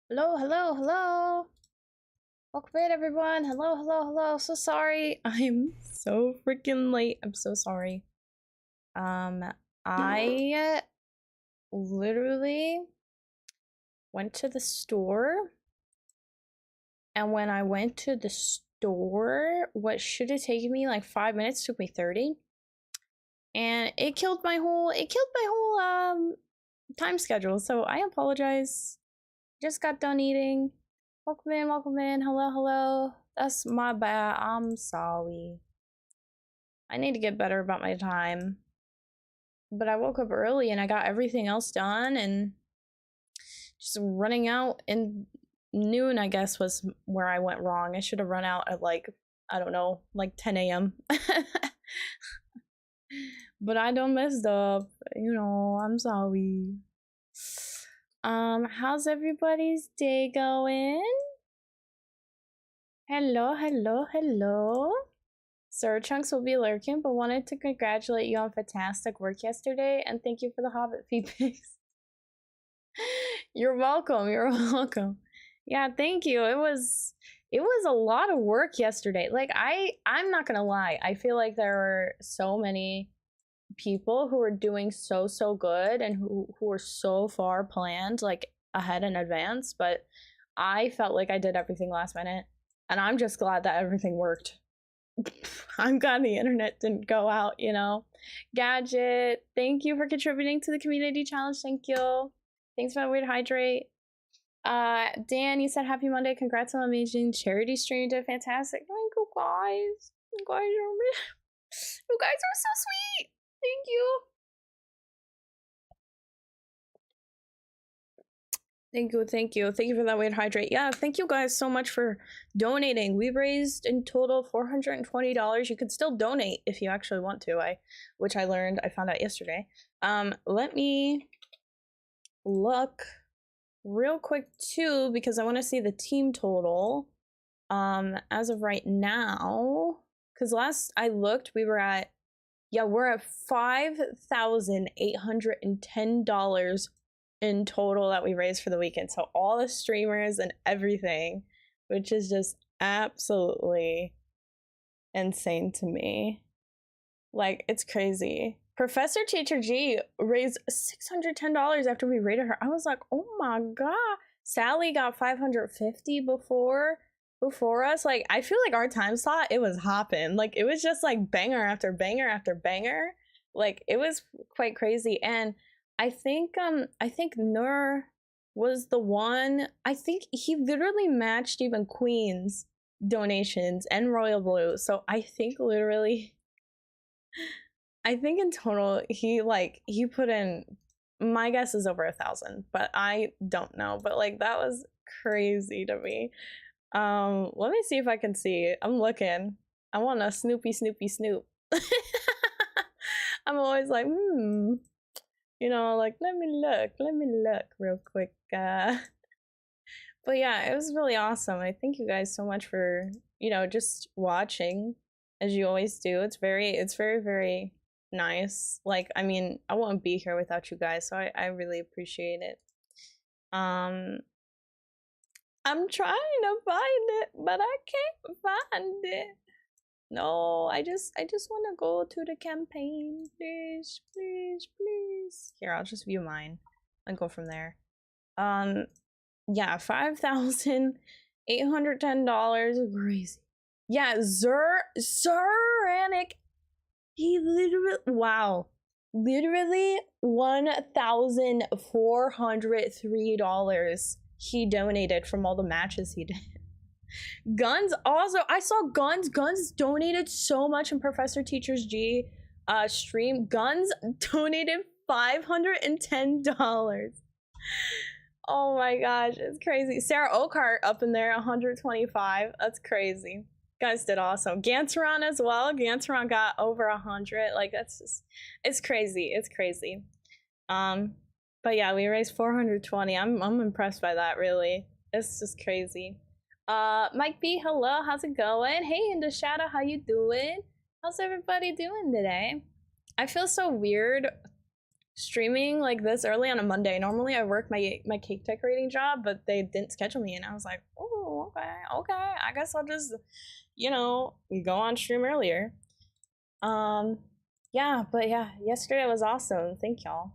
Hello, hello, hello. Welcome in, everyone. Hello, hello, hello. So sorry. I'm so freaking late. I'm so sorry. I literally went to the store, and when I went to the store, what should have taken me like 5 minutes took me 30. And it killed my whole time schedule. So I apologize. Just got done eating. Welcome in, welcome in. Hello, hello. That's my bad. I'm sorry. I need to get better about my time. But I woke up early and I got everything else done, and just running out in noon, I guess, was where I went wrong. I should have run out at like, I don't know, like 10 a.m. But I done messed up. I'm sorry. How's everybody's day going? Hello, hello, hello. Sir Chunks will be lurking, but wanted to congratulate you on fantastic work yesterday and thank you for the Hobbit feedbacks. You're welcome. You're welcome. Yeah, thank you. It was a lot of work yesterday. Like I'm not gonna lie. I feel like there were so many people who were doing so good and who were so far planned, like ahead in advance, but I felt like I did everything last minute, and I'm just glad that everything worked. I'm glad the internet didn't go out, Gadget, thank you for contributing to the community challenge. Thank you. Thanks for the weird hydrate. Dan, you said happy Monday. Congrats on the amazing charity stream. You did fantastic. Thank you guys. You guys are so sweet. Thank you. Thank you, thank you. Thank you for that weird hydrate. Yeah, thank you guys so much for donating. We raised in total $420. You could still donate if you actually want to, which I found out yesterday. Let me look real quick too, because I want to see the team total. As of right now, because last I looked, we're at $5,810 in total that we raised for the weekend. So all the streamers and everything, which is just absolutely insane to me. Like, it's crazy. Professor Teacher G raised $610 after we rated her. I was like, oh my god. Sally got $550 before us. Like, I feel like our time slot, it was hopping. Like, it was just like banger after banger after banger. Like, it was quite crazy. And I think Nur was the one. I think he literally matched even Queen's donations and Royal Blue. So I think in total he put in, my guess is over 1,000, but I don't know. But like, that was crazy to me. Let me see if I can see it. I'm looking. I want a Snoopy Snoop. I'm always like, like, let me look real quick. But yeah, it was really awesome. I thank you guys so much for, just watching as you always do. It's very, very nice. Like, I mean, I wouldn't be here without you guys, so I really appreciate it. I'm trying to find it, but I can't find it. No, I just want to go to the campaign. Please. Here, I'll just view mine and go from there. Yeah, $5,810. Crazy. Yeah, Zeranic. He literally $1,403 he donated from all the matches he did. Guns also, I saw Guns donated so much in Professor Teachers G stream. Guns donated $510. Oh my gosh, it's crazy. Sarah Oakart up in there, 125. That's crazy. Guys did awesome. Ganteron as well. Ganteron got over 100. Like, that's just, it's crazy. It's crazy. But yeah, we raised 420. I'm impressed by that, really. It's just crazy. Mike B, hello, how's it going? Hey, in the shadow, how you doing? How's everybody doing today? I feel so weird streaming like this early on a Monday. Normally I work my cake decorating job, but they didn't schedule me, and I was like, oh, okay, I guess I'll just, you know, go on stream earlier. Yeah, but yeah, yesterday was awesome. Thank y'all.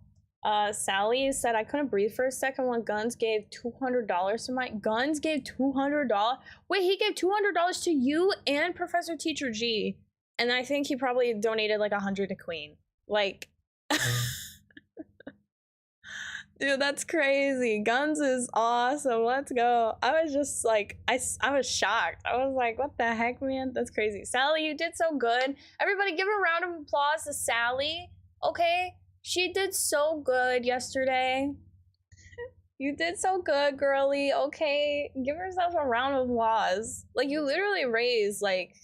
Sally said I couldn't breathe for a second when Guns gave $200 to my Guns gave $200. Wait, he gave $200 to you and Professor Teacher G, and I think he probably donated like 100 to Queen. Like, dude, that's crazy. Guns is awesome. Let's go. I was just like, I was shocked. I was like, what the heck, man? That's crazy. Sally, you did so good. Everybody give a round of applause to Sally. Okay? She did so good yesterday. You did so good, girly. Okay? Give yourself a round of applause. Like, you literally raised, like,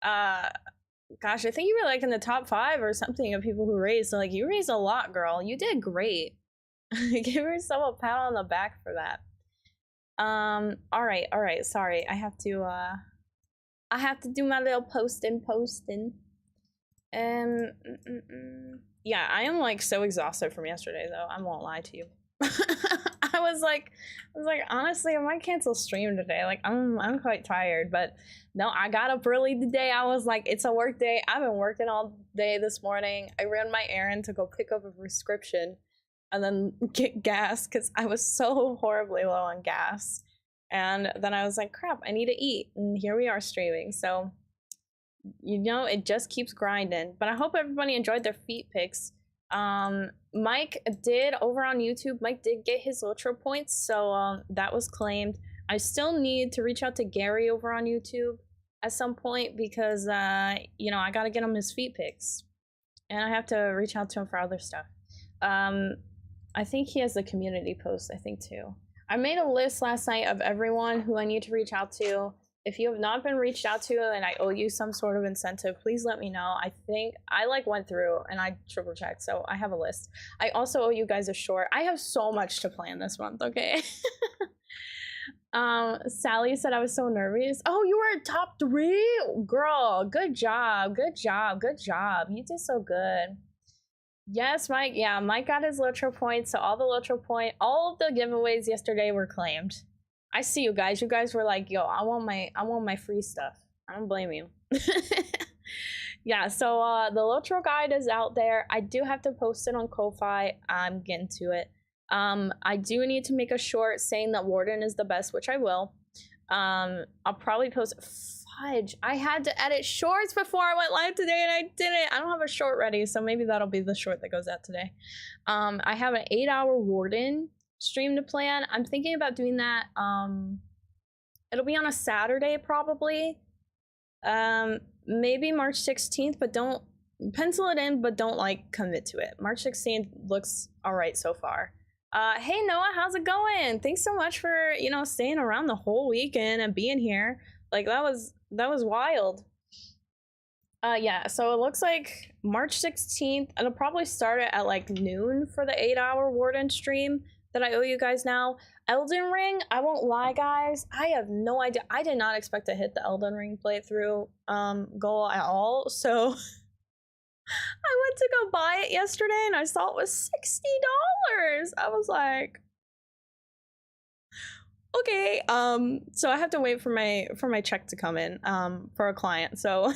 gosh, I think you were, like, in the top 5 or something of people who raised. So, like, you raised a lot, girl. You did great. Give yourself a pat on the back for that. All right. Sorry, I have to do my little posting. Yeah, I am like so exhausted from yesterday though. I won't lie to you. I was like, honestly, I might cancel stream today. Like, I'm quite tired, but no, I got up early today. I was like, it's a work day. I've been working all day this morning. I ran my errand to go pick up a prescription and then get gas because I was so horribly low on gas. And then I was like, crap, I need to eat. And here we are streaming. So, you know, it just keeps grinding. But I hope everybody enjoyed their feet pics. Mike did, over on YouTube, Mike did get his LOTRO points. So that was claimed. I still need to reach out to Gary over on YouTube at some point because, you know, I got to get him his feet pics. And I have to reach out to him for other stuff. I think he has the community post, I think, too. I made a list last night of everyone who I need to reach out to. If you have not been reached out to and I owe you some sort of incentive, please let me know. I think I like went through and I triple checked, so I have a list. I also owe you guys a short. I have so much to plan this month, okay? Sally said I was so nervous. Oh, you were top 3? Girl, good job. You did so good. Yes, Mike. Yeah, Mike got his LOTRO points, so all of the giveaways yesterday were claimed. I see you guys. You guys were like, yo, I want my free stuff. I don't blame you. Yeah, so the LOTRO guide is out there. I do have to post it on Ko-Fi. I'm getting to it. I do need to make a short saying that Warden is the best, which I will. I'll probably post fudge. I had to edit shorts before I went live today and I didn't. I don't have a short ready, so maybe that'll be the short that goes out today. I have an 8-hour Warden stream to plan. I'm thinking about doing that. It'll be on a Saturday probably. Maybe March 16th, but don't pencil it in, but don't like commit to it. March 16th looks all right so far. Hey Noah, how's it going? Thanks so much for, you know, staying around the whole weekend and being here. Like that was wild. Yeah, so it looks like March 16th. It'll probably start at like noon for the 8-hour Warden stream that I owe you guys now. Elden Ring, I won't lie, guys. I have no idea. I did not expect to hit the Elden Ring playthrough goal at all. So I went to go buy it yesterday and I saw it was $60. I was like, okay. So I have to wait for my check to come in for a client. So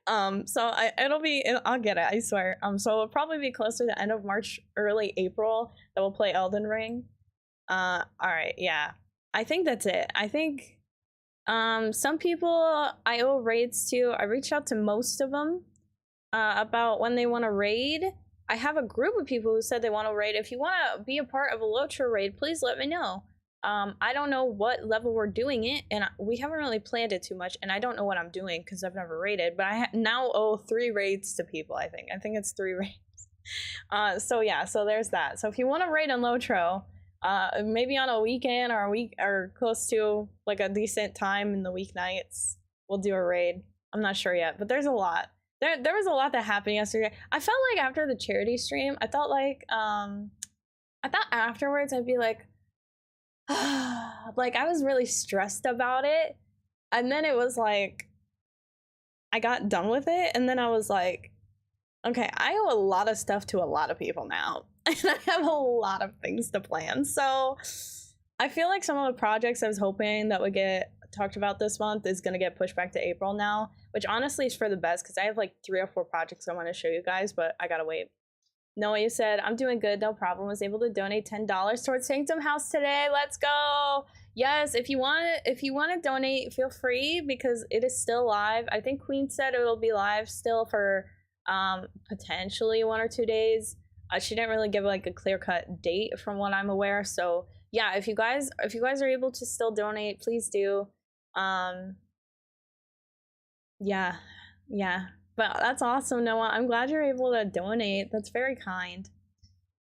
I'll get it, I swear. So it'll probably be close to the end of March, early April that we'll play Elden Ring. All right, yeah. I think that's it. I think some people I owe raids to. I reached out to most of them about when they want to raid. I have a group of people who said they want to raid. If you want to be a part of a LOTRO raid, please let me know. I don't know what level we're doing it, and we haven't really planned it too much, and I don't know what I'm doing because I've never raided, but I now owe 3 raids to people, I think. I think it's 3 raids. So yeah, so there's that. So if you want to raid on LOTRO, maybe on a weekend or a week or close to like a decent time in the weeknights, we'll do a raid. I'm not sure yet, but there's a lot. There was a lot that happened yesterday. I felt like after the charity stream, I thought afterwards I'd be like, like I was really stressed about it, and then it was like I got done with it, and then I was like, Okay, I owe a lot of stuff to a lot of people now, and I have a lot of things to plan. So I feel like some of the projects I was hoping that would get talked about this month is going to get pushed back to April now, which honestly is for the best because I have like 3 or 4 projects I want to show you guys, but I gotta wait. Noah, you said, I'm doing good, no problem. Was able to donate $10 towards Sanctum House today. Let's go. Yes, if you want to donate, feel free because it is still live. I think Queen said it'll be live still for potentially 1 or 2 days. She didn't really give like a clear-cut date from what I'm aware. So yeah, if you guys are able to still donate, please do. Yeah. But that's awesome, Noah. I'm glad you're able to donate. That's very kind.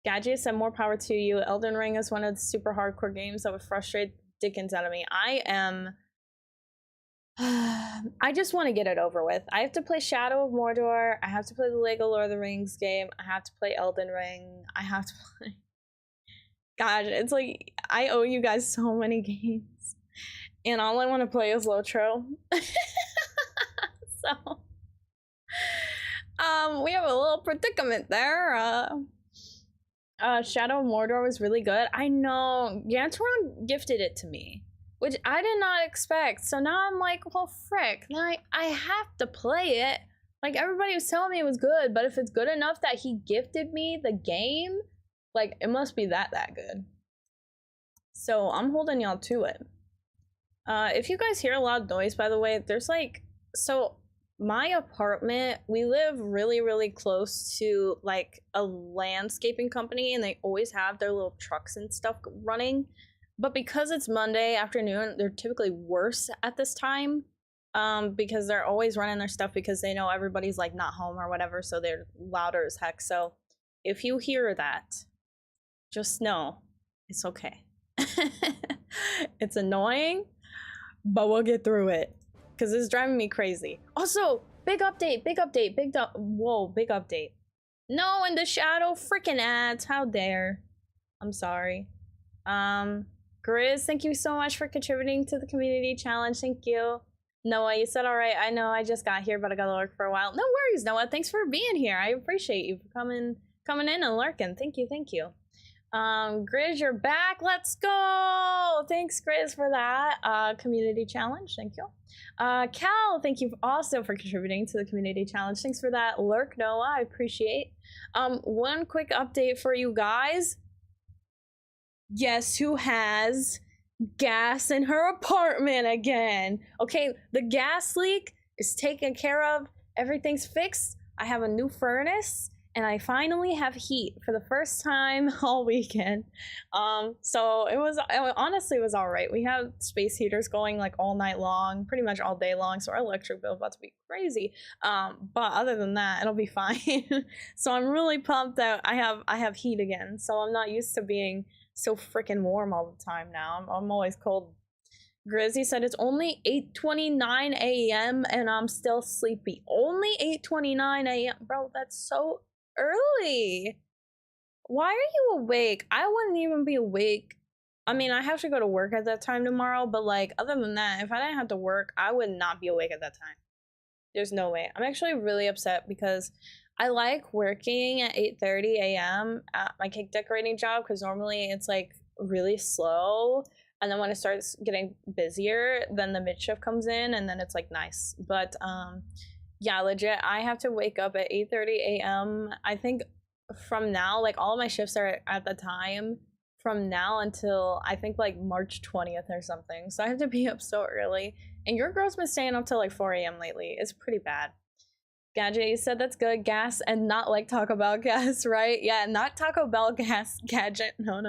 Gadget said, more power to you. Elden Ring is one of the super hardcore games that would frustrate the dickens out of me. I just want to get it over with. I have to play Shadow of Mordor. I have to play the Lego Lord of the Rings game. I have to play Elden Ring. I have to play... Gosh, it's like, I owe you guys so many games. And all I want to play is LOTRO. So... we have a little predicament there. Shadow of Mordor was really good. I know, Gantron gifted it to me, which I did not expect. So now I'm like, well, frick, now I have to play it. Like, everybody was telling me it was good, but if it's good enough that he gifted me the game, like, it must be that good. So I'm holding y'all to it. If you guys hear a loud noise, by the way, there's like, so my apartment, we live really close to like a landscaping company, and they always have their little trucks and stuff running. But because it's Monday afternoon, they're typically worse at this time, because they're always running their stuff because they know everybody's like not home or whatever, so they're louder as heck. So if you hear that, just know it's okay. It's annoying, but we'll get through it because it's driving me crazy. Also, big update. Whoa, big update. No, in the shadow freaking ads. How dare. I'm sorry. Grizz, thank you so much for contributing to the community challenge. Thank you. Noah, you said all right. I know I just got here, but I gotta lurk for a while. No worries, Noah. Thanks for being here. I appreciate you for coming in and lurking. Thank you. Grizz, you're back. Let's go. Thanks, Grizz, for that community challenge. Thank you. Cal, thank you also for contributing to the community challenge. Thanks for that lurk, Noah. I appreciate. One quick update for you guys. Guess who has gas in her apartment again? Okay, the gas leak is taken care of. Everything's fixed. I have a new furnace, and I finally have heat for the first time all weekend. So honestly, it was all right. We have space heaters going like all night long, pretty much all day long. So our electric bill is about to be crazy. But other than that, it'll be fine. So I'm really pumped that I have heat again. So I'm not used to being so freaking warm all the time now. I'm always cold. Grizzy said it's only 8:29 a.m. and I'm still sleepy. Only 8:29 a.m. Bro, that's so early. Why are you awake? I wouldn't even be awake. I mean, I have to go to work at that time tomorrow, but like, other than that, if I didn't have to work, I would not be awake at that time. There's no way. I'm actually really upset because I like working at 8:30 a.m. at my cake decorating job because normally it's like really slow, and then when it starts getting busier, then the mid shift comes in, and then it's like nice. But yeah, legit, I have to wake up at 8:30 a.m. I think from now, like all of my shifts are at the time from now until I think like March 20th or something. So I have to be up so early. And your girl's been staying up till like 4 a.m. lately. It's pretty bad. Gadget, you said that's good. Gas and not like Taco Bell gas, right? Yeah, not Taco Bell gas. Gadget, no.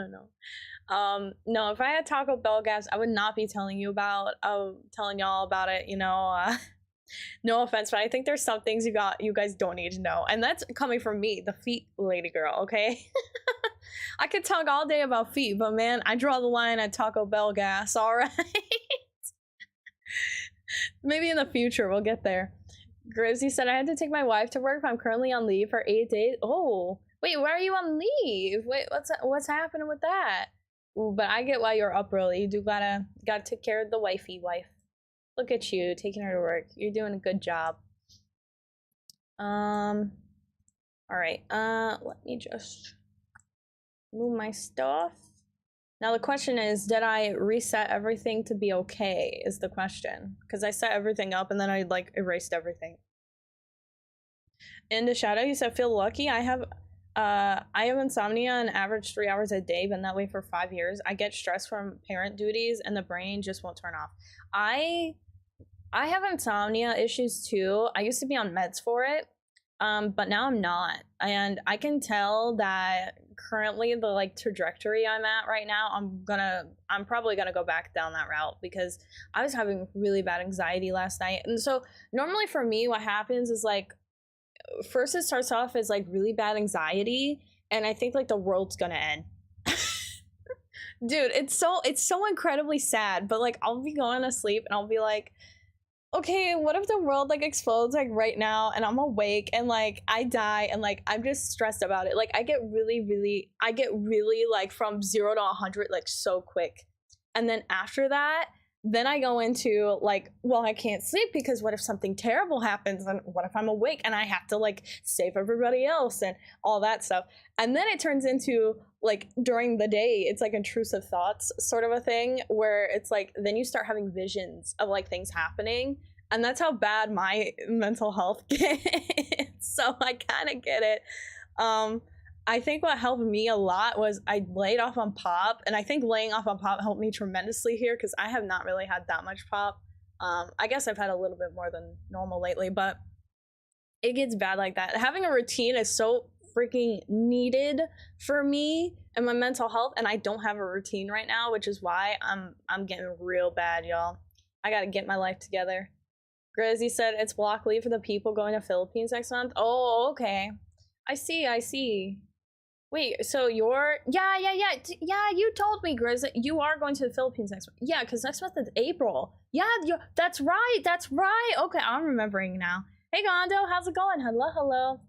No, if I had Taco Bell gas, I would not be telling y'all about it, you know. No offense, but I think there's some things you guys don't need to know. And that's coming from me, the feet lady girl, okay? I could talk all day about feet, but man, I draw the line at Taco Bell gas, alright? Maybe in the future we'll get there. Grizzy said I had to take my wife to work. I'm currently on leave for 8 days. Oh, wait, why are you on leave? Wait, what's happening with that? Ooh, but I get why you're up early. You do gotta take care of the wifey wife. Look at you taking her to work. You're doing a good job. All right, let me just move my stuff. Now the question is, did I reset everything to be okay, is the question. Because I set everything up and then I like erased everything. In the shadow, you said feel lucky. I have insomnia and average 3 hours a day, been that way for 5 years. I get stressed from parent duties and the brain just won't turn off. I have insomnia issues too. I used to be on meds for it. But now I'm not, and I can tell that currently the like trajectory I'm at right now, I'm probably gonna go back down that route because I was having really bad anxiety last night. And so normally for me what happens is like first it starts off as like really bad anxiety and I think like the world's gonna end. Dude, it's so incredibly sad, but like I'll be going to sleep and I'll be like, okay, what if the world like explodes like right now and I'm awake and like I die and like I'm just stressed about it. Like I get really like from 0 to 100 like so quick. And then after that, then I go into like, well, I can't sleep because what if something terrible happens and what if I'm awake and I have to like save everybody else and all that stuff. And then it turns into like during the day, it's like intrusive thoughts sort of a thing where it's like, then you start having visions of like things happening. And that's how bad my mental health gets. So I kind of get it. I think what helped me a lot was I laid off on pop, and I think laying off on pop helped me tremendously here because I have not really had that much pop. I guess I've had a little bit more than normal lately, but it gets bad like that. Having a routine is so freaking needed for me and my mental health, and I don't have a routine right now, which is why I'm getting real bad, y'all. I gotta get my life together. Grizzy said it's block leave for the people going to Philippines next month. Oh, okay. I see. Wait, so you're yeah, you told me, Grizz, you are going to the Philippines next month. Yeah, because next month is April. Yeah, that's right. Okay, I'm remembering now. Hey Gondo, how's it going? Hello.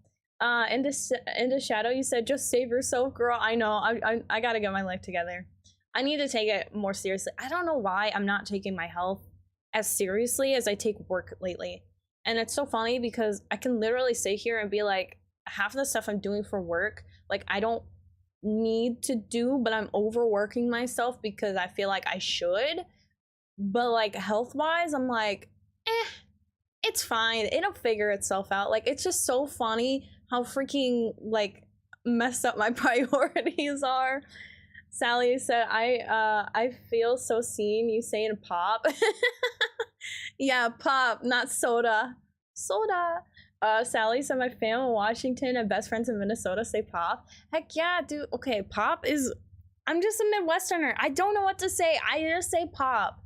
In the shadow, you said just save yourself, girl. I know. I gotta get my life together. I need to take it more seriously. I don't know why I'm not taking my health as seriously as I take work lately. And it's so funny because I can literally sit here and be like, half of the stuff I'm doing for work, like I don't need to do, but I'm overworking myself because I feel like I should. But like health-wise, I'm like, it's fine. It'll figure itself out. Like it's just so funny how freaking like messed up my priorities are. Sally said, I feel so seen, you saying pop. Yeah, pop, not soda. Sally said my fam in Washington and best friends in Minnesota say pop. Heck yeah, dude. Okay, pop is, I'm just a Midwesterner. I don't know what to say. I just say pop.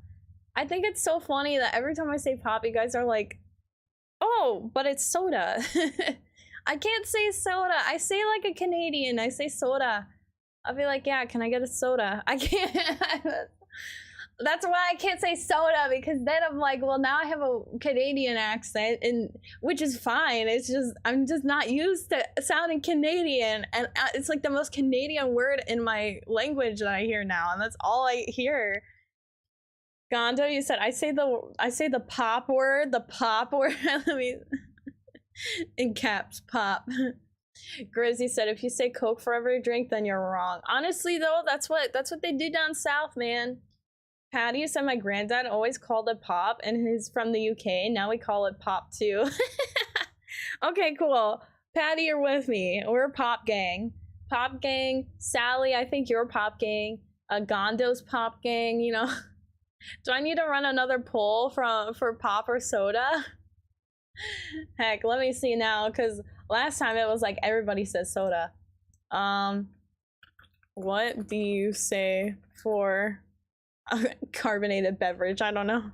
I think it's so funny that every time I say pop, you guys are like, oh, but it's soda. I can't say soda. I say like a Canadian. I say soda. I'll be like, yeah, can I get a soda? I can't. That's why I can't say soda, because then I'm like, well, now I have a Canadian accent, and which is fine. It's just I'm just not used to sounding Canadian, and it's like the most Canadian word in my language that I hear now, and that's all I hear. Gondo, you said I say the pop word. Let me in caps, pop. Grizzy said if you say Coke for every drink, then you're wrong. Honestly, though, that's what they do down south, man. Patty said my granddad always called it pop, and he's from the UK. Now we call it pop too. Okay, cool. Patty, you're with me. We're a pop gang. Pop gang. Sally, I think you're pop gang. Gondo's pop gang. You know. Do I need to run another poll for pop or soda? Heck, let me see now, because last time it was like everybody says soda. What do you say for carbonated beverage? I don't know.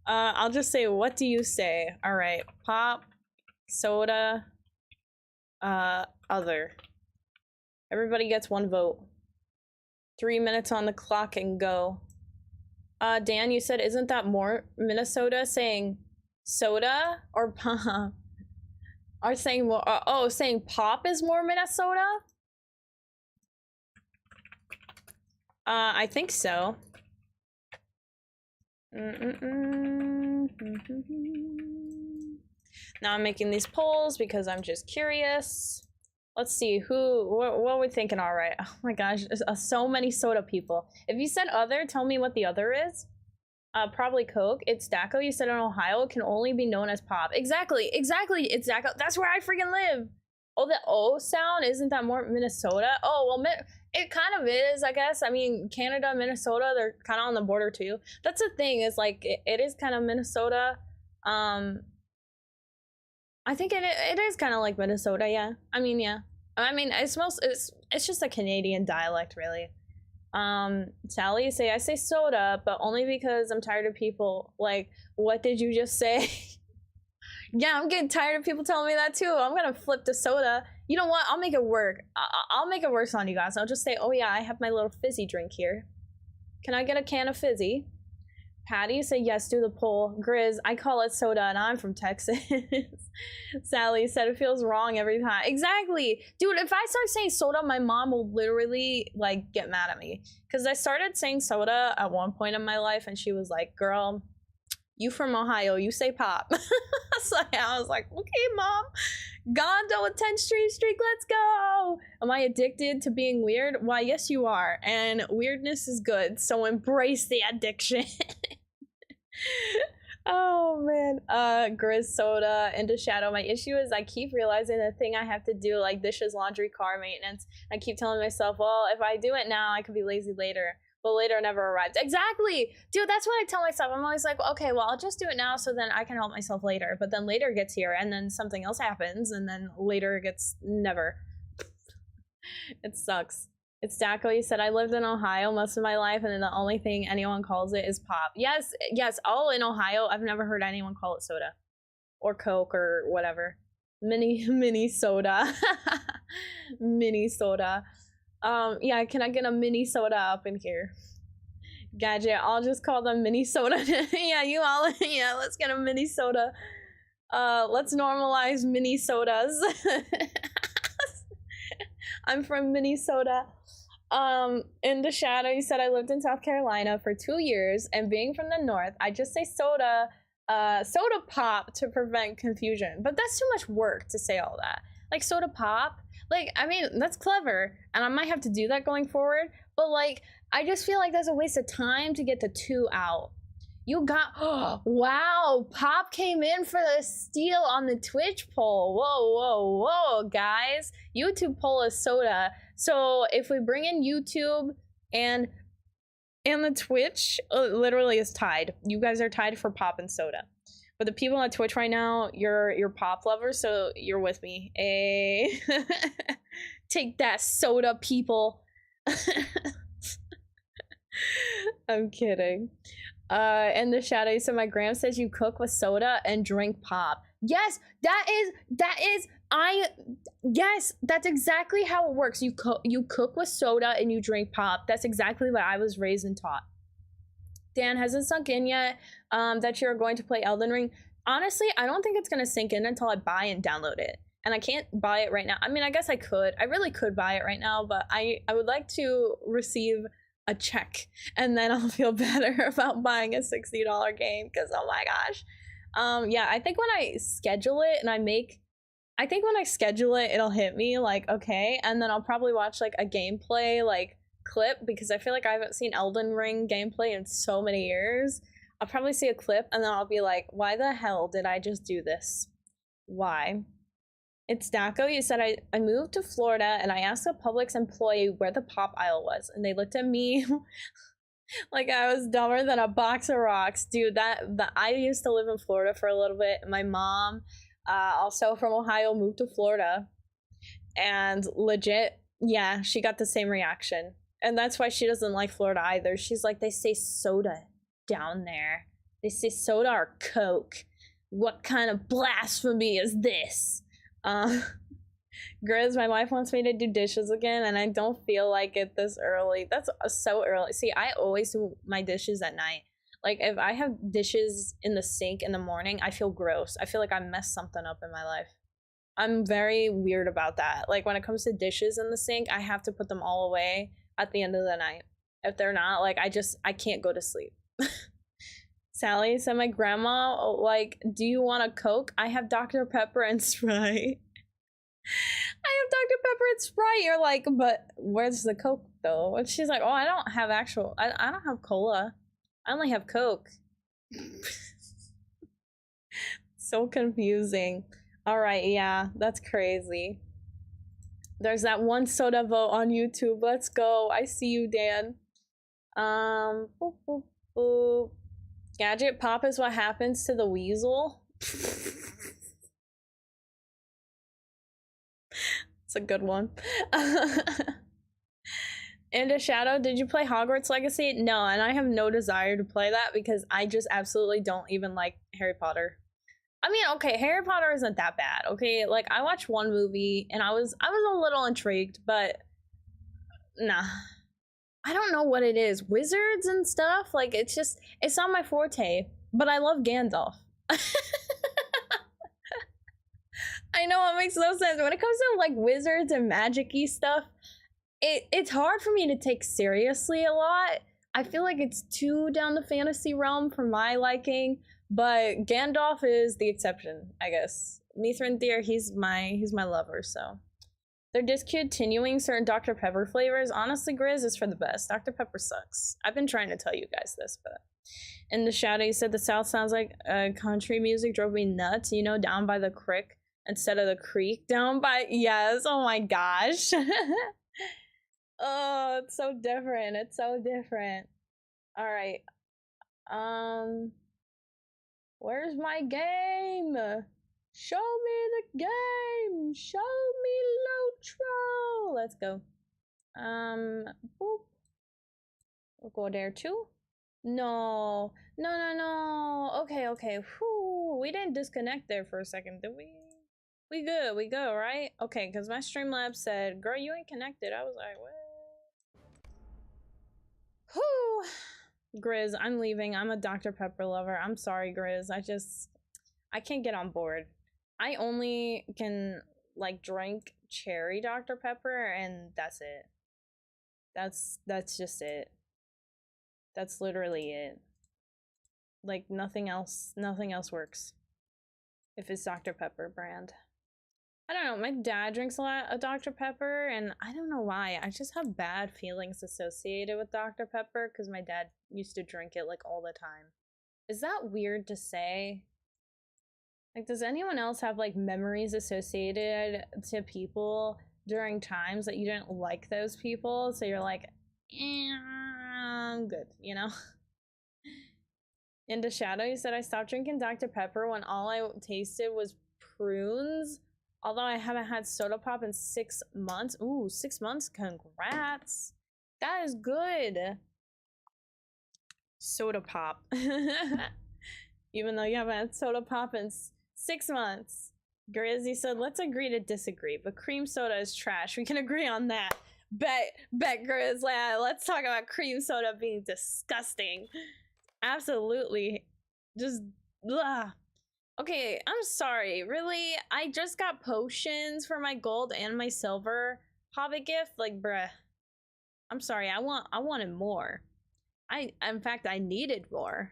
I'll just say, what do you say? All right, pop, soda, other. Everybody gets one vote. 3 minutes on the clock and go. Dan, you said, isn't that more Minnesota saying soda or pop? Are saying more? Saying pop is more Minnesota? I think so. Now I'm making these polls because I'm just curious. Let's see, what are we thinking? All right. Oh my gosh, so many soda people. If you said other, tell me what the other is. Probably Coke. It's Daco. You said in Ohio, it can only be known as pop. Exactly, it's Daco. That's where I freaking live. Oh, the O sound, isn't that more Minnesota? Oh, well, it kind of is, I guess. I mean, Canada, Minnesota, they're kind of on the border too. That's the thing, is like, it is kind of Minnesota. I think it is kind of like Minnesota, yeah. I mean, yeah. I mean, it's just a Canadian dialect, really. Sally, you say, I say soda, but only because I'm tired of people. Like, what did you just say? Yeah, I'm getting tired of people telling me that too. I'm gonna flip to soda. You know what? I'll make it work. I'll make it worse on you guys. I'll just say, oh yeah, I have my little fizzy drink here. Can I get a can of fizzy? Patty, you say yes, do the poll. Grizz, I call it soda and I'm from Texas. Sally said it feels wrong every time. Exactly. Dude, if I start saying soda, my mom will literally like get mad at me. Because I started saying soda at one point in my life and she was like, girl, you from Ohio, you say pop. So I was like, okay, mom. Gondo with 10 streak, let's go. Am I addicted to being weird? Why, yes, you are. And weirdness is good, so embrace the addiction. Oh man. Grizz soda into shadow. My issue is I keep realizing the thing I have to do, like dishes, laundry, car maintenance. I keep telling myself, well, if I do it now, I could be lazy later. But later never arrives. Exactly. Dude, that's what I tell myself. I'm always like, okay, well, I'll just do it now so then I can help myself later. But then later gets here and then something else happens and then later gets never. It sucks. It's Daco. You said I lived in Ohio most of my life and then the only thing anyone calls it is pop. Yes, all in Ohio. I've never heard anyone call it soda or Coke or whatever. Mini soda. Mini soda. Yeah, can I get a mini soda up in here? Gadget, I'll just call them mini soda. Yeah, yeah, let's get a mini soda. Let's normalize mini sodas. I'm from Minnesota. In the shadow, you said I lived in South Carolina for 2 years, and being from the north, I just say soda pop to prevent confusion. But that's too much work to say all that. Like soda pop, like, I mean, that's clever, and I might have to do that going forward, but like, I just feel like that's a waste of time to get the 2 out. You got, oh, wow, Pop came in for the steal on the Twitch poll. Whoa, guys. YouTube poll is soda. So if we bring in YouTube and the Twitch, literally is tied. You guys are tied for Pop and soda. But the people on Twitch right now, you're Pop lovers, so you're with me. Take that, soda people. I'm kidding. In the shadow, so my gram says you cook with soda and drink pop. Yes, yes, that's exactly how it works. You cook with soda and you drink pop. That's exactly what I was raised and taught. Dan, hasn't sunk in yet that you're going to play Elden Ring. Honestly, I don't think it's gonna sink in until I buy and download it. And I can't buy it right now. I mean, I guess I could. I really could buy it right now, but I would like to receive a check and then I'll feel better about buying a $60 game, because oh my gosh. Yeah, I think when I schedule it and I think when I schedule it, it'll hit me like, okay, and then I'll probably watch like a gameplay like clip, because I feel like I haven't seen Elden Ring gameplay in so many years. I'll probably see a clip and then I'll be like, why the hell did I just do this? Why? It's Daco. You said I moved to Florida and I asked a Publix employee where the pop aisle was, and they looked at me like I was dumber than a box of rocks. Dude, I used to live in Florida for a little bit. My mom, also from Ohio, moved to Florida, and legit, yeah, she got the same reaction. And that's why she doesn't like Florida either. She's like, they say soda down there. They say soda or Coke. What kind of blasphemy is this? Grizz, my wife wants me to do dishes again, and I don't feel like it this early. That's so early. See, I always do my dishes at night. Like, if I have dishes in the sink in the morning, I feel gross. I feel like I messed something up in my life. I'm very weird about that. Like, when it comes to dishes in the sink, I have to put them all away at the end of the night. If they're not, like, I can't go to sleep. Sally said, my grandma, like, do you want a Coke? I have Dr. Pepper and Sprite. I have Dr. Pepper and Sprite. You're like, but where's the Coke though? And she's like, oh, I don't have actual, I don't have cola. I only have Coke. So confusing. All right, yeah, that's crazy. There's that one soda vote on YouTube. Let's go. I see you, Dan. Boop, boop, boop. Gadget pop is what happens to the weasel. It's a good one. And a shadow, did you play Hogwarts Legacy? No, and I have no desire to play that because I just absolutely don't even like Harry Potter. I mean, okay, Harry Potter isn't that bad, okay? Like, I watched one movie and I was a little intrigued, but nah. I don't know what it is. Wizards and stuff, like, it's not my forte, but I love Gandalf. I know, it makes no sense. When it comes to, like, wizards and magic-y stuff, it's hard for me to take seriously a lot. I feel like it's too down the fantasy realm for my liking. But Gandalf is the exception, I guess. Mithrandir, he's my lover, so. They're discontinuing certain Dr. Pepper flavors. Honestly, Grizz is for the best. Dr. Pepper sucks. I've been trying to tell you guys this, but. In the shadow, you said the South sounds like country music drove me nuts. You know, down by the creek instead of the creek. Down by, yes, oh my gosh. Oh, it's so different. It's so different. All right. Where's my game? Show me the game. Show me LOTRO. Let's go. Boop. We'll go there too. No. Okay. Whew. We didn't disconnect there for a second, did we? We good. We go, right? Okay, because my Streamlabs said, girl, you ain't connected. I was like, what? Whew. Grizz, I'm leaving. I'm a Dr. Pepper lover. I'm sorry, Grizz. I can't get on board. I only can, like, drink cherry Dr. Pepper, and that's it. That's just it. That's literally it. Like, nothing else works. If it's Dr. Pepper brand. I don't know, my dad drinks a lot of Dr. Pepper, and I don't know why. I just have bad feelings associated with Dr. Pepper because my dad used to drink it, like, all the time. Is that weird to say? Like, does anyone else have, like, memories associated to people during times that you didn't like those people? So you're like, I'm good, you know? Into Shadow, you said I stopped drinking Dr. Pepper when all I tasted was prunes. Although I haven't had soda pop in 6 months. Ooh, 6 months? Congrats. That is good. Soda pop. Even though you haven't had soda pop in 6 months. Grizzy said, let's agree to disagree, but cream soda is trash. We can agree on that. Bet Grizz. Let's talk about cream soda being disgusting. Absolutely. Just, blah. Okay, I'm sorry. Really? I just got potions for my gold and my silver Hobbit gift. Like, bruh. I'm sorry. I wanted more. In fact, I needed more.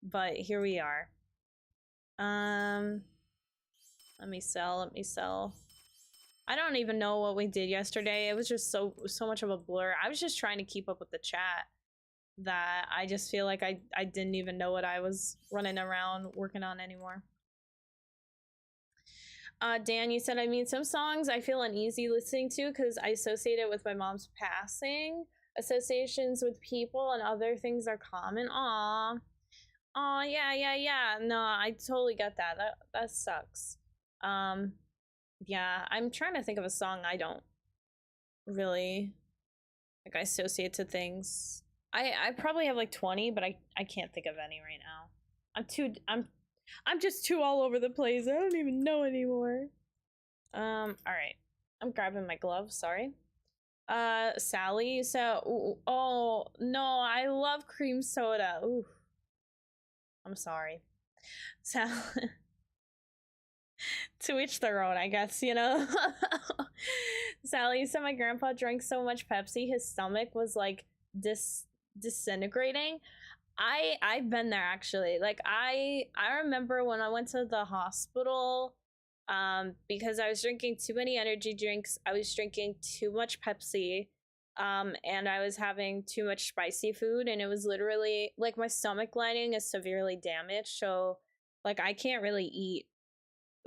But here we are. Let me sell. I don't even know what we did yesterday. It was just so much of a blur. I was just trying to keep up with the chat that I just feel like I didn't even know what I was running around working on anymore. Dan, you said, I mean, some songs I feel uneasy listening to because I associate it with my mom's passing. Associations with people and other things are common. Aw, yeah. No, I totally get that. That sucks. Yeah, I'm trying to think of a song I don't really, like, I associate to things. I probably have like 20, but I can't think of any right now. I'm just too all over the place. I don't even know anymore. All right. I'm grabbing my gloves, sorry. Sally, so, oh, no, I love cream soda. Ooh. I'm sorry. Sally. To each their own, I guess, you know? Sally said my grandpa drank so much Pepsi, his stomach was like disintegrating. I've been there actually. Like I remember when I went to the hospital because I was drinking too many energy drinks. I was drinking too much Pepsi, and I was having too much spicy food, and it was literally like my stomach lining is severely damaged, so like I can't really eat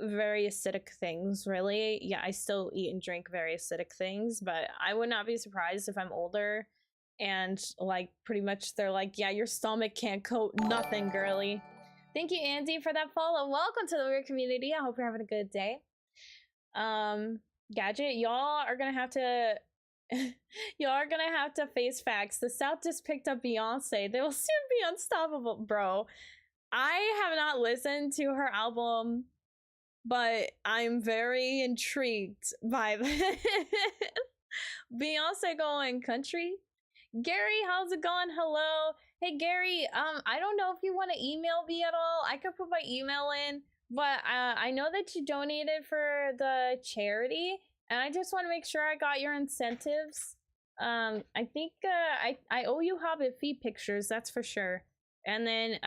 very acidic things, really. Yeah, I still eat and drink very acidic things, but I would not be surprised if I'm older and like pretty much they're like, yeah, your stomach can't coat nothing, girly. Thank you, Andy, for that follow. Welcome to the weird community. I hope you're having a good day. Gadget, y'all are gonna have to y'all are gonna have to face facts. The South just picked up Beyonce. They will soon be unstoppable, bro. I have not listened to her album, but I'm very intrigued by that. Beyonce going country. Gary, how's it going? Hello. Hey Gary, I don't know if you want to email me at all. I could put my email in, but I know that you donated for the charity, and I just want to make sure I got your incentives. I think I owe you Hobbit feet pictures, that's for sure. And then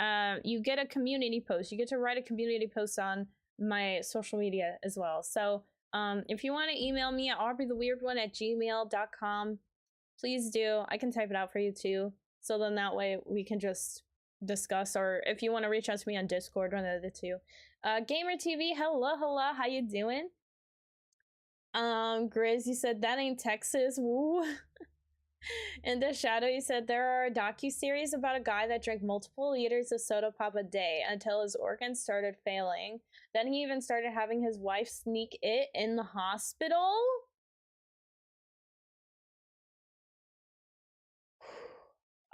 you get a community post. You get to write a community post on my social media as well. So if you want to email me at aubreytheweirdone@gmail.com, please do. I can type it out for you too. So then that way we can just discuss, or if you want to reach out to me on Discord, one of the two. Gamer TV, hello, how you doing? Grizz, you said that ain't Texas. Woo. In the shadow, you said there are a docu-series about a guy that drank multiple liters of soda pop a day until his organs started failing. Then he even started having his wife sneak it in the hospital.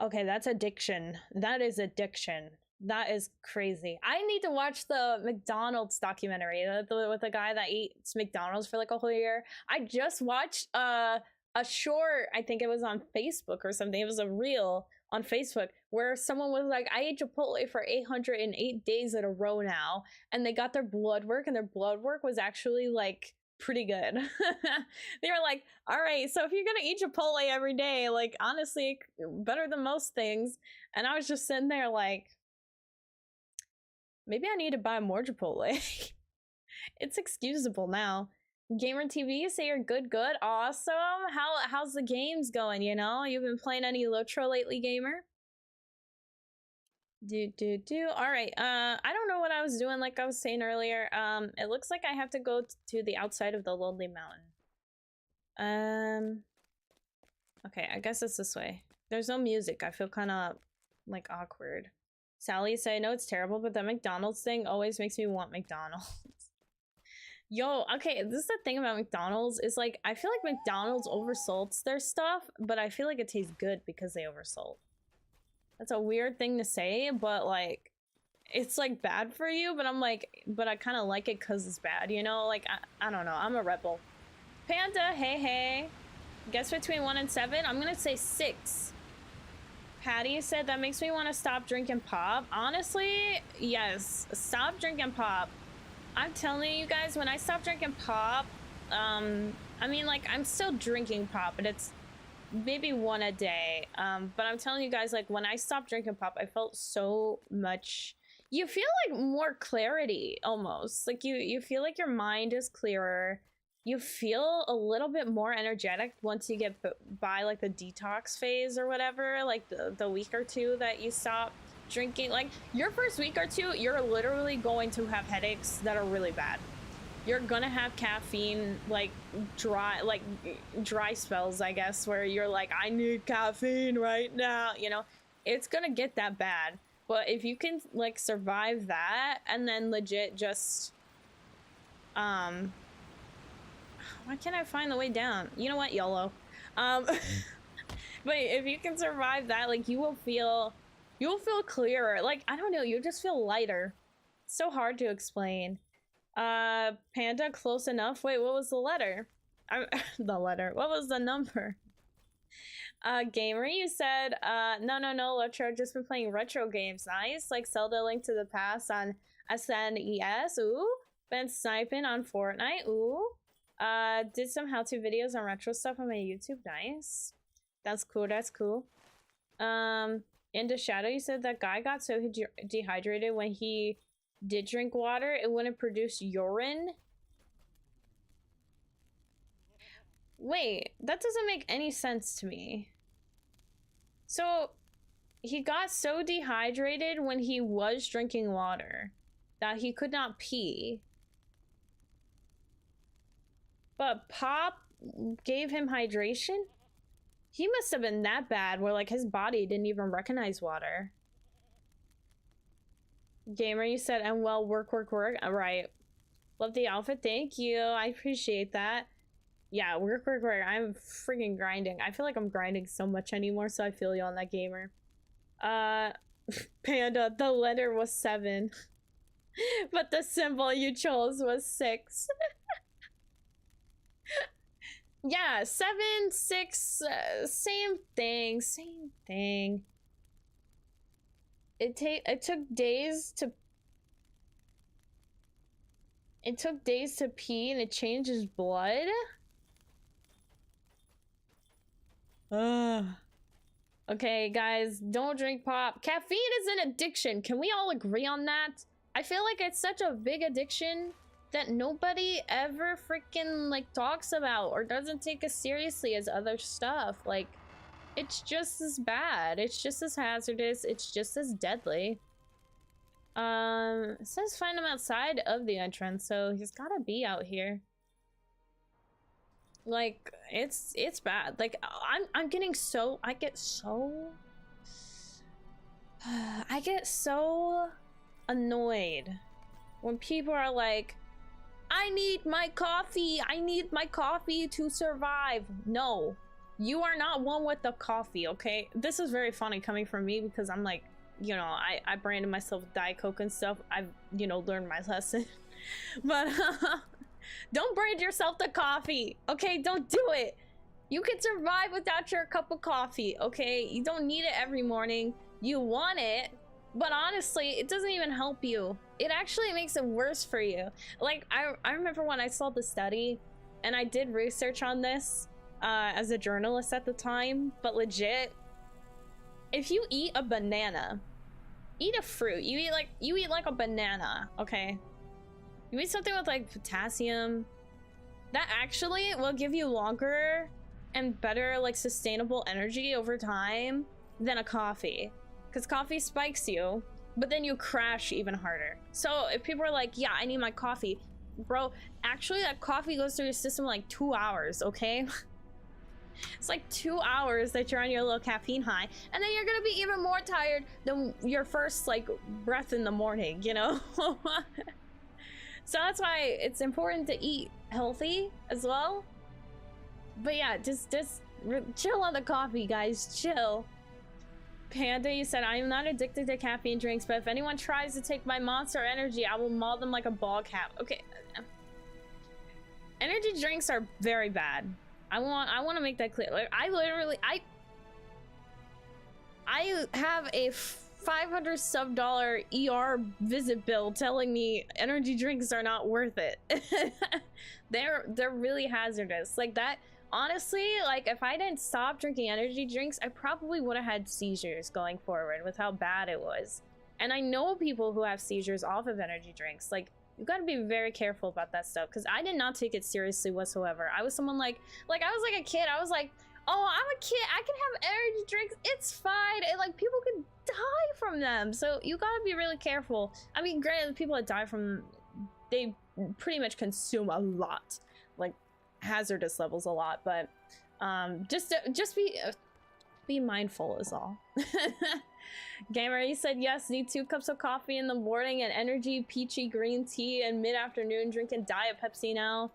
Okay, that's addiction. That is addiction. That is crazy. I need to watch the McDonald's documentary with the guy that eats McDonald's for like a whole year. I just watched a short, I think it was on Facebook or something. It was a reel on Facebook where someone was like, I ate Chipotle for 808 days in a row now. And they got their blood work, and their blood work was actually like pretty good. They were like, all right, so if you're gonna eat Chipotle every day, like honestly better than most things. And I was just sitting there like, maybe I need to buy more Chipotle. It's excusable now. Gamer TV, you say you're good. Awesome. How's the games going? You know, you've been playing any LOTRO lately, gamer? All right. I don't know what I was doing. Like I was saying earlier, it looks like I have to go to the outside of the Lonely Mountain. Okay, I guess it's this way. There's no music. I feel kind of like awkward. Sally said, I know it's terrible, but that McDonald's thing always makes me want McDonald's. Yo, okay, this is the thing about McDonald's, is like, I feel like McDonald's oversalts their stuff, but I feel like it tastes good because they oversalt. That's a weird thing to say, but like, it's like bad for you, but I'm like, but I kind of like it because it's bad, you know? Like, I don't know, I'm a rebel. Panda, hey. Guess between 1 and 7? I'm gonna say 6. Patty said that makes me want to stop drinking pop. Honestly, yes, stop drinking pop. I'm telling you guys, when I stopped drinking pop, I mean, like, I'm still drinking pop, but it's maybe 1 a day. But I'm telling you guys, like, when I stopped drinking pop, I felt so much, you feel like more clarity almost. Like you feel like your mind is clearer. You feel a little bit more energetic once you get by like the detox phase or whatever, like the week or two that you stop drinking. Like your first week or two, you're literally going to have headaches that are really bad. You're gonna have caffeine, like dry spells, I guess, where you're like, I need caffeine right now, you know? It's gonna get that bad. But if you can like survive that and then legit just why can't I find the way down? You know what, YOLO. But if you can survive that, like you'll feel clearer. Like, I don't know, you just feel lighter. It's so hard to explain. Panda, close enough. Wait, what was the letter? The letter. What was the number? Gamer, you said, no, LOTRO, just been playing retro games. Nice, like Zelda Link to the Past on SNES. Ooh. Been sniping on Fortnite. Ooh. Did some how-to videos on retro stuff on my YouTube. Nice. That's cool. Into Shadow, you said that guy got so dehydrated when he did drink water, it wouldn't produce urine. Wait, that doesn't make any sense to me. So, he got so dehydrated when he was drinking water that he could not pee. But Pop gave him hydration? He must have been that bad where like his body didn't even recognize water. Gamer, you said, and well, work. All right. Love the outfit. Thank you. I appreciate that. Yeah, work. I'm freaking grinding. I feel like I'm grinding so much anymore, so I feel you on that, gamer. Panda, the letter was 7. But the symbol you chose was 6. Yeah, 7, 6, same thing. It took days to pee and it changed his blood. Okay, guys, don't drink pop. Caffeine is an addiction. Can we all agree on that? I feel like it's such a big addiction that nobody ever freaking like talks about or doesn't take as seriously as other stuff. Like, it's just as bad. It's just as hazardous. It's just as deadly. It says find him outside of the entrance, so he's gotta be out here. Like, it's bad. Like, I get so annoyed when people are like, I need my coffee to survive. No, you are not one with the coffee, okay? This is very funny coming from me because I'm like, you know, I branded myself with Diet Coke and stuff. I've, you know, learned my lesson. But don't brand yourself to coffee, okay? Don't do it. You can survive without your cup of coffee, okay? You don't need it every morning. You want it, but honestly, it doesn't even help you. It actually makes it worse for you. Like, I remember when I saw the study, and I did research on this as a journalist at the time, but legit, if you eat a banana, eat a fruit, you eat like a banana, okay? You eat something with like potassium, that actually will give you longer and better like sustainable energy over time than a coffee. Because coffee spikes you, but then you crash even harder. So if people are like, yeah, I need my coffee, bro, actually that coffee goes through your system in like 2 hours, okay? It's like 2 hours that you're on your low caffeine high, and then you're gonna be even more tired than your first like breath in the morning, you know? So that's why it's important to eat healthy as well. But yeah, just chill on the coffee, guys, chill. Panda, you said, I am not addicted to caffeine drinks, but if anyone tries to take my Monster Energy, I will maul them like a ball cap. Okay. Energy drinks are very bad. I want to make that clear. Like, I have a $500 sub ER visit bill telling me energy drinks are not worth it. They're really hazardous. Like that, honestly, like if I didn't stop drinking energy drinks, I probably would have had seizures going forward with how bad it was. And I know people who have seizures off of energy drinks. Like, you gotta be very careful about that stuff, because I did not take it seriously whatsoever. I was someone like I was like a kid. I was like, oh, I'm a kid, I can have energy drinks, it's fine. And like, people can die from them, so you gotta be really careful. I mean, granted, the people that die from, they pretty much consume a lot, like hazardous levels a lot, but just be mindful is all. Gamer, you said yes, need 2 cups of coffee in the morning and energy peachy green tea, and mid-afternoon drinking Diet Pepsi now.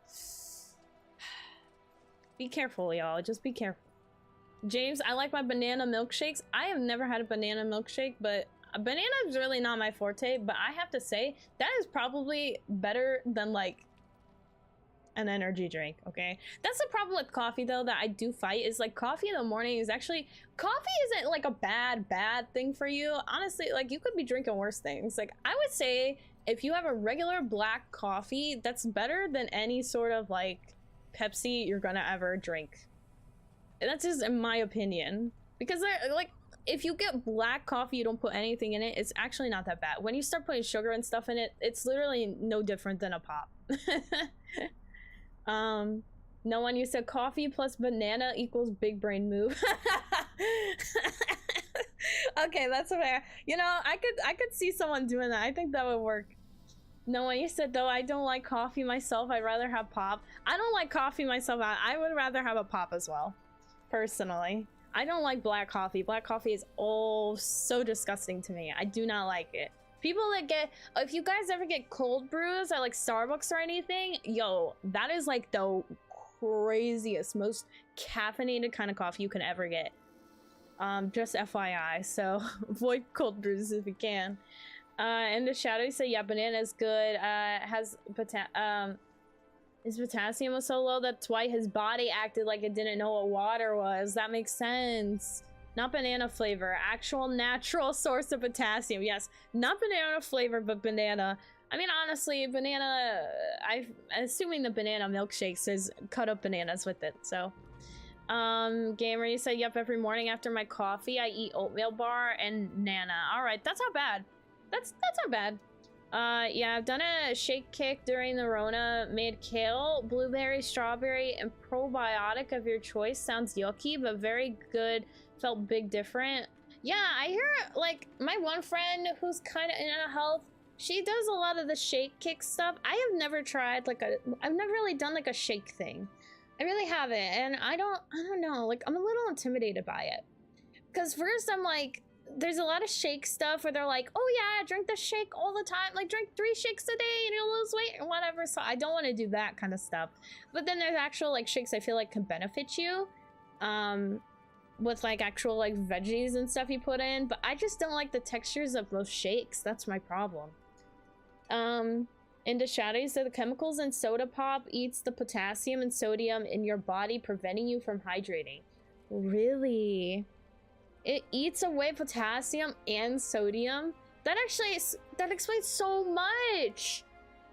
Be careful, y'all, just be careful. James, I like my banana milkshakes. I have never had a banana milkshake, but a banana is really not my forte, but I have to say that is probably better than like an energy drink, okay? That's the problem with coffee though that I do fight, is like coffee in the morning is actually, coffee isn't like a bad thing for you. Honestly, like you could be drinking worse things. Like I would say if you have a regular black coffee, that's better than any sort of like Pepsi you're gonna ever drink. That's just in my opinion, because like if you get black coffee, you don't put anything in it, it's actually not that bad. When you start putting sugar and stuff in it, it's literally no different than a pop. No one, you said coffee plus banana equals big brain move. Okay, that's fair. You know, I could see someone doing that. I think that would work. No one, you said, though I don't like coffee myself, I'd rather have pop. I don't like coffee myself. I would rather have a pop as well, personally. I don't like black coffee. Black coffee is so disgusting to me. I do not like it. People that get, if you guys ever get cold brews at like Starbucks or anything, yo, that is like the craziest, most caffeinated kind of coffee you can ever get. Just FYI, so avoid cold brews if you can. And the shadow say, yeah, banana is good. His potassium was so low that's why his body acted like it didn't know what water was. That makes sense. Not banana flavor, actual natural source of potassium. Yes, not banana flavor, but banana. I mean, honestly, banana, I'm assuming the banana milkshakes is cut up bananas with it, so. Gamer, you said, yep, every morning after my coffee, I eat oatmeal bar and Nana. All right, that's not bad. That's not bad. Yeah, I've done a shake kick during the Rona. Made kale, blueberry, strawberry, and probiotic of your choice. Sounds yucky, but very good. Felt big different. Yeah, I hear, like, my one friend who's kind of in health, she does a lot of the shake kick stuff. I have never tried, like, I've never really done, like, a shake thing. I really haven't, and I don't know, like, I'm a little intimidated by it. Because first I'm like, there's a lot of shake stuff where they're like, oh yeah, drink the shake all the time, like drink 3 shakes a day and you'll lose weight or whatever, so I don't want to do that kind of stuff. But then there's actual like shakes I feel like can benefit you, with like actual like veggies and stuff you put in, but I just don't like the textures of those shakes. That's my problem. Into shadows, so the chemicals in soda pop eats the potassium and sodium in your body, preventing you from hydrating. Really? It eats away potassium and sodium? That explains so much.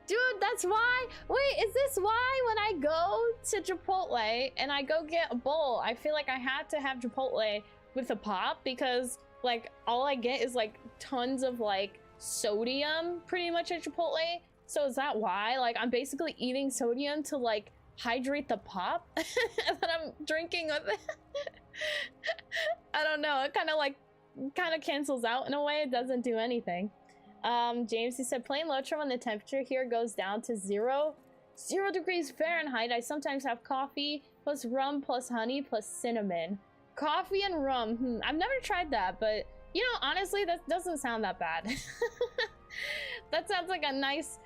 Dude, that's why. Wait, is this why when I go to Chipotle and I go get a bowl, I feel like I had to have Chipotle with a pop because like all I get is like tons of like sodium pretty much at Chipotle. So is that why? Like I'm basically eating sodium to like hydrate the pop that I'm drinking with it. I don't know. It kind of cancels out in a way. It doesn't do anything. James, he said, playing LOTRO when the temperature here goes down to 0 degrees Fahrenheit. I sometimes have coffee plus rum plus honey plus cinnamon. Coffee and rum. I've never tried that, but you know, honestly, that doesn't sound that bad. That sounds like a nice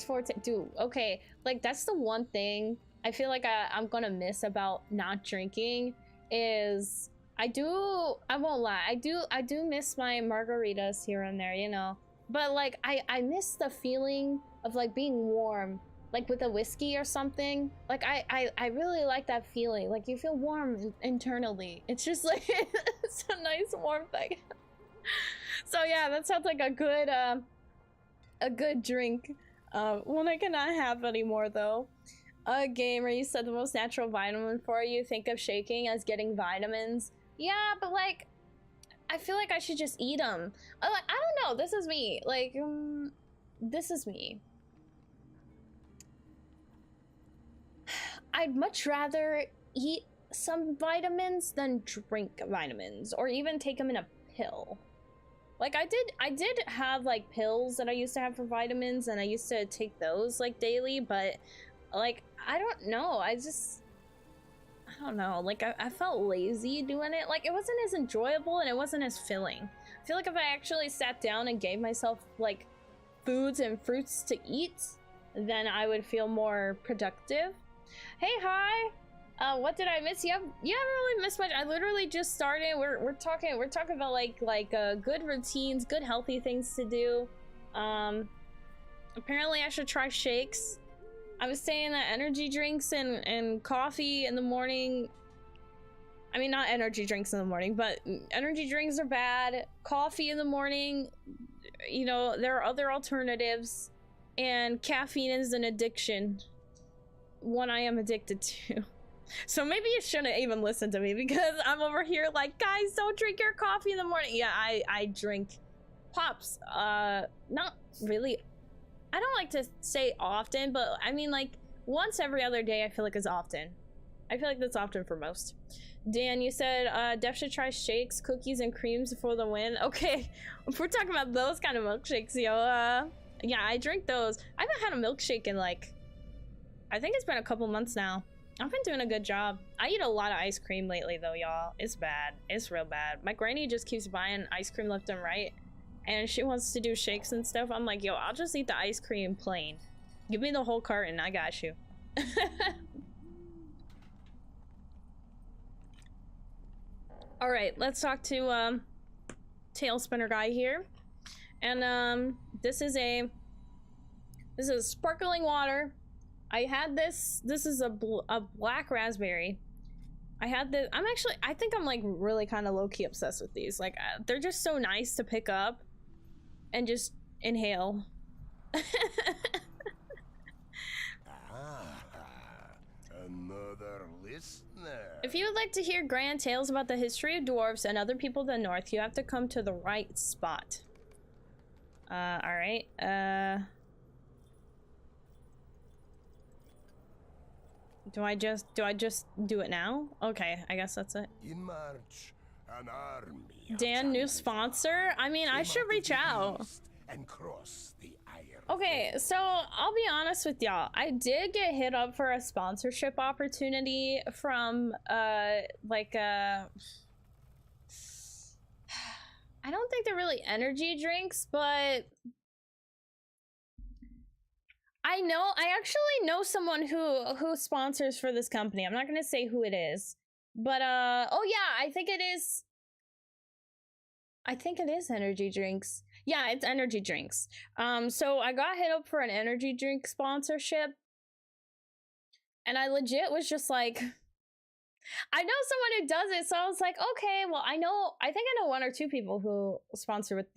forte. Dude, okay, like that's the one thing I feel like I'm gonna miss about not drinking is I won't lie, I do miss my margaritas here and there, you know, but like I miss the feeling of like being warm, like with a whiskey or something. Like I really like that feeling, like you feel warm internally. It's just like it's a nice warm thing. So yeah, that sounds like a good drink. One I cannot have anymore though. Gamer, you said the most natural vitamin for you. Think of shaking as getting vitamins. Yeah, but like, I feel like I should just eat them. I don't know. This is me. Like, this is me. I'd much rather eat some vitamins than drink vitamins, or even take them in a pill. Like I did have like pills that I used to have for vitamins, and I used to take those like daily, but like I don't know, I don't know, like I felt lazy doing it. Like it wasn't as enjoyable and it wasn't as filling. I feel like if I actually sat down and gave myself like foods and fruits to eat, then I would feel more productive. Hey, hi. What did I miss? You haven't really missed much. I literally just started. We're talking about like good routines, good healthy things to do. Apparently I should try shakes. I was saying that energy drinks and coffee in the morning, I mean not energy drinks in the morning, but energy drinks are bad. Coffee in the morning, you know, there are other alternatives, and caffeine is an addiction. One I am addicted to. So maybe you shouldn't even listen to me, because I'm over here like, guys, don't drink your coffee in the morning. Yeah, I drink pops. Not really. I don't like to say often, but I mean like once every other day I feel like is often. I feel like that's often for most. Dan, you said Def should try shakes, cookies, and creams for the win. Okay, if we're talking about those kind of milkshakes, yo, yeah, I drink those. I haven't had a milkshake in like, I think it's been a couple months now. I've been doing a good job. I eat a lot of ice cream lately though, y'all. It's bad. It's real bad. My granny just keeps buying ice cream left and right, and she wants to do shakes and stuff. I'm like, yo, I'll just eat the ice cream plain. Give me the whole carton, I got you. All right, let's talk to tail spinner guy here. And this is sparkling water. I had this is a black raspberry. I had this, I think I'm like really kind of low-key obsessed with these. Like they're just so nice to pick up and just inhale. Another listener. If you would like to hear grand tales about the history of dwarves and other people of the north, you have to come to the right spot. All right. Do I just do it now? Okay, I guess that's it. In March, an army. Dan, new sponsor? I mean, I should reach out. And cross the iron. Okay, so I'll be honest with y'all. I did get hit up for a sponsorship opportunity from I don't think they're really energy drinks, but I actually know someone who sponsors for this company. I'm not gonna say who it is, but oh yeah, I think it is energy drinks. Yeah, it's energy drinks. So I got hit up for an energy drink sponsorship, and I legit was just like, I know someone who does it, so I was like, okay, well, I think I know one or two people who sponsor with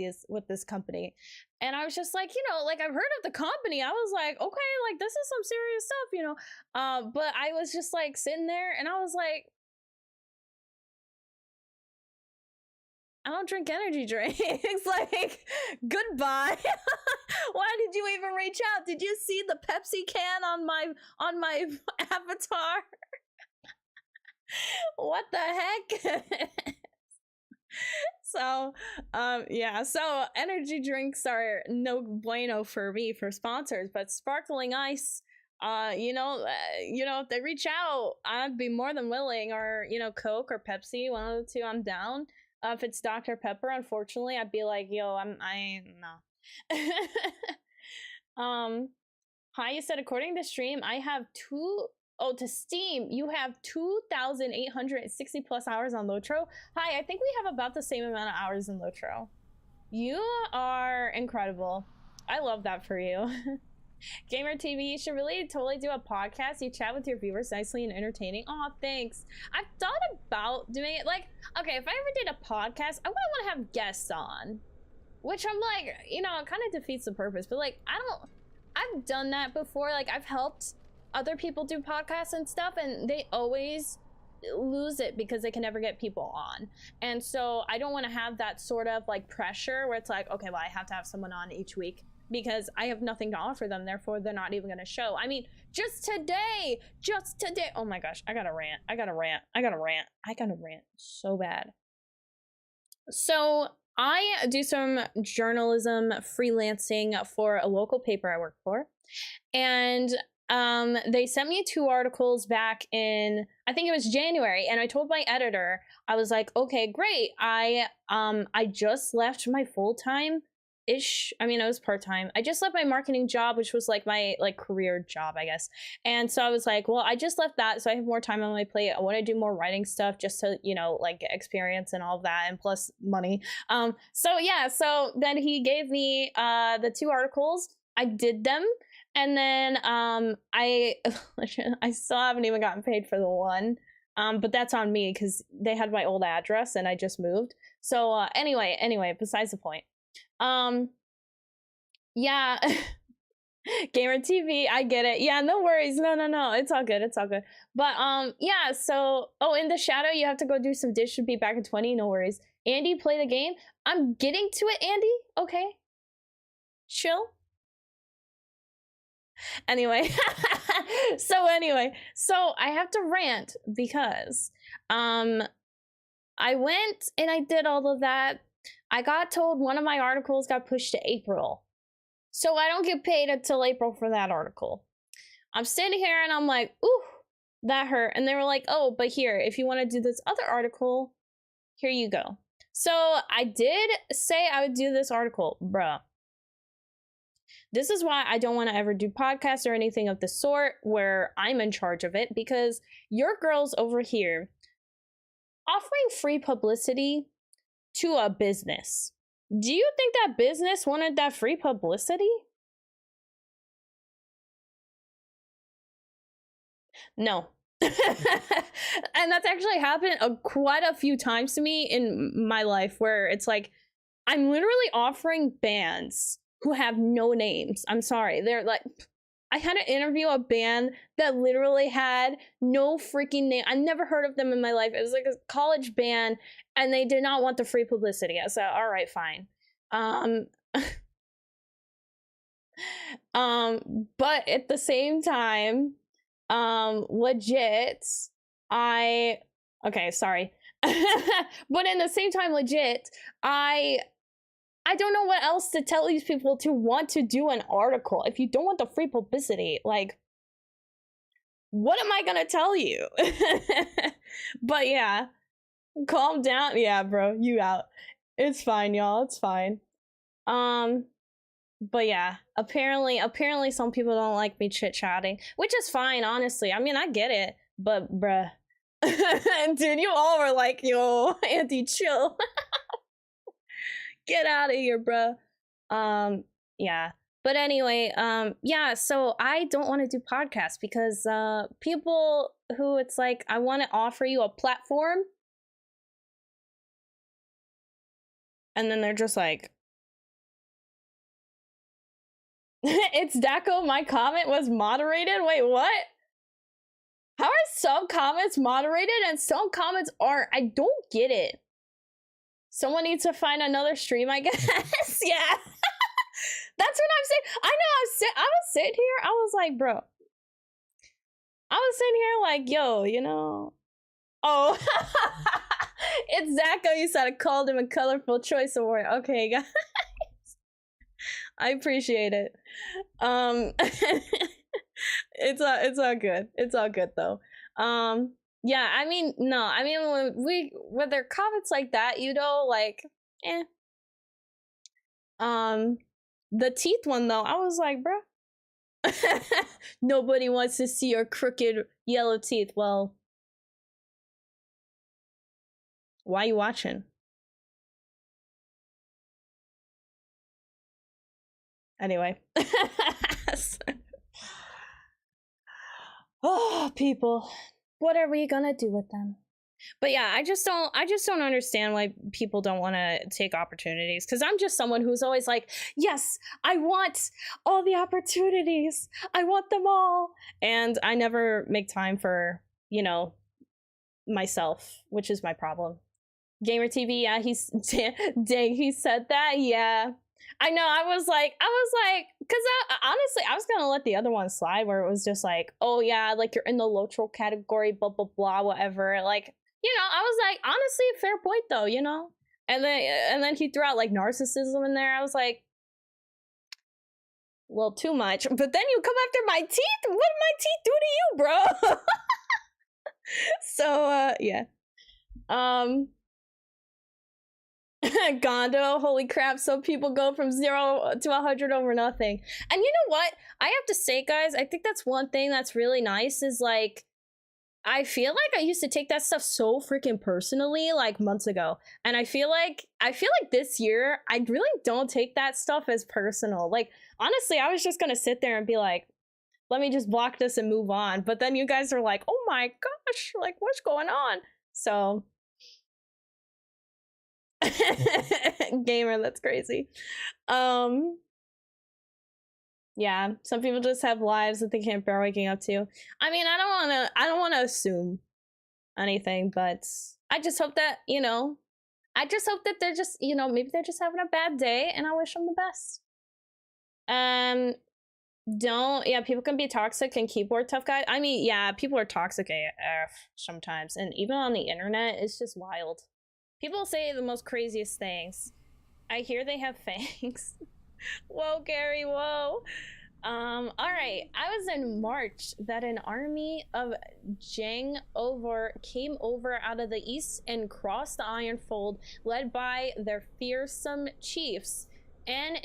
this company, and I was just like, you know, like I've heard of the company. I was like, okay, like this is some serious stuff, you know. But I was just like sitting there, and I was like, I don't drink energy drinks. Like, goodbye. Why did you even reach out? Did you see the Pepsi can on my avatar? What the heck? So, yeah. So energy drinks are no bueno for me for sponsors, but sparkling ice, you know, if they reach out, I'd be more than willing. Or you know, Coke or Pepsi, one of the two, I'm down. If it's Dr. Pepper, unfortunately, I'd be like, yo, no. Hi, you said according to stream, I have to Steam, you have 2,860 plus hours on LOTRO. Hi, I think we have about the same amount of hours in LOTRO. You are incredible. I love that for you. Gamer TV, you should really totally do a podcast. You chat with your viewers nicely and entertaining. Oh, thanks. I've thought about doing it. Like, okay, if I ever did a podcast, I wouldn't want to have guests on. Which I'm like, you know, it kind of defeats the purpose. But like, I've done that before. Like, I've helped other people do podcasts and stuff, and they always lose it because they can never get people on. And so I don't want to have that sort of like pressure where it's like, okay, well, I have to have someone on each week because I have nothing to offer them, therefore they're not even going to show. I mean, just today, oh my gosh, I gotta rant so bad. So I do some journalism freelancing for a local paper I work for, and they sent me 2 articles back in, I think it was January, and I told my editor, I was like, okay, great, I just left my full-time ish, I mean, it was part-time. I just left my marketing job, which was like my career job, I guess. And so I was like, well, I just left that, so I have more time on my plate. I want to do more writing stuff just to, you know, like get experience and all of that, and plus money. So yeah, so then he gave me the 2 articles. I did them, and then I still haven't even gotten paid for the one. But that's on me because they had my old address and I just moved. So anyway, besides the point. Yeah. Gamer TV, I get it. Yeah, no worries. No, it's all good. But yeah, so in the shadow you have to go do some dish to be back in 20. No worries. Andy, play the game. I'm getting to it, Andy. Okay, chill. Anyway, so I have to rant because I went and I did all of that. I got told one of my articles got pushed to April. So I don't get paid until April for that article. I'm sitting here and I'm like, ooh, that hurt. And they were like, oh, but here, if you want to do this other article, here you go. So I did say I would do this article, bruh. This is why I don't want to ever do podcasts or anything of the sort where I'm in charge of it, because your girls over here offering free publicity to a business. Do you think that business wanted that free publicity? No. And that's actually happened quite a few times to me in my life, where it's like, I'm literally offering bands who have no names. I'm sorry. They're like, I had to interview a band that literally had no freaking name. I never heard of them in my life. It was like a college band and they did not want the free publicity. I said, all right, fine. But at the same time, legit, okay, sorry. But in the same time, legit, I don't know what else to tell these people to want to do an article. If you don't want the free publicity, like, what am I gonna tell you? But yeah, calm down. Yeah, bro, you out. It's fine, y'all. It's fine. But yeah, apparently some people don't like me chit-chatting, which is fine, honestly. I mean, I get it, but bruh. Dude, you all were like, yo, Andy, chill. Get out of here, bruh. Yeah. But anyway, yeah, so I don't want to do podcasts because people who it's like, I want to offer you a platform, and then they're just like, it's Daco, my comment was moderated? Wait, what? How are some comments moderated and some comments aren't? I don't get it. Someone needs to find another stream, I guess. Yeah. That's what I'm saying. I know, I was sitting here, I was like, bro. I was sitting here like, yo, you know. Oh. It's Zacho, you said I called him a colorful choice award. Okay, guys. I appreciate it. It's all good. It's all good though. Yeah, I mean, no, I mean when there are comments like that, you know, like, eh. The teeth one though, I was like, bruh. Nobody wants to see your crooked yellow teeth. Well, why are you watching? Anyway. Oh, people. What are we gonna do with them? But yeah, I just don't understand why people don't want to take opportunities, because I'm just someone who's always like, yes, I want all the opportunities. I want them all. And I never make time for, you know, myself, which is my problem. Gamer TV, yeah, dang, he said that. Yeah. I know, I was like, because honestly, I was gonna let the other one slide where it was just like, oh yeah, like you're in the LOTRO category, blah, blah, blah, whatever. Like, you know, I was like, honestly, fair point though, you know? And then he threw out like narcissism in there. I was like, well, too much. But then you come after my teeth? What did my teeth do to you, bro? So, yeah. Gondo, holy crap, some people go from 0 to 100 over nothing. And you know what? I have to say, guys, I think that's one thing that's really nice is like, I feel like I used to take that stuff so freaking personally like months ago. And I feel like this year, I really don't take that stuff as personal. Like, honestly, I was just gonna sit there and be like, let me just block this and move on. But then you guys are like, oh my gosh, like what's going on? So gamer, that's crazy. Yeah, some people just have lives that they can't bear waking up to. I mean, I don't wanna assume anything, but I just hope that, you know, I just hope that they're just, you know, maybe they're just having a bad day and I wish them the best. Don't, yeah, people can be toxic and keyboard tough guys. I mean, yeah, people are toxic AF sometimes, and even on the internet, it's just wild. People say the most craziest things. I hear they have fangs. Whoa, Gary, whoa. All right. I was in March that an army of came over out of the east and crossed the Ironfold, led by their fearsome chiefs, and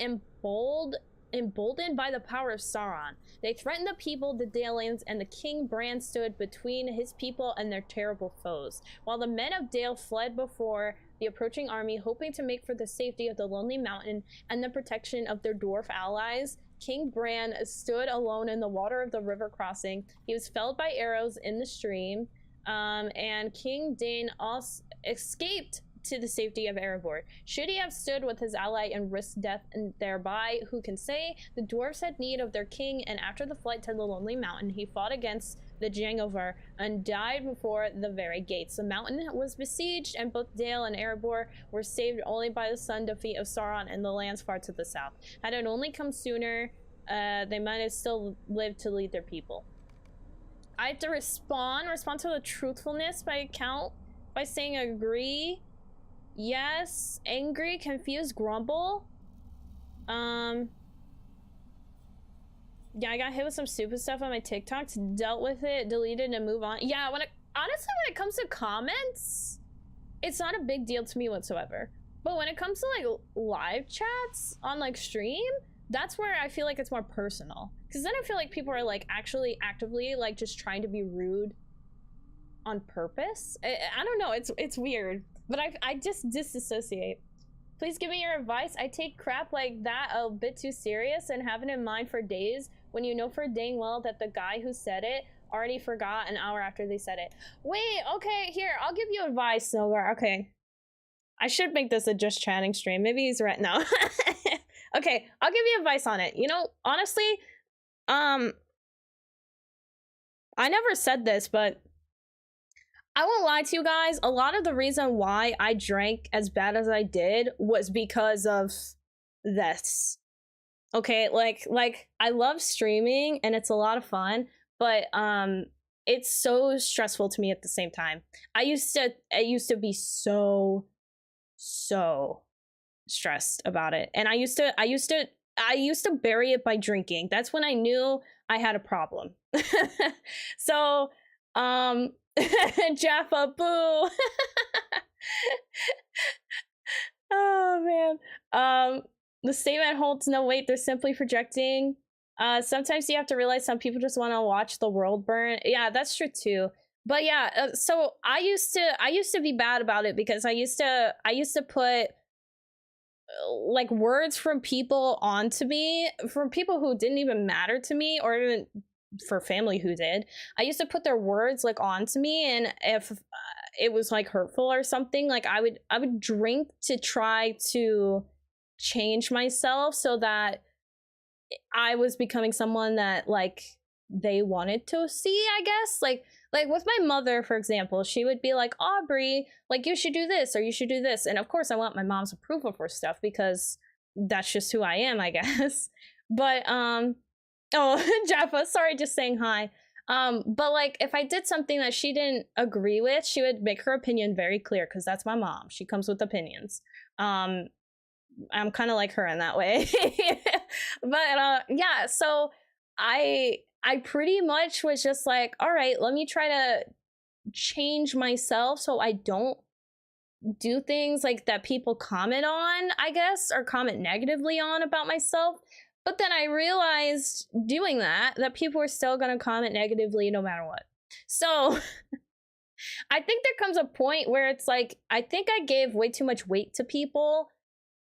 emboldened by the power of Sauron. They threatened the people, the Daleans, and the King Bran stood between his people and their terrible foes, while the men of Dale fled before the approaching army, hoping to make for the safety of the Lonely Mountain and the protection of their dwarf allies. King Bran stood alone in the water of the river crossing. He was felled by arrows in the stream, and King Dane also escaped to the safety of Erebor. Should he have stood with his ally and risked death and thereby, who can say? The dwarves had need of their king, and after the flight to the Lonely Mountain, he fought against the Jangovar and died before the very gates. The mountain was besieged, and both Dale and Erebor were saved only by the sudden defeat of Sauron in the lands far to the south. Had it only come sooner, they might have still lived to lead their people. I have to respond to the truthfulness by saying agree. Yes, angry, confused, grumble. Yeah, I got hit with some stupid stuff on my TikToks, dealt with it, deleted, and move on. Yeah, honestly, when it comes to comments, it's not a big deal to me whatsoever. But when it comes to like live chats on like stream, that's where I feel like it's more personal. Because then I feel like people are like actually actively like just trying to be rude on purpose. I don't know, it's weird. But I just disassociate. Please give me your advice. I take crap like that a bit too serious and have it in mind for days when you know for dang well that the guy who said it already forgot an hour after they said it. Wait, okay, here, I'll give you advice, Silver. Okay. I should make this a just chatting stream. Maybe he's right now. Okay, I'll give you advice on it. You know, honestly, I never said this, but I won't lie to you guys, a lot of the reason why I drank as bad as I did was because of this. Okay, like I love streaming and it's a lot of fun, but it's so stressful to me at the same time. I used to be so stressed about it. And I used to bury it by drinking. That's when I knew I had a problem. So, Jaffa, boo. Oh man. The statement holds no weight. They're simply projecting. Sometimes you have to realize some people just want to watch the world burn. Yeah, that's true too. But yeah, so I used to be bad about it because I used to put like words from people onto me, from people who didn't even matter to me, or even for family who did. I used to put their words like onto me, and if it was like hurtful or something, like I would drink to try to change myself so that I was becoming someone that like they wanted to see, I guess. Like with my mother, for example, she would be like, Aubrey, like you should do this or you should do this. And of course I want my mom's approval for stuff because that's just who I am, I guess. But oh, Jaffa, sorry, just saying hi. But like if I did something that she didn't agree with, she would make her opinion very clear because that's my mom. She comes with opinions. I'm kind of like her in that way. But yeah, so I pretty much was just like, all right, let me try to change myself so I don't do things like that people comment on, I guess, or comment negatively on about myself. But then I realized doing that people were still going to comment negatively no matter what. So I think there comes a point where it's like, I think I gave way too much weight to people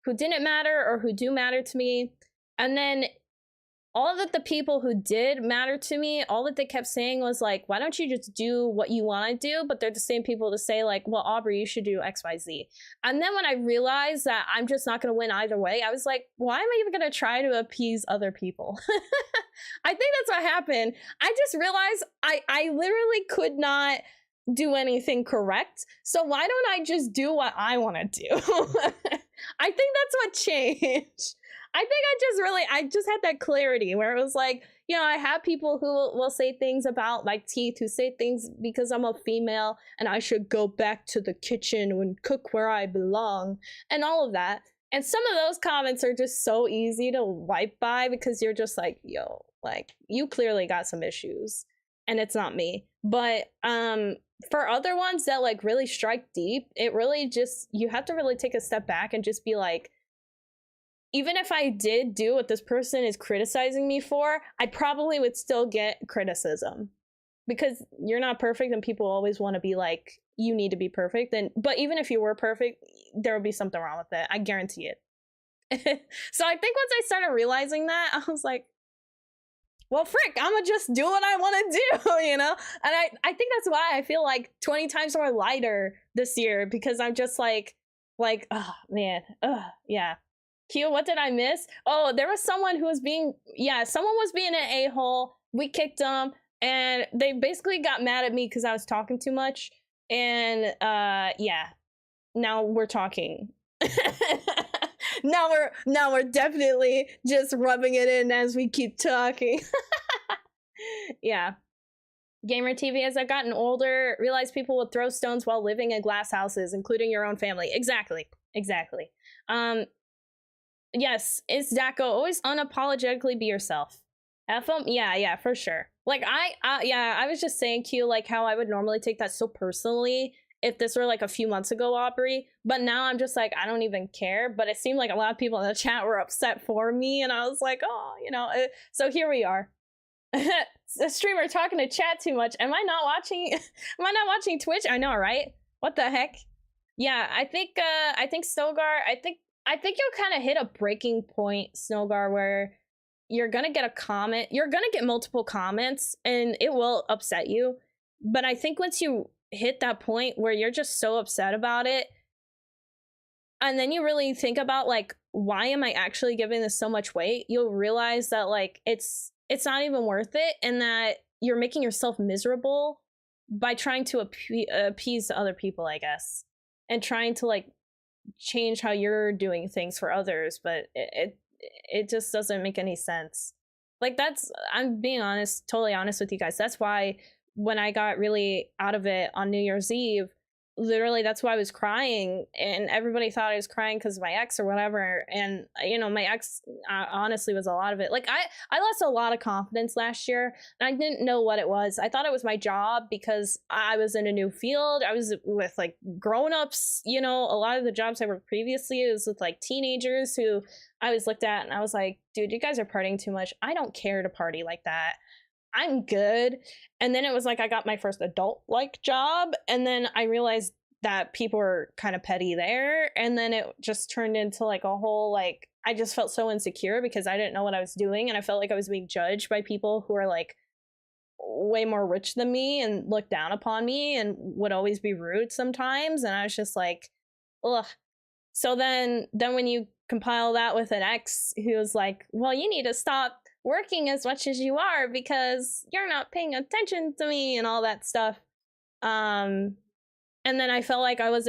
who didn't matter or who do matter to me. And then all that the people who did matter to me, all that they kept saying was like, why don't you just do what you want to do? But they're the same people to say like, well, Aubrey, you should do X, Y, Z. And then when I realized that I'm just not going to win either way, I was like, why am I even going to try to appease other people? I think that's what happened. I just realized I literally could not do anything correct. So why don't I just do what I want to do? I think that's what changed. I just had that clarity where it was like, you know, I have people who will say things about my teeth, who say things because I'm a female and I should go back to the kitchen and cook where I belong and all of that. And some of those comments are just so easy to wipe by because you're just like, yo, like, you clearly got some issues and it's not me. But for other ones that like really strike deep, it really just, you have to really take a step back and just be like, even if I did do what this person is criticizing me for, I probably would still get criticism because you're not perfect and people always want to be like, you need to be perfect. But even if you were perfect, there would be something wrong with it. I guarantee it. So I think once I started realizing that, I was like, well, frick, I'm gonna just do what I want to do, you know? And I think that's why I feel like 20 times more lighter this year because I'm just like, oh man, yeah. Q, what did I miss? Oh, there was someone who was being, someone was being an a-hole. We kicked them and they basically got mad at me because I was talking too much. And yeah, now we're talking. now we're definitely just rubbing it in as we keep talking. Yeah. Gamer TV, as I've gotten older, realized people would throw stones while living in glass houses, including your own family. Exactly. Yes, it's Daco. Always unapologetically be yourself. FM, yeah, for sure. Like I was just saying Q, like how I would normally take that so personally if this were like a few months ago, Aubrey. But now I'm just like, I don't even care. But it seemed like a lot of people in the chat were upset for me, and I was like, oh, you know. So here we are. A streamer talking to chat too much. Am I not watching? Am I not watching Twitch? I know, right? What the heck? Yeah, I think Snowgar. I think you'll kind of hit a breaking point, Snowgar, where you're gonna get a comment. You're gonna get multiple comments, and it will upset you. But I think once you hit that point where you're just so upset about it, and then you really think about like, why am I actually giving this so much weight? You'll realize that like it's not even worth it, and that you're making yourself miserable by trying to appease other people, I guess, and trying to like change how you're doing things for others, but it just doesn't make any sense. Like I'm being honest, totally honest with you guys. That's why when I got really out of it on New Year's Eve, literally that's why I was crying, and everybody thought I was crying because of my ex or whatever. And you know, my ex honestly was a lot of it. Like I lost a lot of confidence last year, and I didn't know what it was. I thought it was my job because I was in a new field. I was with like grown-ups, you know. A lot of the jobs I worked previously was with like teenagers who I was looked at and I was like, dude, you guys are partying too much. I don't care to party like that. I'm good. And then it was like I got my first adult like job, and then I realized that people were kind of petty there, and then it just turned into like a whole like, I just felt so insecure because I didn't know what I was doing, and I felt like I was being judged by people who are like way more rich than me and looked down upon me and would always be rude sometimes, and I was just like, ugh. So then when you compile that with an ex who was like, well, you need to stop working as much as you are because you're not paying attention to me and all that stuff. And then I felt like I was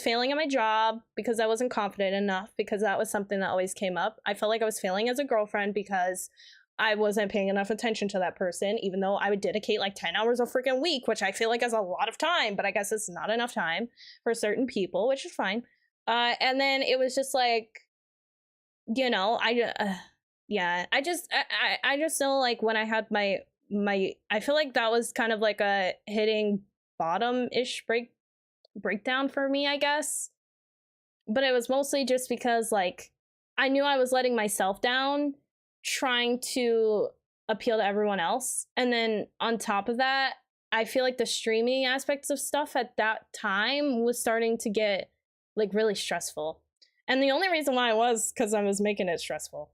failing at my job because I wasn't confident enough, because that was something that always came up. I felt like I was failing as a girlfriend because I wasn't paying enough attention to that person, even though I would dedicate like 10 hours a freaking week, which I feel like is a lot of time, but I guess it's not enough time for certain people, which is fine. And then it was just like, you know, I just know like when I had my I feel like that was kind of like a hitting bottom-ish breakdown for me, I guess. But it was mostly just because like I knew I was letting myself down trying to appeal to everyone else. And then on top of that, I feel like the streaming aspects of stuff at that time was starting to get like really stressful. And the only reason why was because I was making it stressful.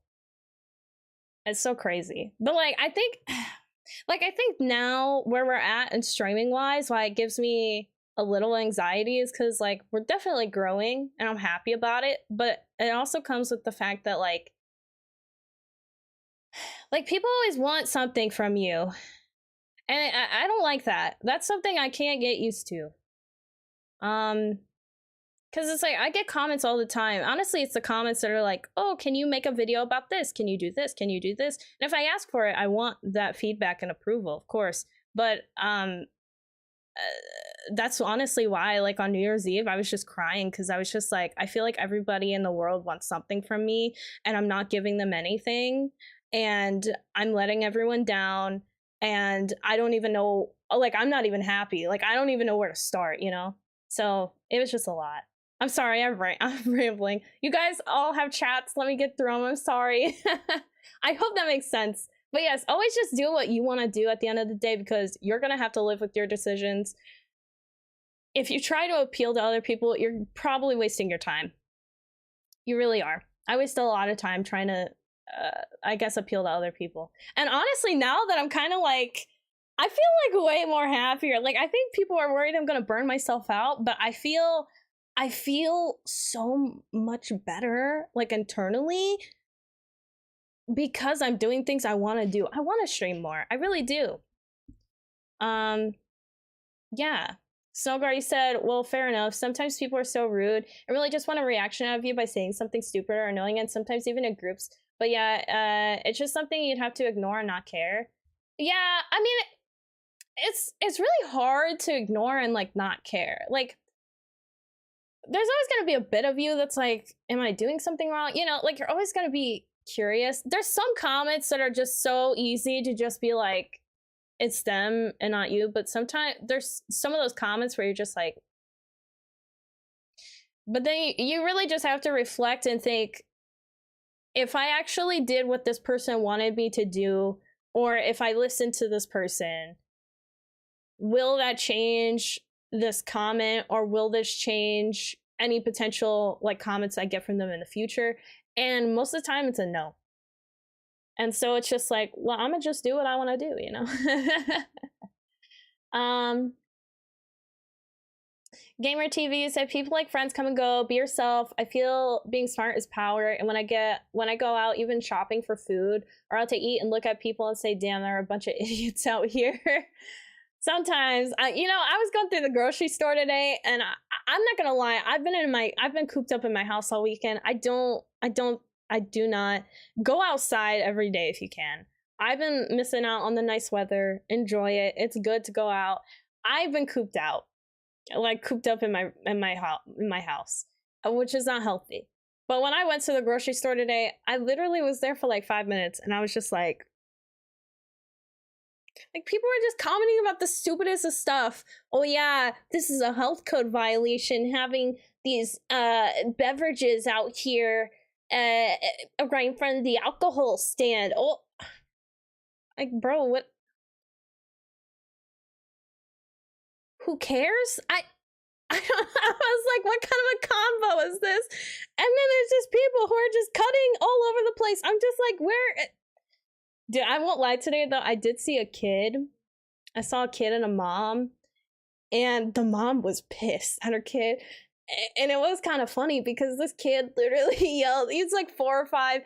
It's so crazy. But like I think now where we're at and streaming wise, why it gives me a little anxiety is because like we're definitely growing and I'm happy about it, but it also comes with the fact that like people always want something from you, and I don't like that. That's something I can't get used to. Because it's like, I get comments all the time. Honestly, it's the comments that are like, oh, can you make a video about this? Can you do this? Can you do this? And if I ask for it, I want that feedback and approval, of course. But that's honestly why, like, on New Year's Eve, I was just crying because I was just like, I feel like everybody in the world wants something from me and I'm not giving them anything. And I'm letting everyone down. And I don't even know, like, I'm not even happy. Like, I don't even know where to start, you know? So it was just a lot. I'm sorry, I'm rambling. You guys all have chats. Let me get through them. I'm sorry. I hope that makes sense. But yes, always just do what you want to do at the end of the day because you're going to have to live with your decisions. If you try to appeal to other people, you're probably wasting your time. You really are. I waste a lot of time trying to, I guess, appeal to other people. And honestly, now that I'm kind of like, I feel like way more happier. Like, I think people are worried I'm going to burn myself out, but I feel so much better, like, internally, because I'm doing things I want to do. I want to stream more. I really do. Yeah. Snowgar, you said, well, fair enough. Sometimes people are so rude and really just want a reaction out of you by saying something stupid or annoying, and sometimes even in groups. But yeah, it's just something you'd have to ignore and not care. Yeah, I mean, it's really hard to ignore and, like, not care. Like, there's always going to be a bit of you that's like, am I doing something wrong? You know, like, you're always going to be curious. There's some comments that are just so easy to just be like, it's them and not you. But sometimes there's some of those comments where you're just like, but then you really just have to reflect and think, if I actually did what this person wanted me to do, or if I listened to this person, will that change this comment, or will this change any potential, like, comments I get from them in the future? And most of the time it's a no. And so it's just like, well, I'm gonna just do what I want to do, you know? Gamer TV said, people like friends come and go, be yourself. I feel being smart is power. And when I go out, even shopping for food or out to eat, and look at people and say, damn, there are a bunch of idiots out here. Sometimes, I was going through the grocery store today, and I'm not gonna lie, I've been cooped up in my house all weekend. I do not go outside every day if you can. I've been missing out on the nice weather. Enjoy it. It's good to go out. I've been cooped out, like, cooped up in my house, which is not healthy. But when I went to the grocery store today, I literally was there for like 5 minutes, and I was just like people were just commenting about the stupidest of stuff. Oh yeah, this is a health code violation having these beverages out here right in front of the alcohol stand. Oh, like, bro, what? Who cares? I was like, what kind of a combo is this? And then there's just people who are just cutting all over the place. I'm just like, where? Dude, I won't lie today, though. I did see a kid. I saw a kid and a mom, and the mom was pissed at her kid. And it was kind of funny because this kid literally yelled. He's like 4 or 5.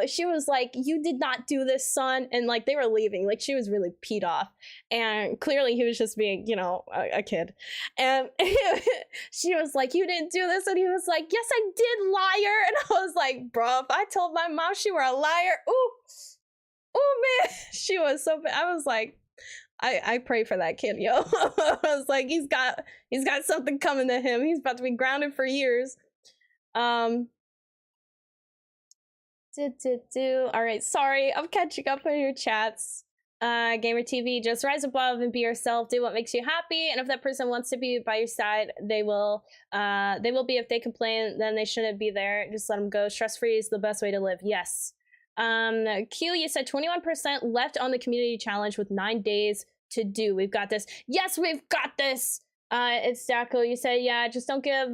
She was like, you did not do this, son. And, like, they were leaving. Like, she was really peed off. And clearly he was just being, a kid. And she was like, you didn't do this. And he was like, yes, I did, liar. And I was like, bro, if I told my mom she were a liar, ooh, man. She was so bad. I was like, I pray for that kid, yo. I was like, he's got something coming to him. He's about to be grounded for years. All right, sorry, I'm catching up on your chats. Gamer TV, just rise above and be yourself. Do what makes you happy, and if that person wants to be by your side, they will be. If they complain, then they shouldn't be there. Just let them go. Stress-free is the best way to live. Yes. Q, you said 21% left on the community challenge with 9 days to do. We've got this. Yes, we've got this. It's Daco. You said, yeah, just don't give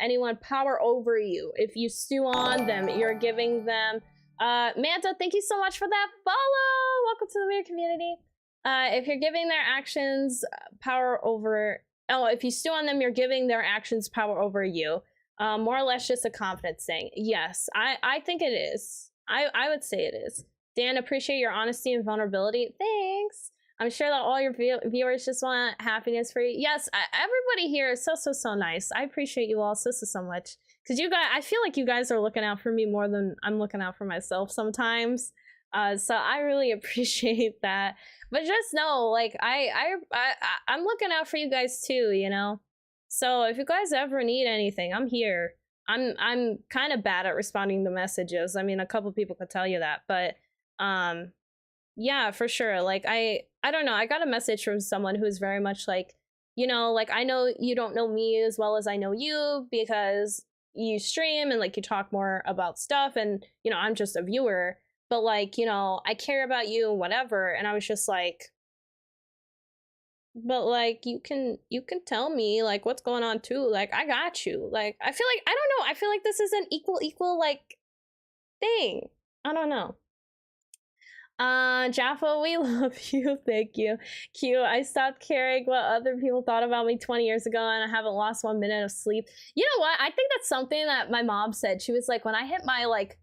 anyone power over you. If you stew on them, you're giving them. Manta, thank you so much for that follow. Welcome to the weird community. If you're giving their actions power over, if you stew on them, you're giving their actions power over you. More or less just a confidence thing. Yes, I think it is. I would say it is. Dan, appreciate your honesty and vulnerability. Thanks. I'm sure that all your viewers just want happiness for you. Yes, everybody here is so nice. I appreciate you all so much. Because you guys, I feel like you guys are looking out for me more than I'm looking out for myself sometimes. So I really appreciate that. But just know, like, I'm looking out for you guys too, you know? So if you guys ever need anything, I'm here. I'm kind of bad at responding to messages. I mean, a couple people could tell you that, but yeah, for sure. Like I don't know. I got a message from someone who's very much like, you know, like I know you don't know me as well as I know you because you stream and like you talk more about stuff and you know, I'm just a viewer, but like, you know, I care about you, whatever. And I was just like, but like you can tell me like what's going on too. Like I got you. Like I feel like I don't know. I feel like this is an equal like thing. I don't know. Jaffa, we love you. Thank you. Q, I stopped caring what other people thought about me 20 years ago and I haven't lost 1 minute of sleep. You know what? I think that's something that my mom said. She was like, when I hit my like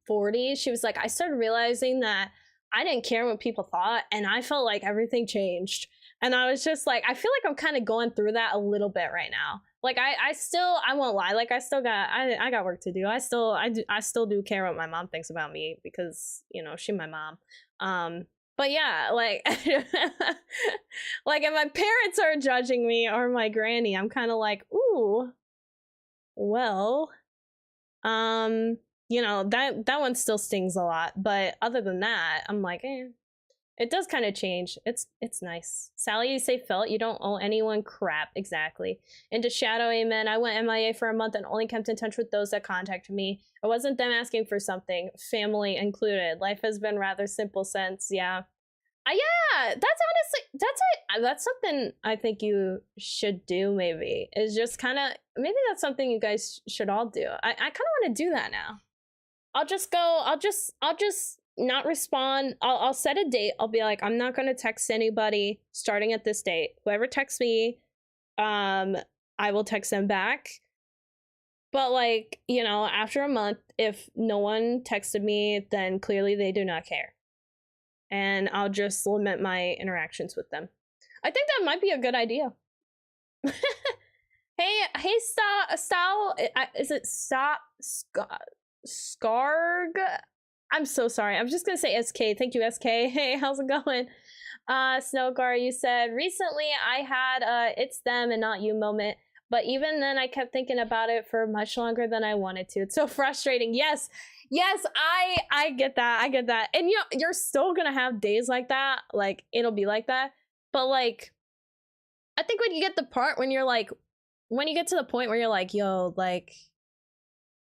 40s, she was like, I started realizing that I didn't care what people thought and I felt like everything changed. And I was just like, I feel like I'm kind of going through that a little bit right now. Like I still, I won't lie, like I still got, I got work to do. I still do care what my mom thinks about me because, you know, she's my mom. But yeah, like, like if my parents are judging me or my granny, I'm kind of like, ooh, well, you know, that one still stings a lot. But other than that, I'm like, eh. It does kind of change. It's nice. Sally, you say felt. You don't owe anyone crap. Exactly. Into Shadow, amen. I went MIA for a month and only kept in touch with those that contacted me. It wasn't them asking for something, family included. Life has been rather simple since, yeah. Yeah, that's honestly, that's something I think you should do maybe. Is just kind of, maybe that's something you guys should all do. I kind of want to do that now. I'll just not respond. I'll set a date. I'll be like, I'm not gonna text anybody starting at this date. Whoever texts me, I will text them back. But like, you know, after a month, if no one texted me, then clearly they do not care. And I'll just limit my interactions with them. I think that might be a good idea. hey, Style, is it Scarg? I'm so sorry. I'm just gonna say SK. Thank you, SK. Hey, how's it going? Snowgar, you said recently I had it's them and not you moment, but even then I kept thinking about it for much longer than I wanted to. It's so frustrating. Yes, I get that. I get that. And you know, you're still gonna have days like that. Like it'll be like that. But like, I think when you get the part when you're like, when you get to the point where you're like, yo, like,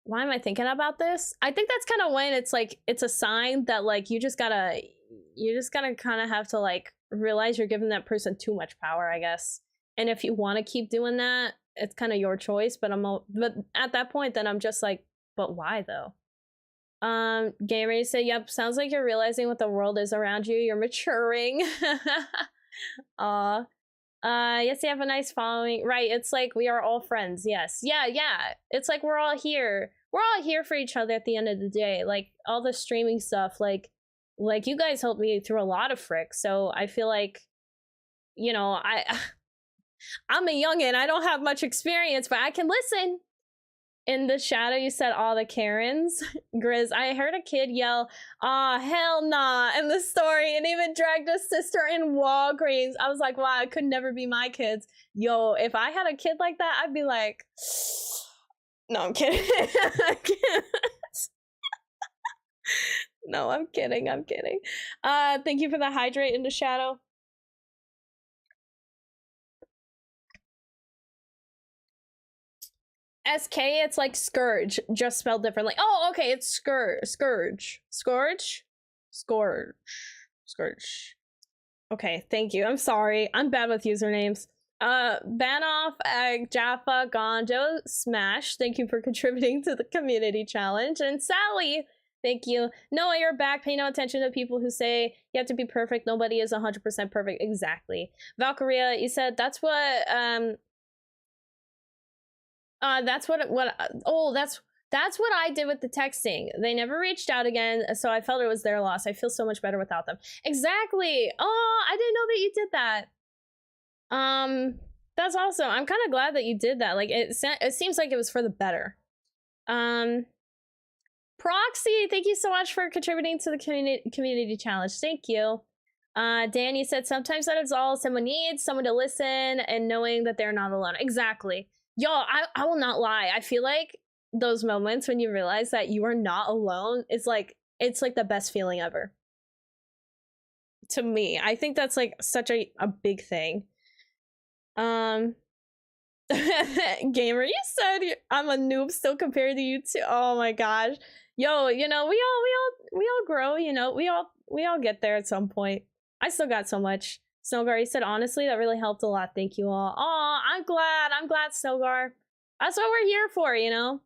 why am I thinking about this? I think that's kind of when it's like, it's a sign that like you just gotta kind of have to like realize you're giving that person too much power, I guess. And if you want to keep doing that, it's kind of your choice. But but at that point, then I'm just like, but why though? Gamer say, yep, sounds like you're realizing what the world is around you. You're maturing. Yes, you have a nice following. Right, it's like we are all friends. Yes. Yeah. It's like we're all here. We're all here for each other at the end of the day. Like all the streaming stuff, like you guys helped me through a lot of frick. So I feel like, you know, I'm a youngin'. I don't have much experience, but I can listen. In the shadow, you said all the Karens. Grizz, I heard a kid yell, "Aw, hell nah," in the story, and even dragged a sister in Walgreens. I was like, wow, it could never be my kids. Yo, if I had a kid like that, I'd be like, no, I'm kidding. No, I'm kidding. Thank you for the hydrate in the shadow. SK, it's like Scourge, just spelled differently. Oh, okay, it's Scourge. Okay, thank you. I'm sorry. I'm bad with usernames. Banoff, Jaffa, Gonjo, Smash, thank you for contributing to the community challenge. And Sally, thank you. Noah, you're back. Pay no attention to people who say you have to be perfect. Nobody is 100% perfect. Exactly. Valkyria, you said that's what, That's what I did with the texting. They never reached out again, so I felt it was their loss. I feel so much better without them. Exactly. Oh, I didn't know that you did that. That's awesome. I'm kind of glad that you did that. Like, it seems like it was for the better. Proxy, thank you so much for contributing to the community challenge. Thank you. Danny said sometimes that is all someone needs, someone to listen and knowing that they're not alone. Exactly. Y'all, I will not lie. I feel like those moments when you realize that you are not alone, it's like the best feeling ever. To me, I think that's like such a big thing. Gamer, you said I'm a noob still compared to you too. Oh my gosh. Yo, you know, we all grow, you know, we all get there at some point. I still got so much. Snowgar, you said honestly that really helped a lot. Thank you all. Oh, I'm glad, Snowgar. That's what we're here for, you know.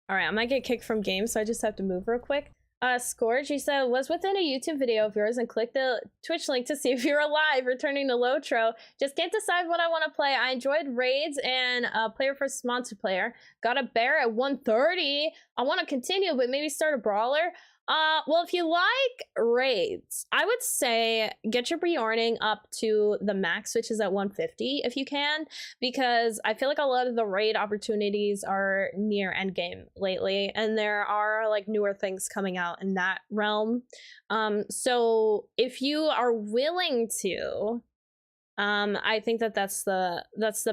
All right, I might get kicked from games, so I just have to move real quick. Scourge, you said, was within a YouTube video of yours and click the Twitch link to see if you're alive, returning to LOTRO. Just can't decide what I want to play. I enjoyed raids and player versus monster player. Got a bear at 130. I want to continue, but maybe start a brawler. Well, if you like raids, I would say get your Bjorning up to the max, which is at 150 if you can, because I feel like a lot of the raid opportunities are near endgame lately, and there are like newer things coming out in that realm. So if you are willing to, I think that's the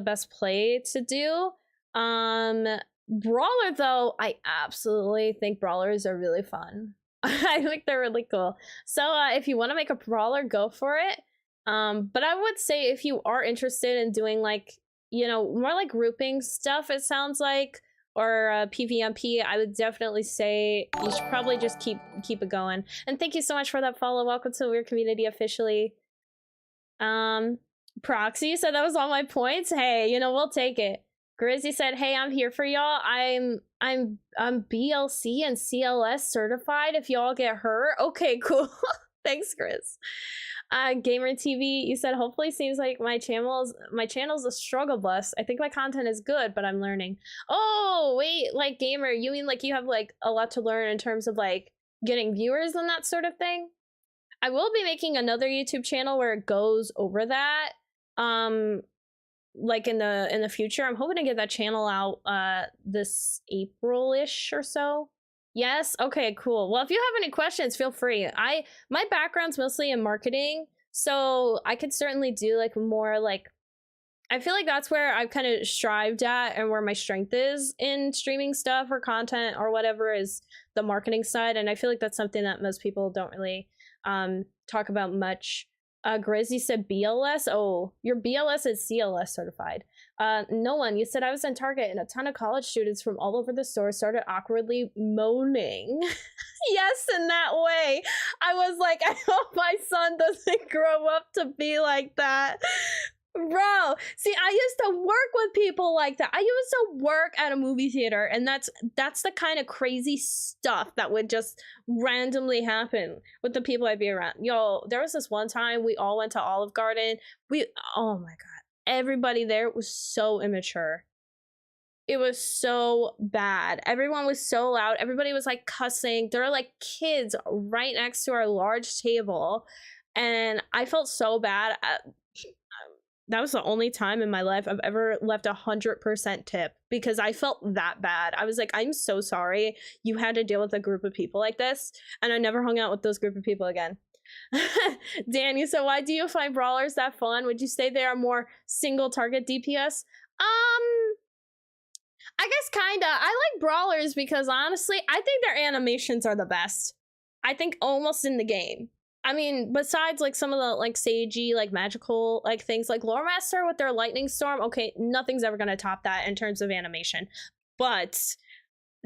best play to do. Brawler though, I absolutely think brawlers are really fun. I think they're really cool. So if you want to make a brawler, go for it. But I would say if you are interested in doing like, you know, more like grouping stuff, it sounds like, or PvMP, I would definitely say you should probably just keep it going. And thank you so much for that follow. Welcome to the Weird Community officially. Proxy said that was all my points. Hey, you know, we'll take it. Grizzy said, hey, I'm here for y'all. I'm BLC and CLS certified if y'all get hurt. Okay, cool. Thanks, Grizz. Gamer TV, you said, hopefully seems like my channel's a struggle bus. I think my content is good, but I'm learning. Oh, wait, like Gamer, you mean like you have like a lot to learn in terms of like getting viewers and that sort of thing? I will be making another YouTube channel where it goes over that. Like in the future. I'm hoping to get that channel out this April-ish or so. Yes? Okay, cool. Well, if you have any questions, feel free. My background's mostly in marketing, so I could certainly do like more like, I feel like that's where I've kind of strived at and where my strength is in streaming stuff or content or whatever is the marketing side, and I feel like that's something that most people don't really talk about much. Grizzy said BLS. Oh, your BLS is CLS certified. No one. You said I was in Target and a ton of college students from all over the store started awkwardly moaning. Yes, in that way. I was like, I hope my son doesn't grow up to be like that. Bro, see, I used to work with people like that. I used to work at a movie theater, and that's the kind of crazy stuff that would just randomly happen with the people I'd be around. Yo, there was this one time we all went to Olive Garden. Oh my god, everybody there was so immature. It was so bad. Everyone was so loud. Everybody was like cussing. There were like kids right next to our large table, and I felt so bad. That was the only time in my life I've ever left 100% tip because I felt that bad. I was like, I'm so sorry you had to deal with a group of people like this. And I never hung out with those group of people again. Dan, you said, why do you find brawlers that fun? Would you say they are more single target DPS? I guess kinda. I like brawlers because honestly, I think their animations are the best. I think almost in the game. I mean, besides like some of the like sagey, like magical like things like Lore Master with their lightning storm, okay, nothing's ever gonna top that in terms of animation. But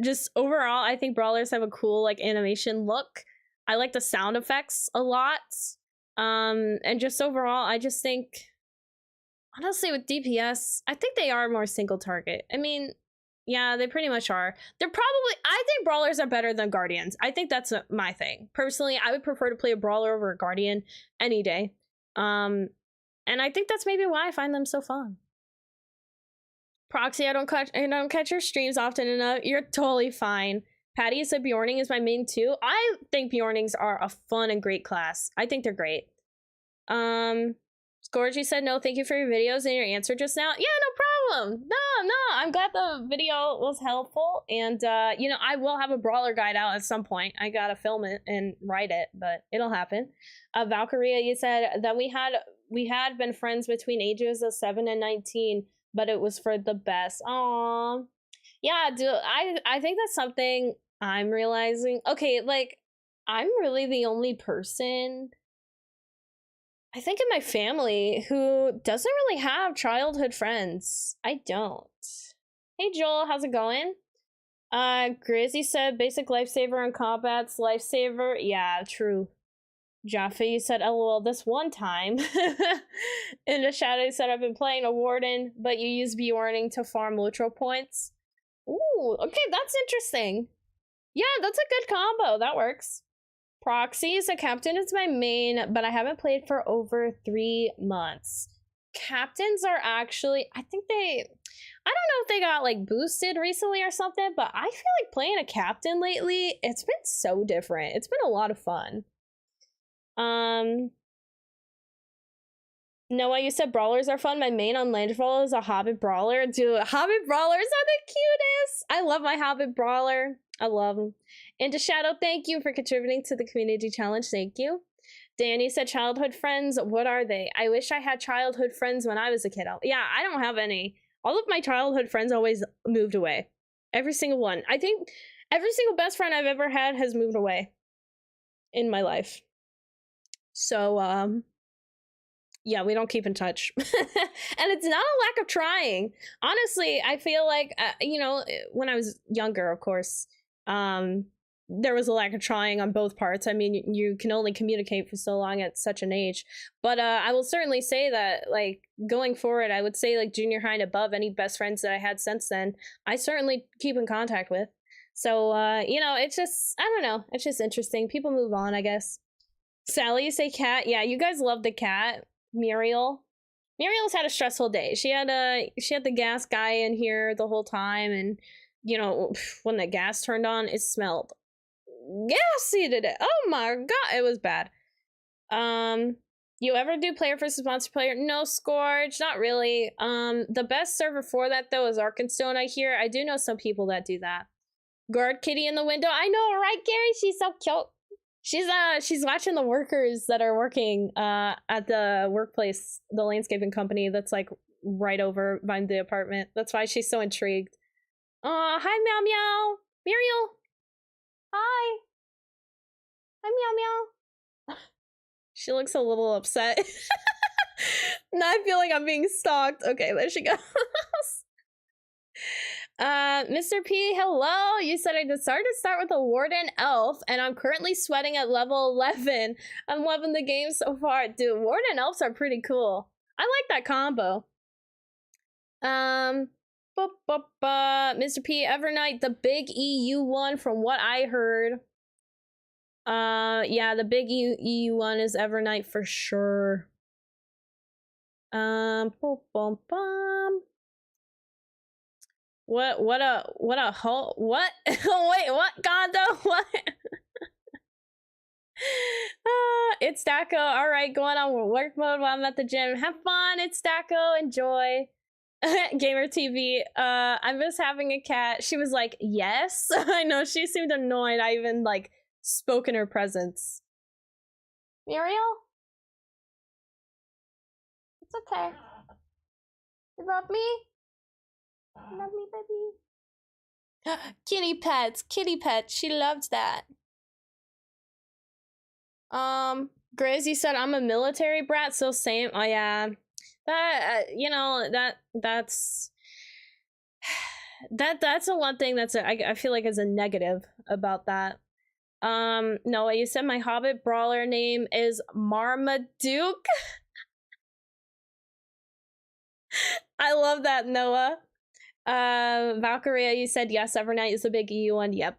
just overall, I think brawlers have a cool like animation look. I like the sound effects a lot. And just overall, I just think honestly with DPS, I think they are more single target. I mean, yeah, they pretty much are. They're probably, I think brawlers are better than guardians. I think that's my thing. Personally, I would prefer to play a brawler over a guardian any day. And I think that's maybe why I find them so fun. Proxy, I don't catch your streams often enough. You're totally fine. Patty said Bjorning is my main too. I think Bjornings are a fun and great class. I think they're great. Scourgy said no, thank you for your videos and your answer just now. Yeah, no problem. No, I'm glad the video was helpful. And you know, I will have a brawler guide out at some point. I gotta film it and write it, but it'll happen. Valkyria, you said that we had been friends between ages of 7 and 19, but it was for the best. Aww. Yeah, dude, I think that's something I'm realizing. Okay, like, I'm really the only person, I think, in my family who doesn't really have childhood friends. I don't. Hey, Joel, how's it going? Grizzy said basic lifesaver in combat's lifesaver. Yeah, true. Jaffe said, LOL, this one time. In the shadow said, I've been playing a warden, but you use Bjorning to farm LOTRO points. Ooh, okay, that's interesting. Yeah, that's a good combo. That works. Proxy, so Captain is my main, but I haven't played for over 3 months. Captains are actually, I don't know if they got like boosted recently or something, but I feel like playing a captain lately, it's been so different. It's been a lot of fun. Noah, you said brawlers are fun. My main on Landfall is a Hobbit brawler. Dude, Hobbit brawlers are the cutest. I love my Hobbit brawler. I love them. Into Shadow, thank you for contributing to the community challenge. Thank you. Danny said childhood friends. What are they? I wish I had childhood friends when I was a kid. Yeah, I don't have any. All of my childhood friends always moved away. Every single one. I think every single best friend I've ever had has moved away in my life. So, yeah, we don't keep in touch. And it's not a lack of trying. Honestly, I feel like, you know, when I was younger, of course, there was a lack of trying on both parts. I mean, you can only communicate for so long at such an age. But I will certainly say that, like, going forward, I would say, like, junior high and above, any best friends that I had since then, I certainly keep in contact with. So, you know, it's just, I don't know. It's just interesting. People move on, I guess. Sally, you say cat. Yeah, you guys love the cat. Muriel's had a stressful day. She had the gas guy in here the whole time, and you know, when the gas turned on, it smelled gassy today. Oh my god, it was bad. You ever do player versus sponsor player? No, Scourge, not really. The best server for that though is Arkenstone, I hear. I do know some people that do that. Guard kitty in the window. I know, right, Gary? She's so cute. She's watching the workers that are working at the workplace, the landscaping company that's like right over behind the apartment. That's why she's so intrigued. Hi, Meow Meow. Muriel. Hi. Hi, Meow Meow. She looks a little upset. Now I feel like I'm being stalked. Okay, there she goes. Mr. P, hello. You said I decided to start with a warden elf, and I'm currently sweating at level 11. I'm loving the game so far. Dude, warden elves are pretty cool. I like that combo. Mr. P, Evernight, the big EU one from what I heard. Yeah, the big EU one is Evernight for sure. What a whole, what? Wait, what, Gondo? What? It's Daco. All right, going on work mode while I'm at the gym. Have fun. It's Daco. Enjoy. Gamer TV. I'm just having a cat. She was like, yes. I know, she seemed annoyed. I even like spoke in her presence. Muriel? It's okay. You love me? You love me, baby? Kitty pets. She loves that. Gracie said I'm a military brat, so same. Oh yeah, that you know, that's the one thing that's I feel like is a negative about that. Noah, you said my Hobbit brawler name is Marmaduke. I love that, Noah. Valkyria, you said yes, Evernight is a big EU one. Yep.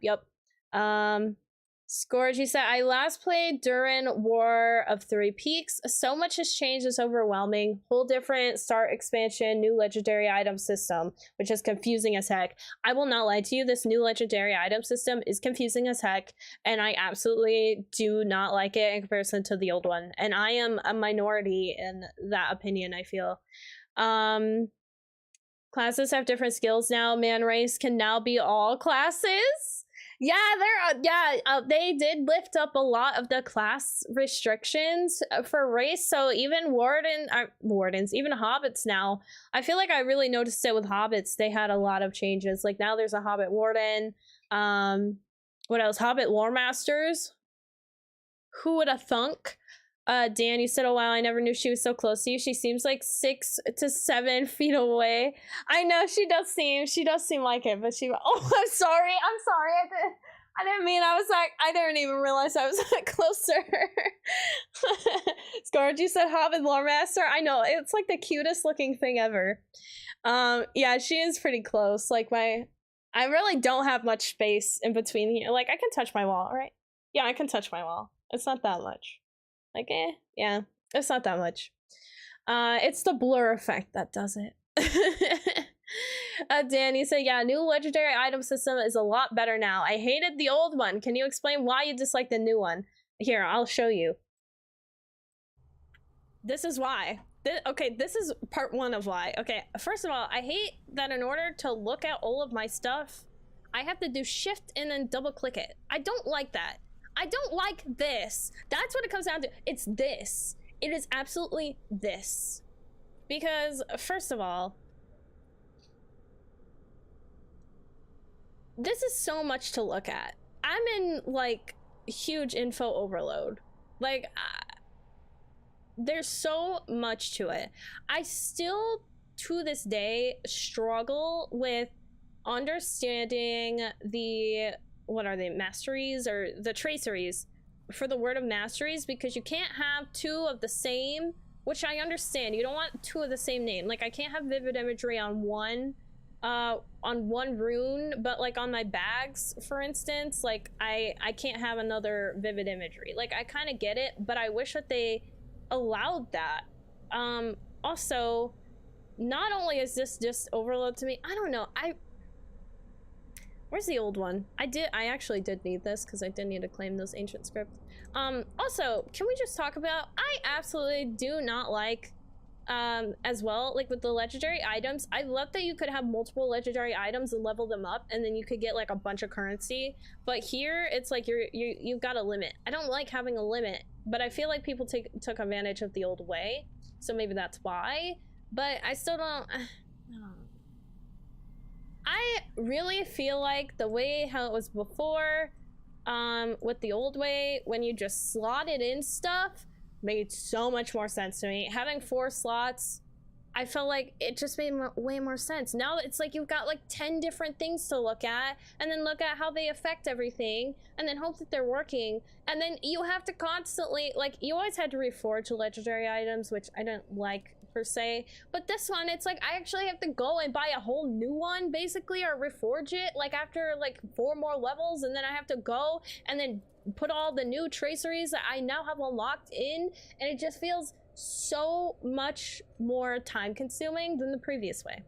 Scourge, you said, I last played during War of Three Peaks. So much has changed, it's overwhelming. Whole different start expansion, new legendary item system, which is confusing as heck. I will not lie to you, this new legendary item system is confusing as heck, and I absolutely do not like it in comparison to the old one. And I am a minority in that opinion, I feel. Classes have different skills now. Man race can now be all classes. Yeah, they did lift up a lot of the class restrictions for race. So even wardens, even hobbits now. I feel like I really noticed it with hobbits. They had a lot of changes. Like now there's a hobbit warden. What else? Hobbit lore masters. Who would have thunk? Dan, you said, oh wow, I never knew she was so close to you. She seems like 6 to 7 feet away. I know she does seem like it, but oh, I'm sorry. I didn't mean, I didn't even realize I was closer. Scourge, you said Hobbit Lore Master. I know, it's like the cutest looking thing ever. Yeah, she is pretty close. Like I really don't have much space in between here. Like I can touch my wall, right? Yeah, I can touch my wall. It's not that much. Like, yeah, it's not that much. It's the blur effect that does it. Danny said, yeah, new legendary item system is a lot better now. I hated the old one. Can you explain why you dislike the new one? Here, I'll show you. This is why. Okay, this is part 1 of why. Okay, first of all, I hate that in order to look at all of my stuff, I have to do shift and then double click it. I don't like that. I don't like this. That's what it comes down to. It's this. It is absolutely this. Because, first of all, this is so much to look at. I'm in, like, huge info overload. Like, there's so much to it. I still, to this day, struggle with understanding the... what are they, masteries or the traceries for the word of masteries, because you can't have 2 of the same, which I understand. You don't want 2 of the same name. Like I can't have vivid imagery on one rune, but like on my bags, for instance, like I can't have another vivid imagery. Like I kind of get it, but I wish that they allowed that. Also, not only is this just overload to me, I don't know, where's the old one? I actually did need this because I did need to claim those ancient scripts. Also, can we just talk about, I absolutely do not like, as well, like with the legendary items, I love that you could have multiple legendary items and level them up and then you could get like a bunch of currency. But here, it's like you've got a limit. I don't like having a limit, but I feel like people took advantage of the old way. So maybe that's why, but I still don't, I don't know. I really feel like the way how it was before, with the old way, when you just slotted in stuff, made so much more sense to me. Having 4 slots, I felt like it just made way more sense. Now it's like you've got like 10 different things to look at, and then look at how they affect everything, and then hope that they're working. And then you have to constantly, like, you always had to reforge legendary items, which I didn't like per se, but this one, it's like I actually have to go and buy a whole new one basically, or reforge it like after like 4 more levels, and then I have to go and then put all the new traceries that I now have unlocked in, and it just feels so much more time consuming than the previous way.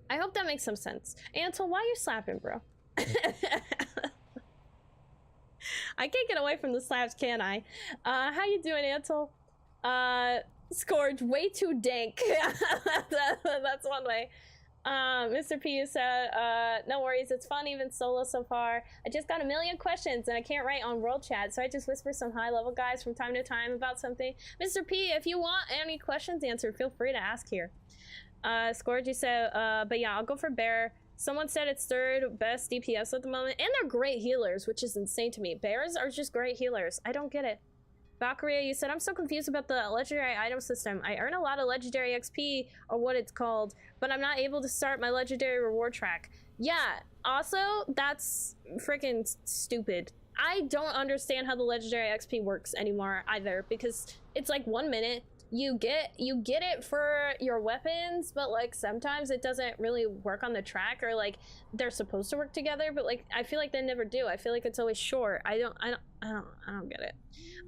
I hope that makes some sense. Antle, why are you slapping, bro? I can't get away from the slaps, can I? How you doing, Antle? Scourge, way too dank. That's one way. Mr. P said, no worries, it's fun even solo so far. I just got a million questions and I can't write on world chat, so I just whisper some high level guys from time to time about something. Mr. P, if you want any questions answered, feel free to ask here. Scourge, you said, but yeah, I'll go for Bear. Someone said it's 3rd best DPS at the moment, and they're great healers, which is insane to me. Bears are just great healers. I don't get it. Valkyria, you said, I'm so confused about the legendary item system. I earn a lot of legendary XP, or what it's called, but I'm not able to start my legendary reward track. Yeah, also, that's freaking stupid. I don't understand how the legendary XP works anymore either, because it's like 1 minute, you get it for your weapons, but like sometimes it doesn't really work on the track, or like they're supposed to work together, but like I feel like they never do. I feel like it's always short. I don't get it.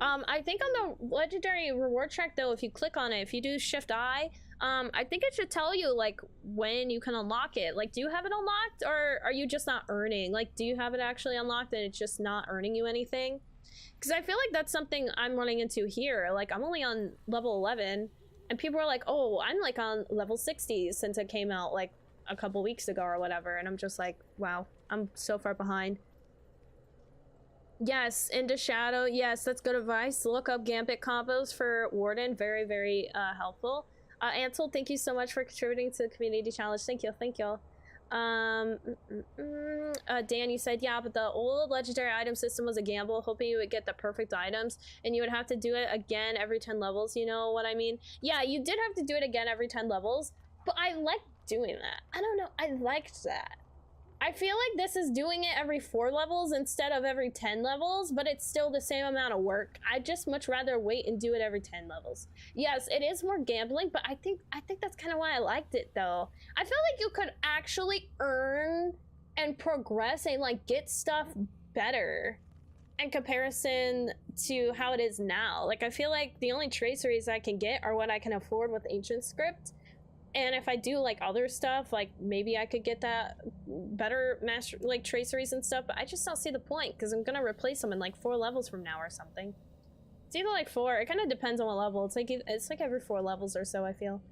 I think on the legendary reward track though, if you click on it, if you do shift I, I think it should tell you like when you can unlock it. Like, do you have it unlocked, or are you just not earning? Like, do you have it actually unlocked and it's just not earning you anything? Because I feel like that's something I'm running into here. Like, I'm only on level 11, and people are like, oh, I'm like on level 60 since it came out like a couple weeks ago or whatever. And I'm just like, wow, I'm so far behind. Yes, into Shadow. Yes, that's good advice. Look up Gambit combos for Warden. Very, very helpful. Ansel, thank you so much for contributing to the community challenge. Thank you, thank you. Dan, you said, yeah, but the old legendary item system was a gamble, hoping you would get the perfect items, and you would have to do it again every 10 levels, you know what I mean? Yeah, you did have to do it again every 10 levels, but I liked doing that. I don't know, I liked that. I feel like this is doing it every 4 levels instead of every 10 levels, but it's still the same amount of work. I'd just much rather wait and do it every 10 levels. Yes, it is more gambling, but I think that's kind of why I liked it though. I feel like you could actually earn and progress and like get stuff better in comparison to how it is now. Like, I feel like the only traceries I can get are what I can afford with Ancient Script. And if I do like other stuff, like maybe I could get that better master like traceries and stuff, but I just don't see the point because I'm gonna replace them in like 4 levels from now or something. It's either like 4, it kind of depends on what level. It's like every 4 levels or so, I feel.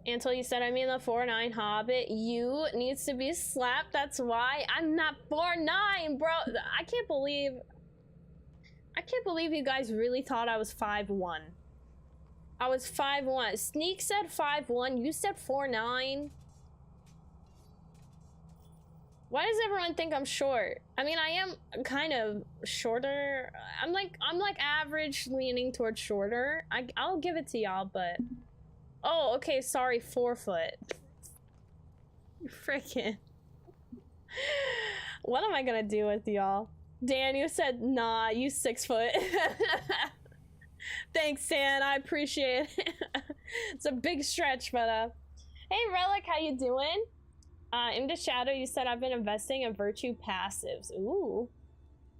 Until you said, I mean, the 4'9" Hobbit, you needs to be slapped. That's why I'm not 4'9", bro. I can't believe you guys really thought I was 5'1". I was 5'1". Sneak said 5'1". You said 4'9". Why does everyone think I'm short? I mean, I am kind of shorter. I'm like average, leaning towards shorter. I'll give it to y'all, but oh, okay, sorry, 4 foot. Frickin'. What am I gonna do with y'all? Dan, you said, nah, you 6 foot. Thanks, Dan, I appreciate it. It's a big stretch, but hey, Relic, how you doing? In the Shadow, you said, I've been investing in Virtue passives. Ooh.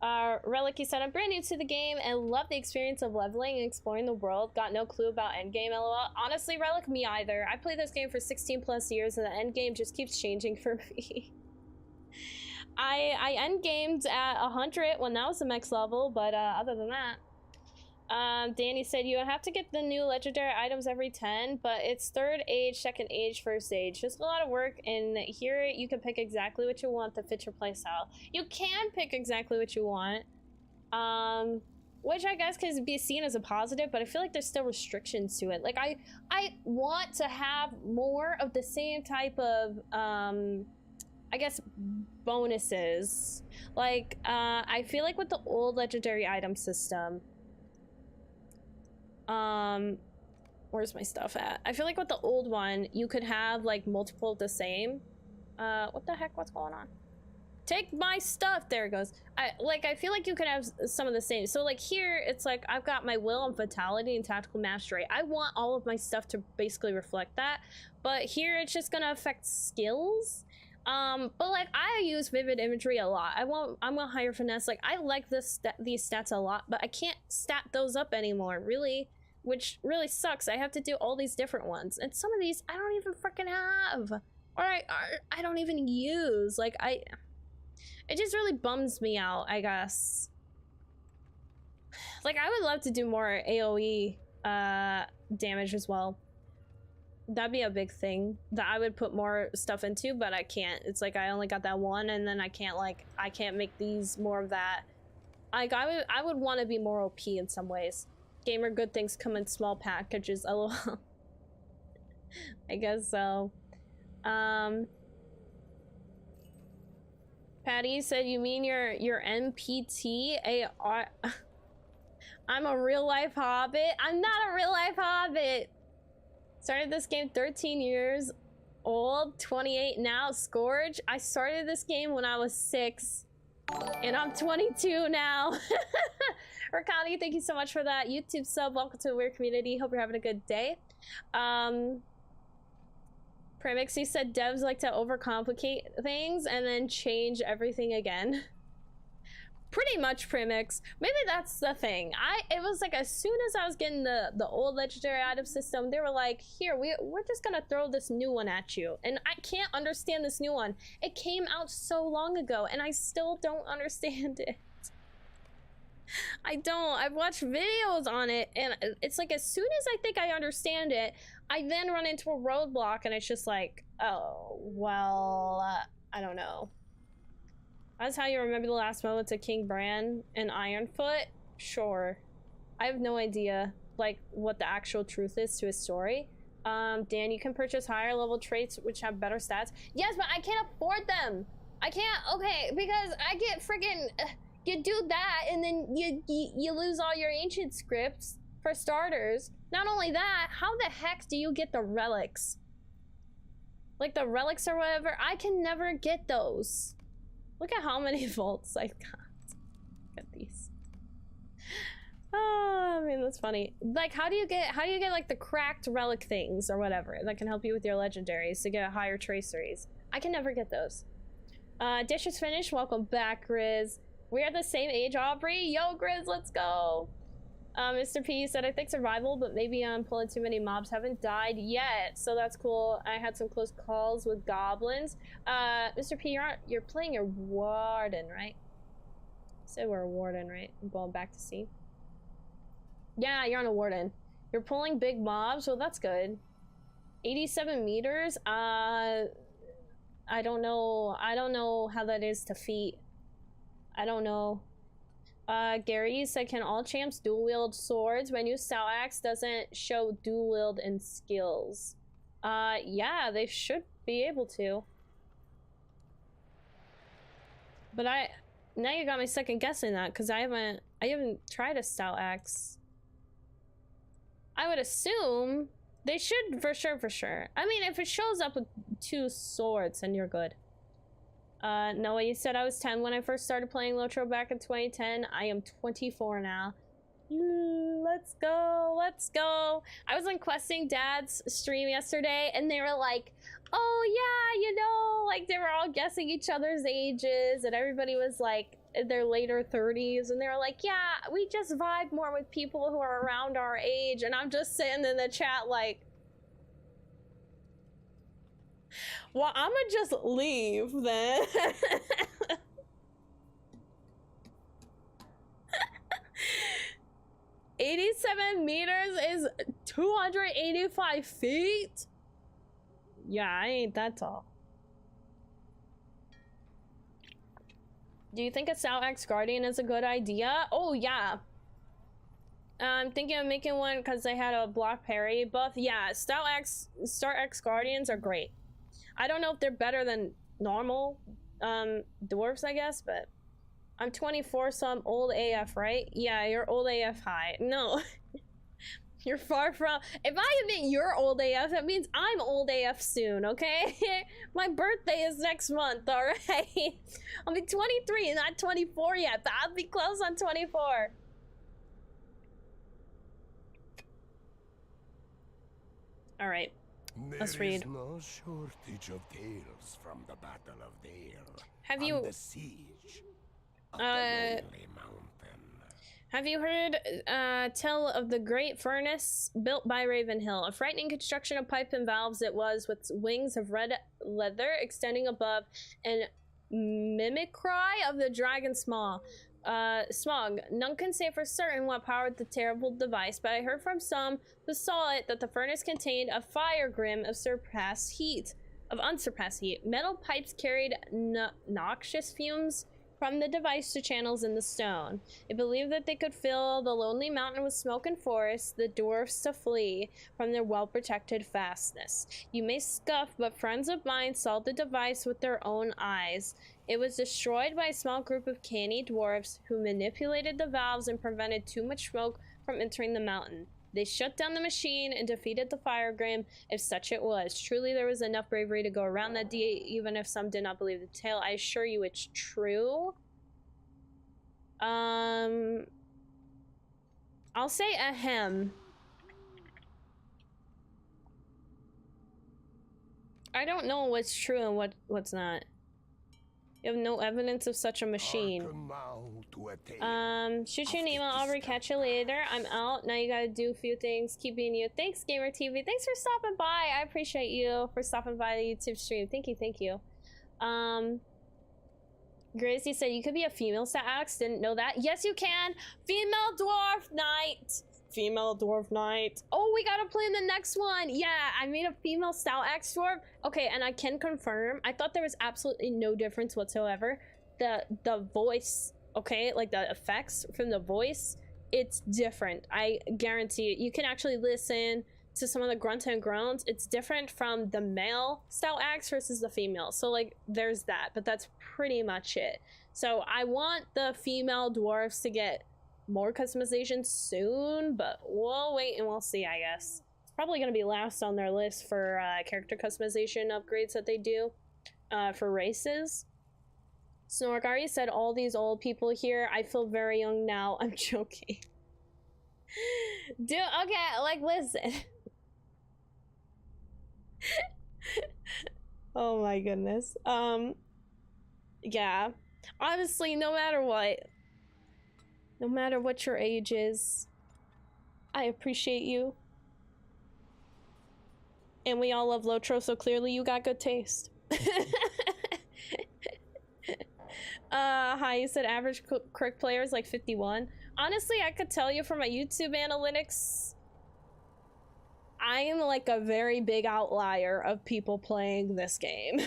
Relic, you said, I'm brand new to the game and love the experience of leveling and exploring the world. Got no clue about endgame, lol. Honestly, Relic, me either. I played this game for 16 plus years and the endgame just keeps changing for me. I endgamed at 100 when that was the max level, but other than that, Danny said you would have to get the new legendary items every 10, but it's 3rd age, 2nd age, 1st age. Just a lot of work, and here you can pick exactly what you want to fit your playstyle. You can pick exactly what you want, which I guess can be seen as a positive, but I feel like there's still restrictions to it. Like, I want to have more of the same type of, I guess, bonuses. Like, I feel like with the old legendary item system, where's my stuff at? I feel like with the old one, you could have like multiple of the same. What the heck? What's going on? Take my stuff. There it goes. I feel like you could have some of the same. So like here, it's like I've got my will and vitality and tactical mastery. I want all of my stuff to basically reflect that. But here, it's just gonna affect skills. But like I use vivid imagery a lot. I'm a higher finesse. Like I like these stats a lot, but I can't stat those up anymore, really, which really sucks. I have to do all these different ones, and some of these I don't even freaking have, or I don't even use. Like it just really bums me out, I guess. Like I would love to do more AoE damage as well. That'd be a big thing that I would put more stuff into, but I can't. It's like I only got that one, and then I can't make these more of that. Like I would want to be more OP in some ways. Gamer good things come in small packages. LOL. I guess so. Patty said, you mean your NPT? I'm a real life hobbit. I'm not a real life hobbit. Started this game 13 years old, 28 now. Scourge. I started this game when I was 6. And I'm 22 now. Rakani, thank you so much for that YouTube sub. Welcome to the Weird community. Hope you're having a good day. Premixy said devs like to overcomplicate things and then change everything again. Pretty much, Premix. Maybe that's the thing. It was like as soon as I was getting the old legendary item system, they were like, here, we're just gonna throw this new one at you. And I can't understand this new one. It came out so long ago and I still don't understand it. I don't. I've watched videos on it and it's like as soon as I think I understand it, I then run into a roadblock and it's just like, oh, well, I don't know. That's how you remember the last moments of King Bran and Ironfoot? Sure. I have no idea, like, what the actual truth is to his story. Dan, you can purchase higher level traits which have better stats. Yes, but I can't afford them! I can't, okay, because I get friggin', you do that and then you lose all your ancient scripts, for starters. Not only that, how the heck do you get the relics? Like the relics or whatever, I can never get those. Look at how many volts I've got. Look at these. Oh, I mean, that's funny. Like, how do you get like the cracked relic things or whatever that can help you with your legendaries to get higher traceries? I can never get those. Dish is finished. Welcome back, Grizz. We are the same age, Aubrey. Yo, Grizz, let's go. Mr. P said, I think survival, but maybe I'm pulling too many mobs. Haven't died yet, so that's cool. I had some close calls with goblins. Mr. P, you're playing a warden, right? Say we're a warden, right? I'm going back to see. Yeah, you're on a warden. You're pulling big mobs, well, that's good. 87 meters? I don't know. I don't know how that is to feet. I don't know. Gary said, can all champs dual wield swords? My new Stout Axe doesn't show dual wield in skills. Yeah, they should be able to. But now you got me second guessing that, because I haven't tried a Stout Axe. I would assume they should for sure. I mean, if it shows up with 2 swords, then you're good. Noah, you said I was 10 when I first started playing LOTRO back in 2010. I am 24 now. Let's go, let's go. I was on Questing Dad's stream yesterday and they were like, oh yeah, you know, like they were all guessing each other's ages and everybody was like in their later 30s and they were like, yeah, we just vibe more with people who are around our age. And I'm just sitting in the chat like, well, I'ma just leave then. 87 meters is 285 feet? Yeah, I ain't that tall. Do you think a Stout Axe Guardian is a good idea? Oh, yeah. I'm thinking of making one because they had a block parry buff. Yeah, Stout Axe Guardians are great. I don't know if they're better than normal dwarves, I guess, but I'm 24, so I'm old AF, right? Yeah, you're old AF high. No, you're far from. If I admit you're old AF, that means I'm old AF soon, okay? My birthday is next month, all right? I'll be 23, not 24 yet, but I'll be close on 24. All right. Let's read. There is no shortage of tales from the Battle of Dale. Have you the siege of the lonely mountain. Have you heard tell of the great furnace built by Ravenhill? A frightening construction of pipe and valves it was, with wings of red leather extending above and mimicry of the dragon smog. None can say for certain what powered the terrible device, but I heard from some who saw it that the furnace contained a fire grim of unsurpassed heat. Metal pipes carried noxious fumes from the device to channels in the stone. It believed that they could fill the lonely mountain with smoke and force the dwarfs to flee from their well-protected fastness. You may scoff, but friends of mine saw the device with their own eyes. It was destroyed by a small group of canny dwarves who manipulated the valves and prevented too much smoke from entering the mountain. They shut down the machine and defeated the fire grim, if such it was. Truly there was enough bravery to go around that deed, even if some did not believe the tale. I assure you it's true. I'll say ahem. I don't know what's true and what's not. You have no evidence of such a machine. Shoot you an email, Aubrey, catch you later. I'm out. Now you gotta do a few things. Keep being you. Thanks, Gamer TV. Thanks for stopping by. I appreciate you for stopping by the YouTube stream. Thank you, thank you. Gracie said you could be a female stat axe. Didn't know that. Yes, you can. Female dwarf knight. Female dwarf knight. Oh, we gotta play in the next one. Yeah, I made a female stout axe dwarf. Okay, and I can confirm. I thought there was absolutely no difference whatsoever. The voice, okay, like the effects from the voice, it's different. I guarantee it. You can actually listen to some of the grunts and groans. It's different from the male stout axe versus the female. So like there's that, but that's pretty much it. So I want the female dwarves to get more customization soon, but we'll wait and we'll see, I guess. It's probably going to be last on their list for character customization upgrades that they do for races. Snorkari said, all these old people here, I feel very young now. I'm joking. Dude, okay, like, listen. Oh my goodness. Yeah. Honestly, no matter what your age is, I appreciate you. And we all love LOTRO, so clearly you got good taste. Hi, you said average crick player is like 51. Honestly, I could tell you from my YouTube analytics, I am like a very big outlier of people playing this game.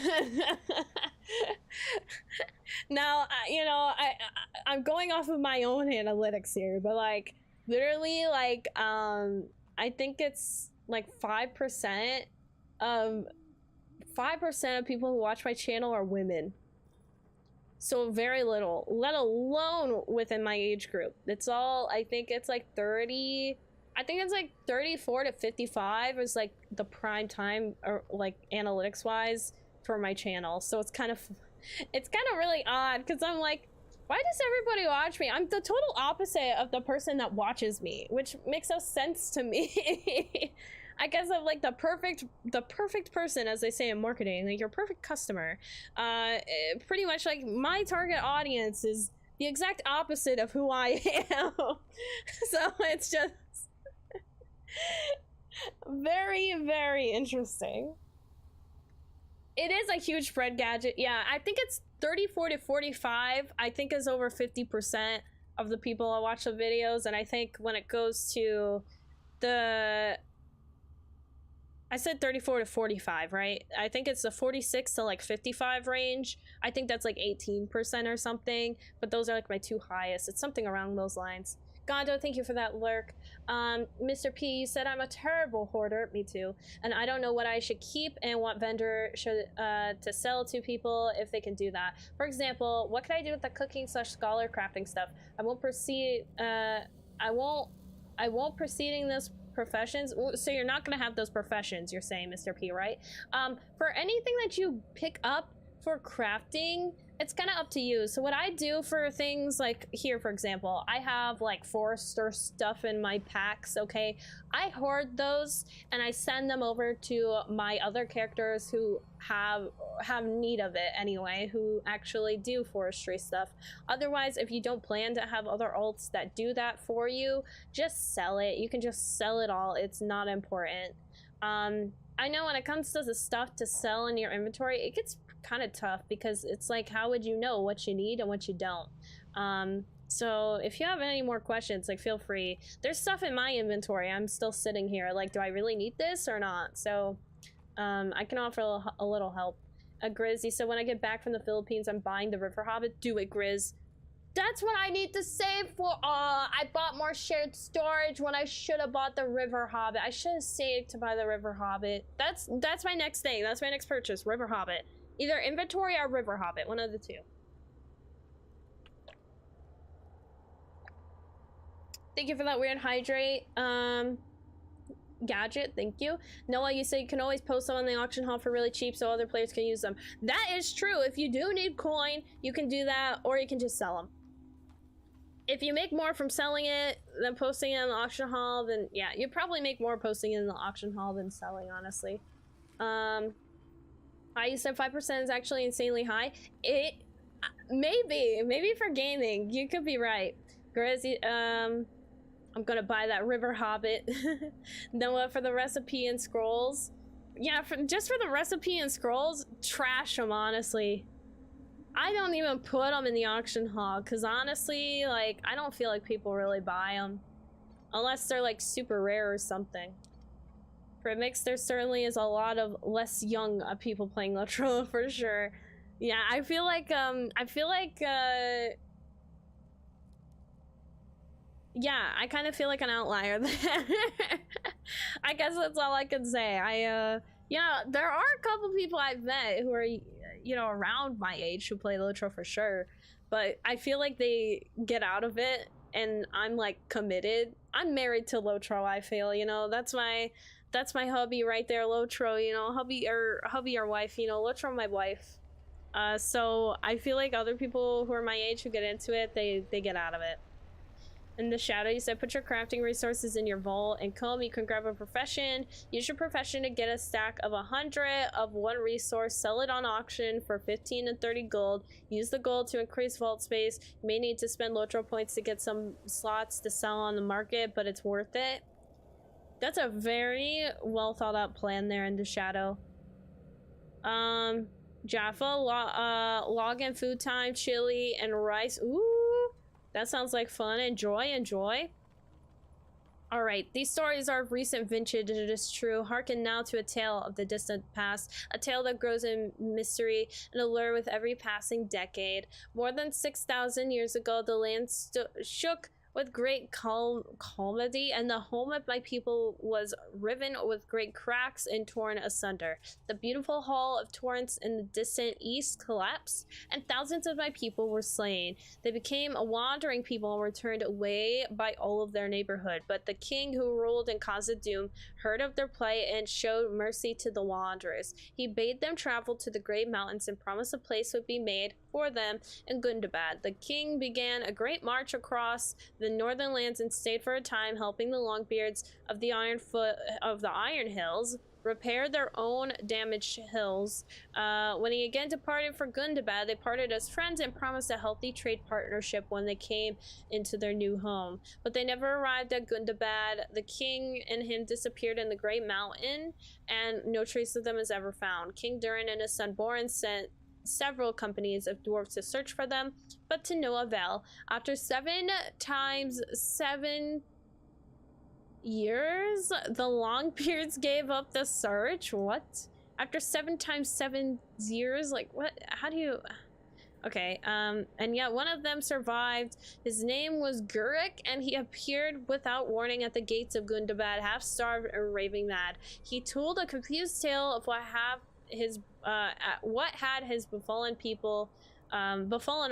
Now, you know, I'm going off of my own analytics here, but like literally like I think it's like 5% of people who watch my channel are women. So very little, let alone within my age group. It's all, I think it's like 30, I think it's like 34 to 55 is like the prime time, or like analytics wise, for my channel. So it's kind of really odd, because I'm like, why does everybody watch me? I'm the total opposite of the person that watches me, which makes no sense to me. I guess I'm like the perfect person, as they say in marketing, like your perfect customer. Pretty much like my target audience is the exact opposite of who I am. So it's just very, very interesting. It is a huge spread gadget. Yeah, I think it's 34 to 45. I think is over 50% of the people that watch the videos. And I think when it goes to the... I said 34 to 45, right? I think it's the 46 to like 55 range. I think that's like 18% or something. But those are like my two highest. It's something around those lines. Gondo, thank you for that lurk. Mr. P, you said I'm a terrible hoarder. Me too. And I don't know what I should keep and what vendor should to sell to people if they can do that. For example, what can I do with the cooking / scholar crafting stuff? I won't proceed. I won't proceeding this professions. So you're not going to have those professions, you're saying, Mr. P, right? For anything that you pick up for crafting, it's kind of up to you. So what I do for things like here, for example, I have like forester stuff in my packs, okay? I hoard those and I send them over to my other characters who have need of it anyway, who actually do forestry stuff. Otherwise, if you don't plan to have other alts that do that for you, just sell it. You can just sell it all. It's not important. I know when it comes to the stuff to sell in your inventory, it gets kind of tough because it's like, how would you know what you need and what you don't? So if you have any more questions, like, feel free. There's stuff in my inventory. I'm still sitting here like, do I really need this or not? So I can offer a little help. Grizzy, so when I get back from the Philippines, I'm buying the River Hobbit. Do it, Grizz. That's what I need to save for. I bought more shared storage when I should have bought the River Hobbit. I should have saved to buy the River Hobbit. That's my next thing. That's my next purchase, River Hobbit. Either inventory or River Hobbit, one of the two. Thank you for that weird hydrate gadget. Thank you. Noah, you say you can always post them on the auction hall for really cheap so other players can use them. That is true. If you do need coin, you can do that, or you can just sell them. if you make more from selling it than posting it in the auction hall, then yeah, you probably make more posting it in the auction hall than selling, honestly. You said 5% is actually insanely high. It maybe for gaming, you could be right. Grizzy, I'm gonna buy that River Hobbit. Noah for the recipe and scrolls. Yeah, just for the recipe and scrolls, trash them, honestly. I don't even put them in the auction hall, because honestly, like, I don't feel like people really buy them. Unless they're, like, super rare or something. For mix, there certainly is a lot of less young people playing LOTRO, for sure. Yeah, I feel like, yeah, I kind of feel like an outlier there. I guess that's all I can say. Yeah, there are a couple people I've met who are, you know, around my age who play LOTRO for sure, but I feel like they get out of it, and I'm like committed. I'm married to LOTRO. I feel, you know, that's my hubby right there, LOTRO. You know, hubby or wife. You know, LOTRO my wife. So I feel like other people who are my age who get into it, they get out of it. In the shadow, you said put your crafting resources in your vault and come. You can grab a profession. Use your profession to get a stack of 100 of one resource. Sell it on auction for 15 and 30 gold. Use the gold to increase vault space. You may need to spend LOTRO points to get some slots to sell on the market, but it's worth it. That's a very well thought out plan there in the shadow. Jaffa, log in food time, chili, and rice. Ooh, that sounds like fun. Enjoy. All right, these stories are of recent vintage, it is true. Hearken now to a tale of the distant past, a tale that grows in mystery and allure with every passing decade. More than 6,000 years ago, the land shook with great calamity, and the home of my people was riven with great cracks and torn asunder. The beautiful hall of torrents in the distant east collapsed, and thousands of my people were slain. They became a wandering people and were turned away by all of their neighborhood. But the king who ruled in Khazad-dûm heard of their plight and showed mercy to the wanderers. He bade them travel to the great mountains and promised a place would be made for them in Gundabad. The king began a great march across the northern lands and stayed for a time, helping the Longbeards of the Iron Hills repair their own damaged hills. When he again departed for Gundabad, they parted as friends and promised a healthy trade partnership when they came into their new home. But they never arrived at Gundabad. The king and him disappeared in the great mountain, and no trace of them is ever found. King Durin and his son Borin sent several companies of dwarves to search for them, but to no avail. After 7 times 7 years, the Longbeards gave up the search. What? After 7 times 7 years? Like, what? How do you... Okay, and yet one of them survived. His name was Gurik, and he appeared without warning at the gates of Gundabad, half starved and raving mad. He told a confused tale of what had his befallen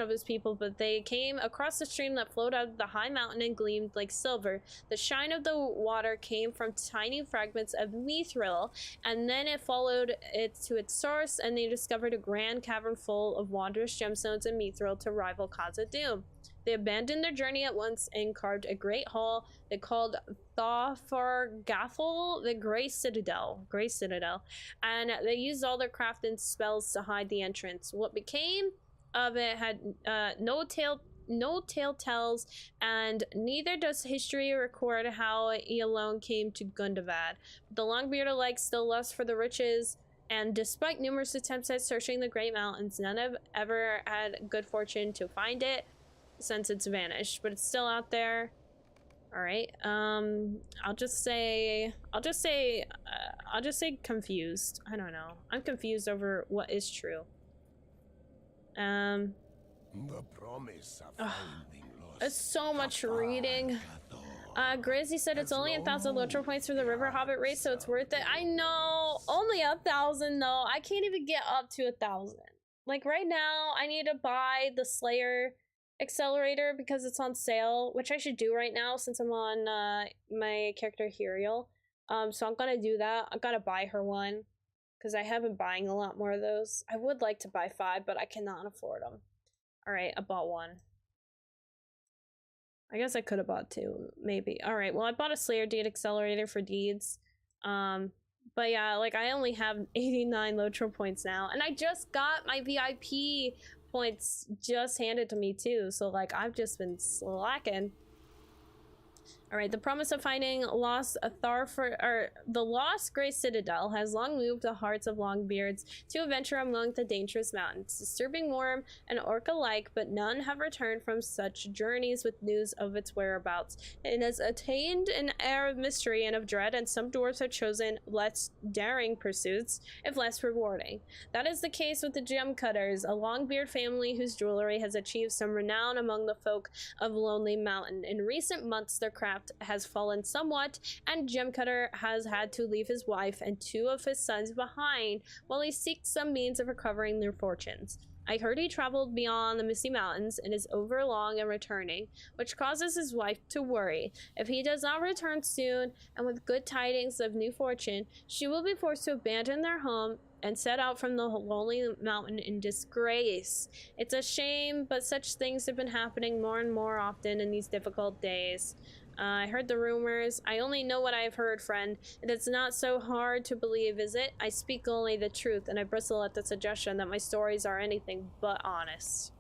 of his people, but they came across a stream that flowed out of the high mountain and gleamed like silver. The shine of the water came from tiny fragments of mithril, and then it followed it to its source, and they discovered a grand cavern full of wondrous gemstones and mithril to rival Khazad-dûm. They abandoned their journey at once and carved a great hall they called Thafargathel, the Grey Citadel, and they used all their craft and spells to hide the entrance. What became of it had no tale tells, and neither does history record how he alone came to Gundabad. The Longbeard alike still lusts for the riches, and despite numerous attempts at searching the Great Mountains, none have ever had good fortune to find it since it's vanished. But it's still out there. All right. I'll just say confused. I don't know. I'm confused over what is true. The promise of finding lost It's so much reading. Grizzy said it's only 1,000 LOTRO points for the River Hobbit race, so it's worth it. I know, only 1,000 though. I can't even get up to 1,000. Like right now, I need to buy the Slayer accelerator because it's on sale, which I should do right now since I'm on my character Huryel. So I'm gonna do that. I gotta buy her one because I have been buying a lot more of those. I would like to buy 5, but I cannot afford them. All right, I bought one. I guess I could have bought 2, maybe. All right, well, I bought a Slayer Deed Accelerator for deeds. But yeah, like, I only have 89 LOTRO points now, and I just got my VIP points just handed to me too, so like, I've just been slacking. All right, the promise of finding lost the lost Grey Citadel has long moved the hearts of Longbeards to adventure among the dangerous mountains, disturbing worm and orc alike, but none have returned from such journeys with news of its whereabouts. It has attained an air of mystery and of dread, and some dwarves have chosen less daring pursuits, if less rewarding. That is the case with the Gem Cutters, a Longbeard family whose jewelry has achieved some renown among the folk of Lonely Mountain. In recent months, their craft has fallen somewhat, and Gem Cutter has had to leave his wife and 2 of his sons behind while he seeks some means of recovering their fortunes. I heard he traveled beyond the Misty Mountains and is overlong and returning, which causes his wife to worry. If he does not return soon, and with good tidings of new fortune, she will be forced to abandon their home and set out from the Lonely Mountain in disgrace. It's a shame, but such things have been happening more and more often in these difficult days. I heard the rumors. I only know what I've heard, friend. And it's not so hard to believe, is it? I speak only the truth, and I bristle at the suggestion that my stories are anything but honest.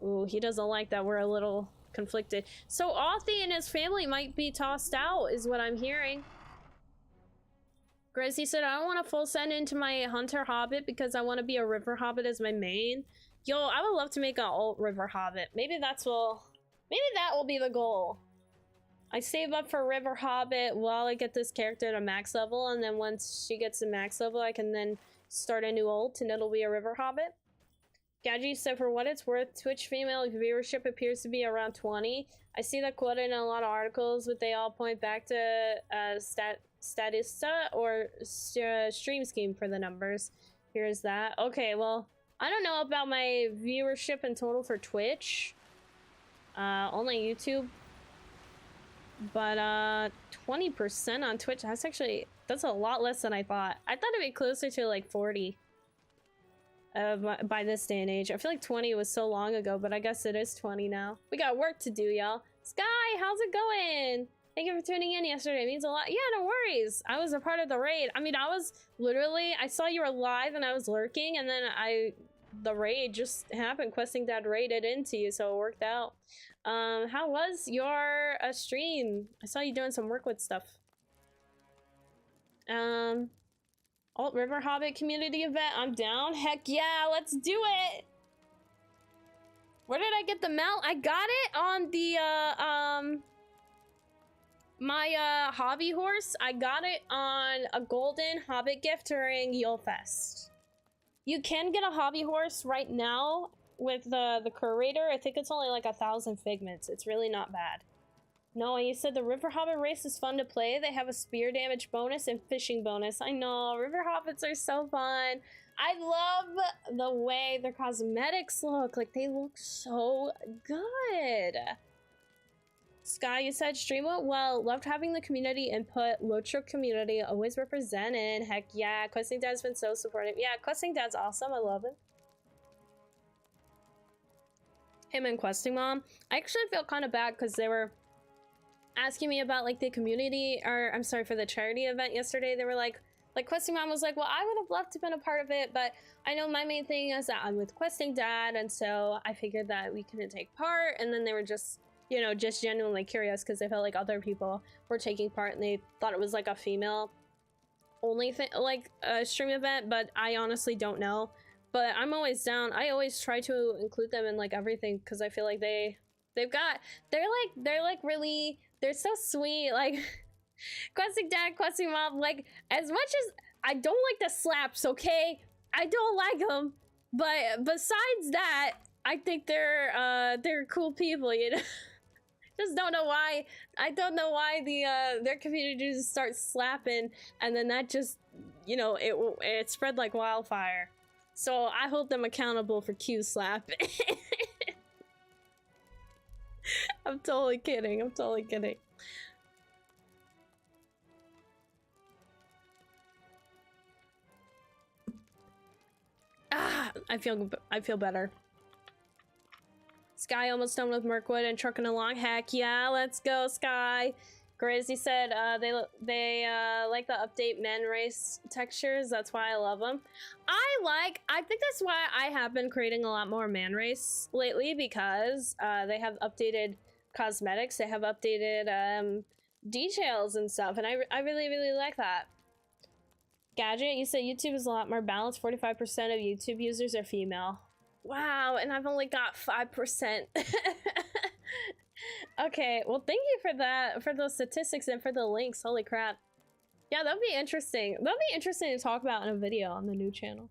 Ooh, he doesn't like that we're a little conflicted. So Authy and his family might be tossed out, is what I'm hearing. Gracie said, I don't want to full send into my Hunter Hobbit because I want to be a River Hobbit as my main. Yo, I would love to make an alt River Hobbit. Maybe that will be the goal. I save up for River Hobbit while I get this character to max level, and then once she gets to max level, I can then start a new ult, and it'll be a River Hobbit. Gadget said, for what it's worth, Twitch female viewership appears to be around 20. I see that quoted in a lot of articles, but they all point back to Statista or Stream Scheme for the numbers. Here's that. Okay, well, I don't know about my viewership in total for Twitch. Only YouTube. But 20% on Twitch, that's a lot less than I thought. I thought it'd be closer to like 40 by this day and age. I feel like 20 was so long ago, but I guess it is 20 now. We got work to do, y'all. Sky, how's it going? Thank you for tuning in yesterday. It means a lot. Yeah, no worries. I was a part of the raid. I mean, I saw you were live and I was lurking, and then the raid just happened. Questing Dad raided into you, so it worked out. How was your stream? I saw you doing some work with stuff. Alt River Hobbit community event. I'm down. Heck yeah, let's do it. Where did I get the mount? I got it on the my hobby horse. I got it on a golden Hobbit gift during Yulefest. You can get a hobby horse right now with the curator. I think it's only like 1,000 figments. It's really not bad. No, you said the River Hobbit race is fun to play. They have a spear damage bonus and fishing bonus. I know, River Hobbits are so fun. I love the way their cosmetics look. Like, they look so good. Sky, you said stream it well. Loved having the community input. LOTRO community always represented. Heck yeah, Questing Dad's been so supportive. Yeah, Questing Dad's awesome. I love it. Him and Questing Mom. I actually feel kind of bad because they were asking me about like the community, or I'm sorry, for the charity event yesterday. They were like Questing Mom was like, well, I would have loved to have been a part of it, but I know my main thing is that I'm with Questing Dad, and so I figured that we couldn't take part. And then they were just, you know, just genuinely curious because they felt like other people were taking part and they thought it was like a female only thing, like a stream event, but I honestly don't know. But I'm always down. I always try to include them in like everything because I feel like they're really, they're so sweet. Like Questing Dad, Questing Mom, like, as much as I don't like the slaps, okay? I don't like them, but besides that, I think they're cool people, you know? Just don't know why. I don't know why their community just starts slapping, and then that just, you know, it spread like wildfire. So I hold them accountable for Q slap. I'm totally kidding. I'm totally kidding. Ah, I feel better. Sky almost done with Mirkwood and trucking along. Heck yeah, let's go, Sky. Grizzy said they like the update men race textures. That's why I love them. I think that's why I have been creating a lot more man race lately, because they have updated cosmetics, they have updated details and stuff, and I really like that. Gadget, you said YouTube is a lot more balanced. 45% of YouTube users are female. Wow, and I've only got 5%. Okay, well, thank you for that, for those statistics and for the links. Holy crap. Yeah, that'd be interesting. That'd be interesting to talk about in a video on the new channel.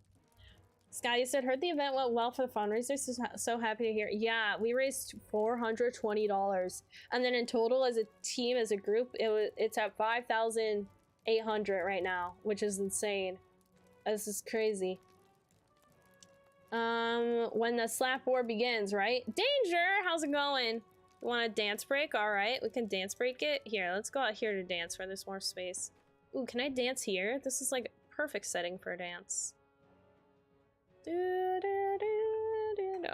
Sky, you said, heard the event went well for the fundraisers. So happy to hear. Yeah, we raised $420. And then in total, as a team, as a group, it's at 5,800 right now, which is insane. This is crazy. When the slap war begins, right? Danger! How's it going? Want a dance break? All right, we can dance break it. Here, let's go out here to dance where there's more space. Ooh, can I dance here? This is like a perfect setting for a dance.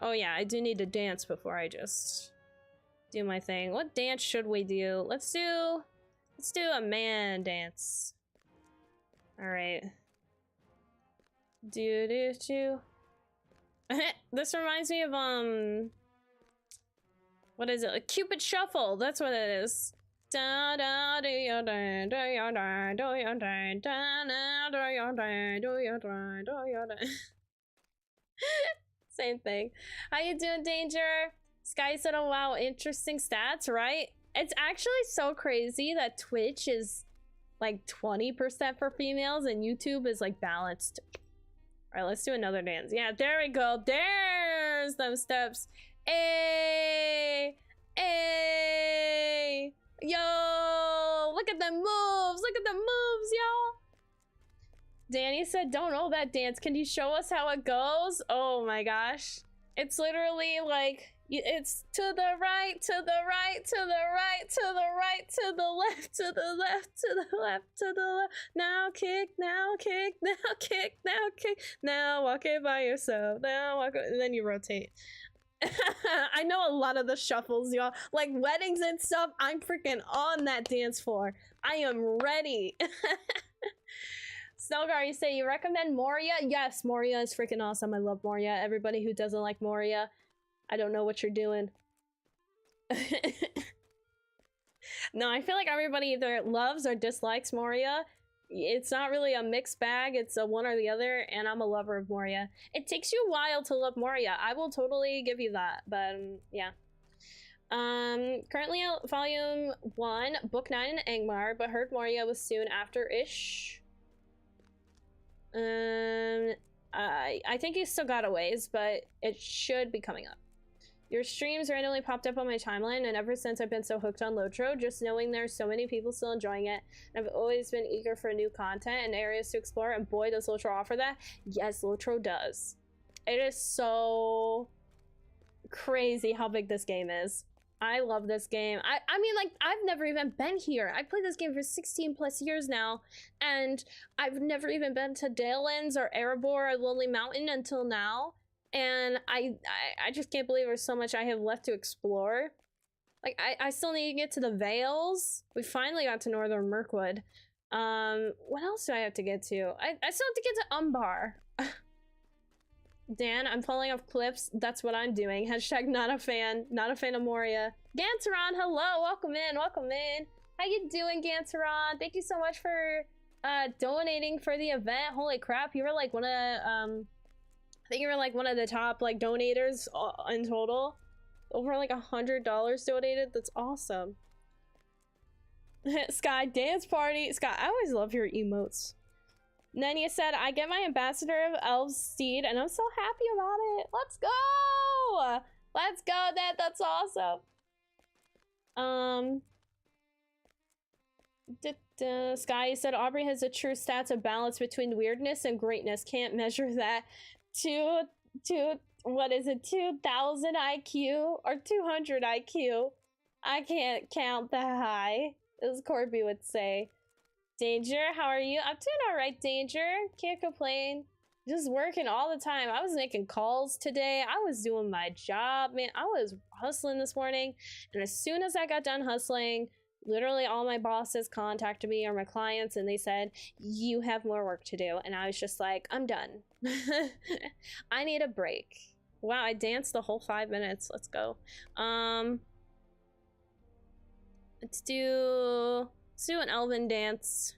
Oh yeah, I do need to dance before I just do my thing. What dance should we do? Let's do a man dance. All right. This reminds me of what is it? A Cupid Shuffle. That's what it is. Same thing. How you doing, Danger? Sky said, oh wow, interesting stats, right? It's actually so crazy that Twitch is like 20% for females and YouTube is like balanced. All right, let's do another dance. Yeah, there we go. There's those steps. Hey, hey, yo, look at the moves. Look at the moves, y'all. Danny said, don't know that dance. Can you show us how it goes? Oh my gosh. It's literally like, it's to the right, to the right, to the right, to the right, to the left, to the left, to the left, to the left. Now kick, now kick, now kick, now kick. Now walk it by yourself. Now walk it, and then you rotate. I know a lot of the shuffles, y'all. Like weddings and stuff, I'm freaking on that dance floor. I am ready. Snowgar, you say you recommend Moria? Yes, Moria is freaking awesome. I love Moria. Everybody who doesn't like Moria, I don't know what you're doing. No, I feel like everybody either loves or dislikes Moria. It's not really a mixed bag, it's a one or the other, and I'm a lover of Moria. It takes you a while to love Moria. I will totally give you that, but yeah. Currently volume 1, book 9 in Angmar, but heard Moria was soon after-ish. I think you still got a ways, but it should be coming up. Your streams randomly popped up on my timeline, and ever since I've been so hooked on LOTRO, just knowing there's so many people still enjoying it, and I've always been eager for new content and areas to explore, and boy, does LOTRO offer that. Yes, LOTRO does. It is so crazy how big this game is. I love this game. I mean, like, I've never even been here. I've played this game for 16 plus years now, and I've never even been to Dalelands or Erebor or Lonely Mountain until now. And I just can't believe there's so much I have left to explore. Like, I still need to get to the Vales. We finally got to Northern Mirkwood. What else do I have to get to? I still have to get to Umbar. Dan, I'm falling off cliffs. That's what I'm doing. Hashtag not a fan. Not a fan of Moria. Ganteron, hello. Welcome in. Welcome in. How you doing, Ganteron? Thank you so much for donating for the event. Holy crap. You were like one of I think you were like one of the top like donators in total. Over like $100 donated. That's awesome. Sky dance party. Sky, I always love your emotes. Nenia said, I get my ambassador of Elves Steed, and I'm so happy about it. Let's go! Let's go, Dad. That's awesome. Sky said, Aubrey has a true stats of balance between weirdness and greatness. Can't measure that. What is it? 2,000 IQ or 200 IQ? I can't count that high, as Corby would say. Danger, how are you? I'm doing alright, Danger. Can't complain. Just working all the time. I was making calls today. I was doing my job, man. I was hustling this morning. And as soon as I got done hustling, literally all my bosses contacted me or my clients and they said, you have more work to do. And I was just like, I'm done. I need a break. Wow, I danced the whole 5 minutes. Let's go. Let's do an elven dance.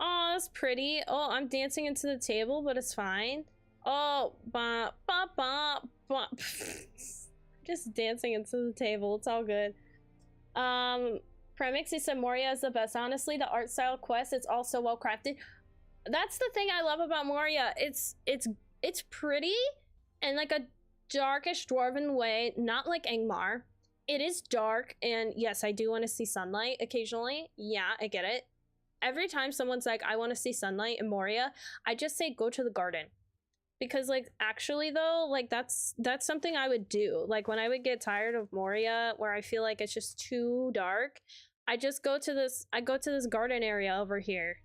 Oh, that's pretty. Oh, I'm dancing into the table, but it's fine. Oh, ba ba ba ba. Just dancing into the table. It's all good. Premix, he said Moria is the best. Honestly, the art style quest, it's also well crafted. That's the thing I love about Moria. It's pretty in like a darkish dwarven way, not like Angmar. It is dark, and yes, I do want to see sunlight occasionally. Yeah, I get it. Every time someone's like, I want to see sunlight in Moria, I just say go to the garden. Because like actually though, like that's something I would do. Like when I would get tired of Moria where I feel like it's just too dark, I just go to this garden area over here.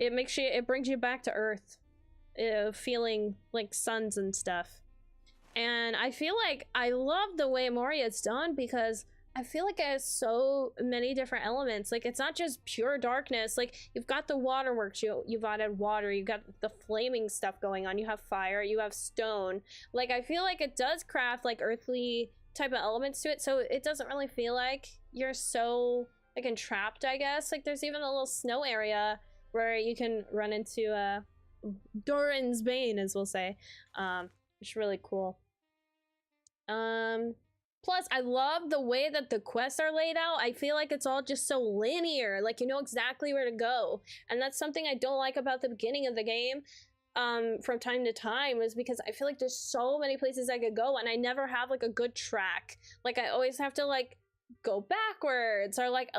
It brings you back to earth. Feeling like suns and stuff. And I feel like I love the way Moria's done because I feel like it has so many different elements. Like it's not just pure darkness. Like you've got the waterworks, you've added water, you've got the flaming stuff going on, you have fire, you have stone. Like I feel like it does craft like earthly type of elements to it, so it doesn't really feel like you're so like entrapped, I guess. Like there's even a little snow area where you can run into Doran's Bane, as we'll say. It's really cool. Plus, I love the way that the quests are laid out. I feel like it's all just so linear. Like, you know exactly where to go. And that's something I don't like about the beginning of the game from time to time, is because I feel like there's so many places I could go and I never have like a good track. Like, I always have to like go backwards, or like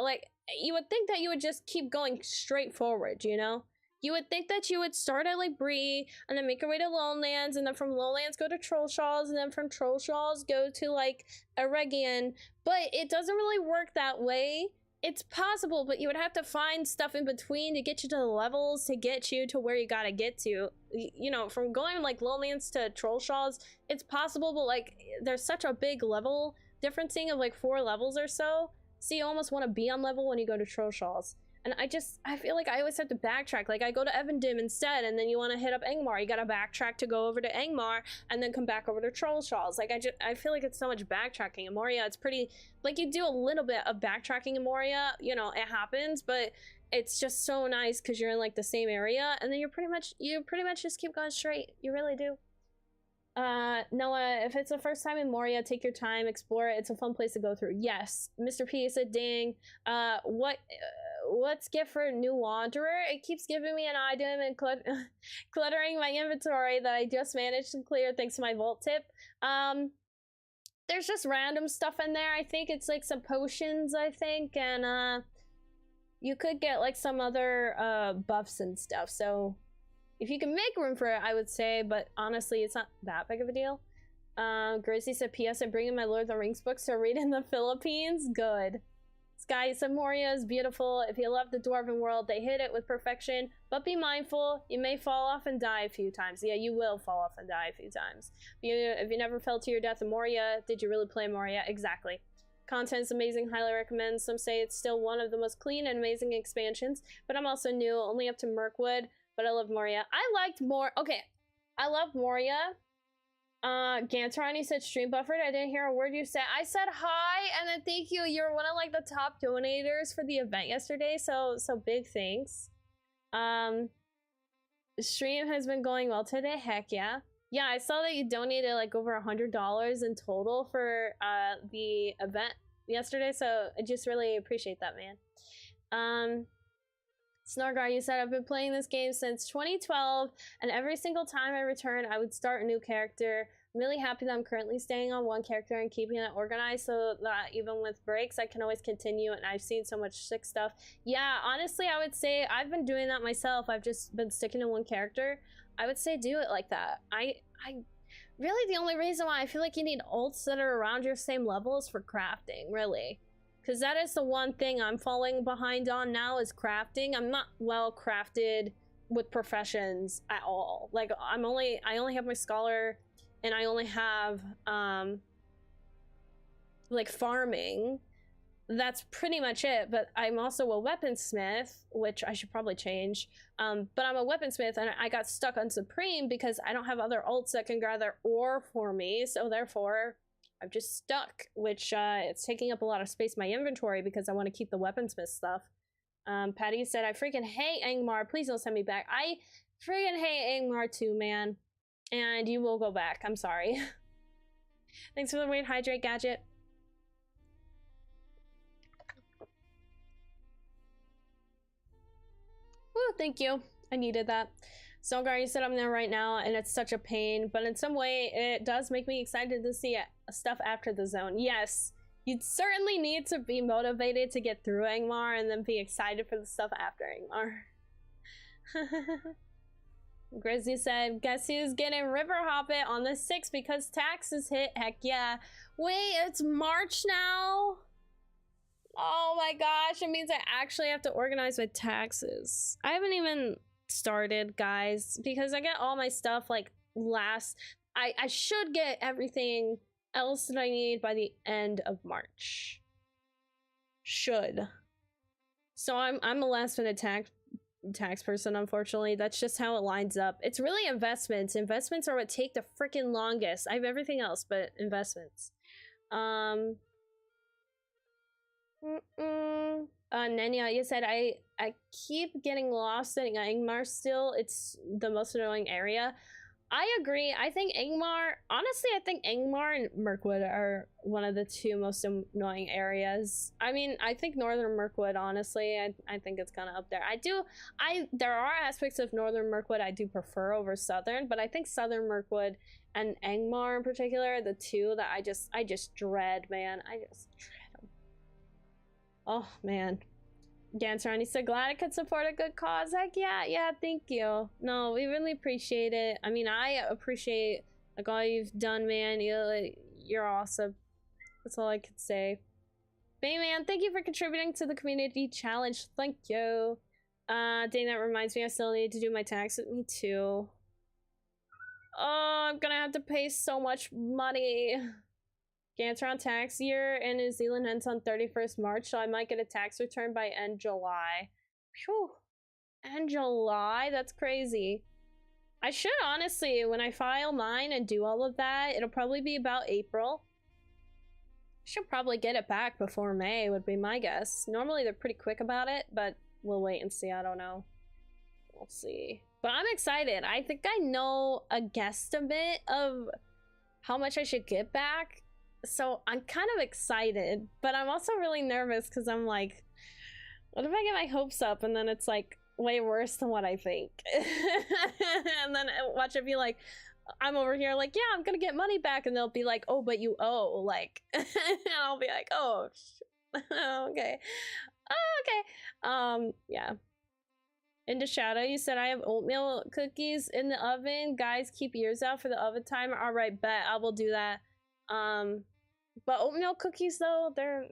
you would think that you would just keep going straight forward, you know? You would think that you would start at like Bree and then make your way to Lonelands, and then from Lonelands go to Trollshaws, and then from Trollshaws go to like Eregion, but it doesn't really work that way. It's possible, but you would have to find stuff in between to get you to the levels to get you to where you gotta get to. You know, from going like Lonelands to Trollshaws, it's possible, but like there's such a big level differencing of like 4 levels or so you almost want to be on level when you go to Trollshaws. And I feel like I always have to backtrack. Like I go to Evendim instead, and then you want to hit up Angmar, you gotta backtrack to go over to Angmar and then come back over to Trollshaws. Like I feel like it's so much backtracking. In Moria, it's pretty like you do a little bit of backtracking in Moria, you know, it happens, but it's just so nice because you're in like the same area, and then you pretty much just keep going straight. You really do. Noah, if it's the first time in Moria, take your time, explore it. It's a fun place to go through. Yes. Mr. P said, ding. What's gift for New Wanderer? It keeps giving me an item and cluttering my inventory that I just managed to clear thanks to my vault tip. There's just random stuff in there. I think it's like some potions, I think, and you could get like some other buffs and stuff. So if you can make room for it, I would say, but honestly, it's not that big of a deal. Gracie said, P.S. I'm bringing my Lord of the Rings books to read in the Philippines. Good. Sky said, Moria is beautiful. If you love the Dwarven world, they hit it with perfection, but be mindful, you may fall off and die a few times. Yeah, you will fall off and die a few times. If you never fell to your death in Moria, did you really play Moria? Exactly. Content's amazing, highly recommend. Some say it's still one of the most clean and amazing expansions, but I'm also new, only up to Mirkwood. But I love Moria. I love Moria. Gantarani said stream buffered. I didn't hear a word you said. I said hi, and then thank you. You're one of like the top donators for the event yesterday, so big thanks. The stream has been going well today. Heck yeah. Yeah, I saw that you donated like over $100 in total for the event yesterday, so I just really appreciate that, man. Snorgar, you said, I've been playing this game since 2012, and every single time I return, I would start a new character. I'm really happy that I'm currently staying on one character and keeping it organized so that even with breaks, I can always continue, and I've seen so much sick stuff. Yeah, honestly, I would say I've been doing that myself. I've just been sticking to one character. I would say do it like that. I really, the only reason why I feel like you need ults that are around your same level is for crafting, really. Because that is the one thing I'm falling behind on now is crafting. I'm not well crafted with professions at all. Like I only have my scholar, and I only have like farming. That's pretty much it. But I'm also a weaponsmith, which I should probably change. But I'm a weaponsmith, and I got stuck on Supreme because I don't have other alts that can gather ore for me. So therefore, I'm just stuck, which it's taking up a lot of space in my inventory because I want to keep the weaponsmith stuff. Patty said, I freaking hate Angmar. Please don't send me back. I freaking hate Angmar too, man. And you will go back. I'm sorry. Thanks for the weird hydrate gadget. Woo, thank you. I needed that. Songar, you said I'm there right now, and it's such a pain, but in some way, it does make me excited to see stuff after the zone. Yes, you'd certainly need to be motivated to get through Angmar and then be excited for the stuff after Angmar. Grizzly said, guess who's getting River Hoppit on the 6th because taxes hit? Heck yeah. Wait, it's March now? Oh my gosh, it means I actually have to organize my taxes. I haven't even started, guys, because I get all my stuff like I should get everything else that I need by the end of March. Should. So I'm a last minute tax person, unfortunately. That's just how it lines up. It's really investments. Investments are what take the freaking longest. I have everything else but investments. Nenya, you said I keep getting lost in Angmar still. It's the most annoying area. I agree. I think Angmar, honestly, I think Angmar and Mirkwood are one of the two most annoying areas. I mean, I think Northern Mirkwood, honestly, I think it's kind of up there. There are aspects of Northern Mirkwood I do prefer over Southern, but I think Southern Mirkwood and Angmar in particular are the two that I just dread, man. I just dread them. Oh, man. Ganser, so glad I could support a good cause. Heck yeah, thank you. No, we really appreciate it. I mean, I appreciate like all you've done, man. You're awesome. That's all I could say. Bayman, thank you for contributing to the community challenge. Thank you. Dang, that reminds me, I still need to do my taxes. Me too. Oh, I'm gonna have to pay so much money. Ganser on tax year in New Zealand ends on 31st March, so I might get a tax return by end July. Phew. End July? That's crazy. I should honestly, when I file mine and do all of that, it'll probably be about April. Should probably get it back before May, would be my guess. Normally they're pretty quick about it, but we'll wait and see. I don't know. We'll see. But I'm excited. I think I know a guesstimate of how much I should get back. So I'm kind of excited, but I'm also really nervous because I'm like, what if I get my hopes up and then it's like way worse than what I think? And then watch it be like, I'm over here like, yeah, I'm gonna get money back, and they'll be like, oh, but you owe, like, and I'll be like, oh, okay. Oh, okay. Yeah. Into Shadow, you said I have oatmeal cookies in the oven. Guys, keep ears out for the oven timer. All right, bet I will do that. But oatmeal cookies though, they're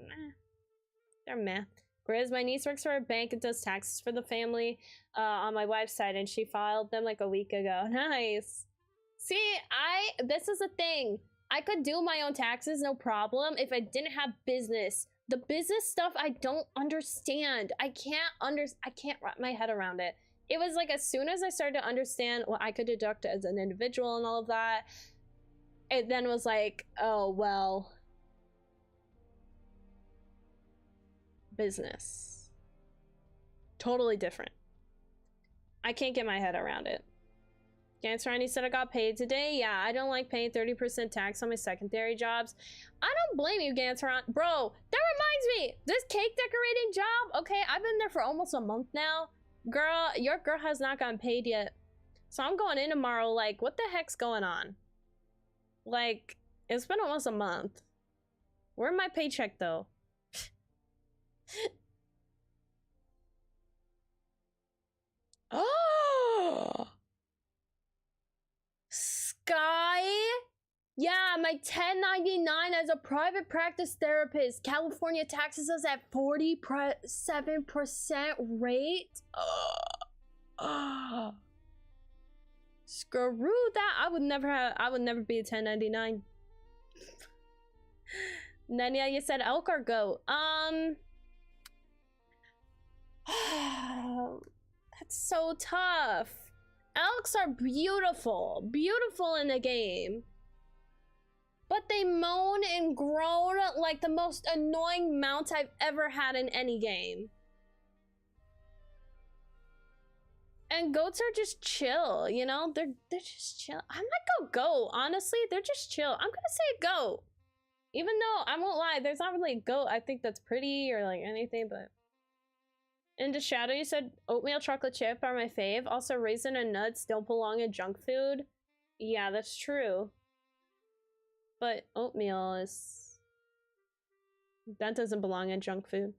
meh. Grizz, my niece works for a bank and does taxes for the family on my wife's side, and she filed them like a week ago. Nice. See, this is the thing. I could do my own taxes, no problem, if I didn't have business. The business stuff I don't understand. I can't wrap my head around it. It was like as soon as I started to understand what I could deduct as an individual and all of that, it then was like, oh, well, business. Totally different. I can't get my head around it. Ganser said I got paid today. Yeah, I don't like paying 30% tax on my secondary jobs. I don't blame you, Ganser. Bro, that reminds me, this cake decorating job, okay, I've been there for almost a month now. Girl, your girl has not gotten paid yet. So I'm going in tomorrow like, what the heck's going on? Like, it's been almost a month. Where's my paycheck, though? Oh! Sky? Yeah, my 1099 as a private practice therapist. California taxes us at 47% rate. Screw that. I would never be a 1099. Nenya, you said elk or goat? That's so tough. Elks are beautiful in the game, but they moan and groan like the most annoying mount I've ever had in any game. And goats are just chill, you know? They're just chill. I might go goat, honestly. They're just chill. I'm gonna say goat. Even though, I won't lie, there's not really a goat I think that's pretty or like anything, but... Into Shadow, you said oatmeal chocolate chip are my fave. Also, raisin and nuts don't belong in junk food. Yeah, that's true. But oatmeal is... that doesn't belong in junk food.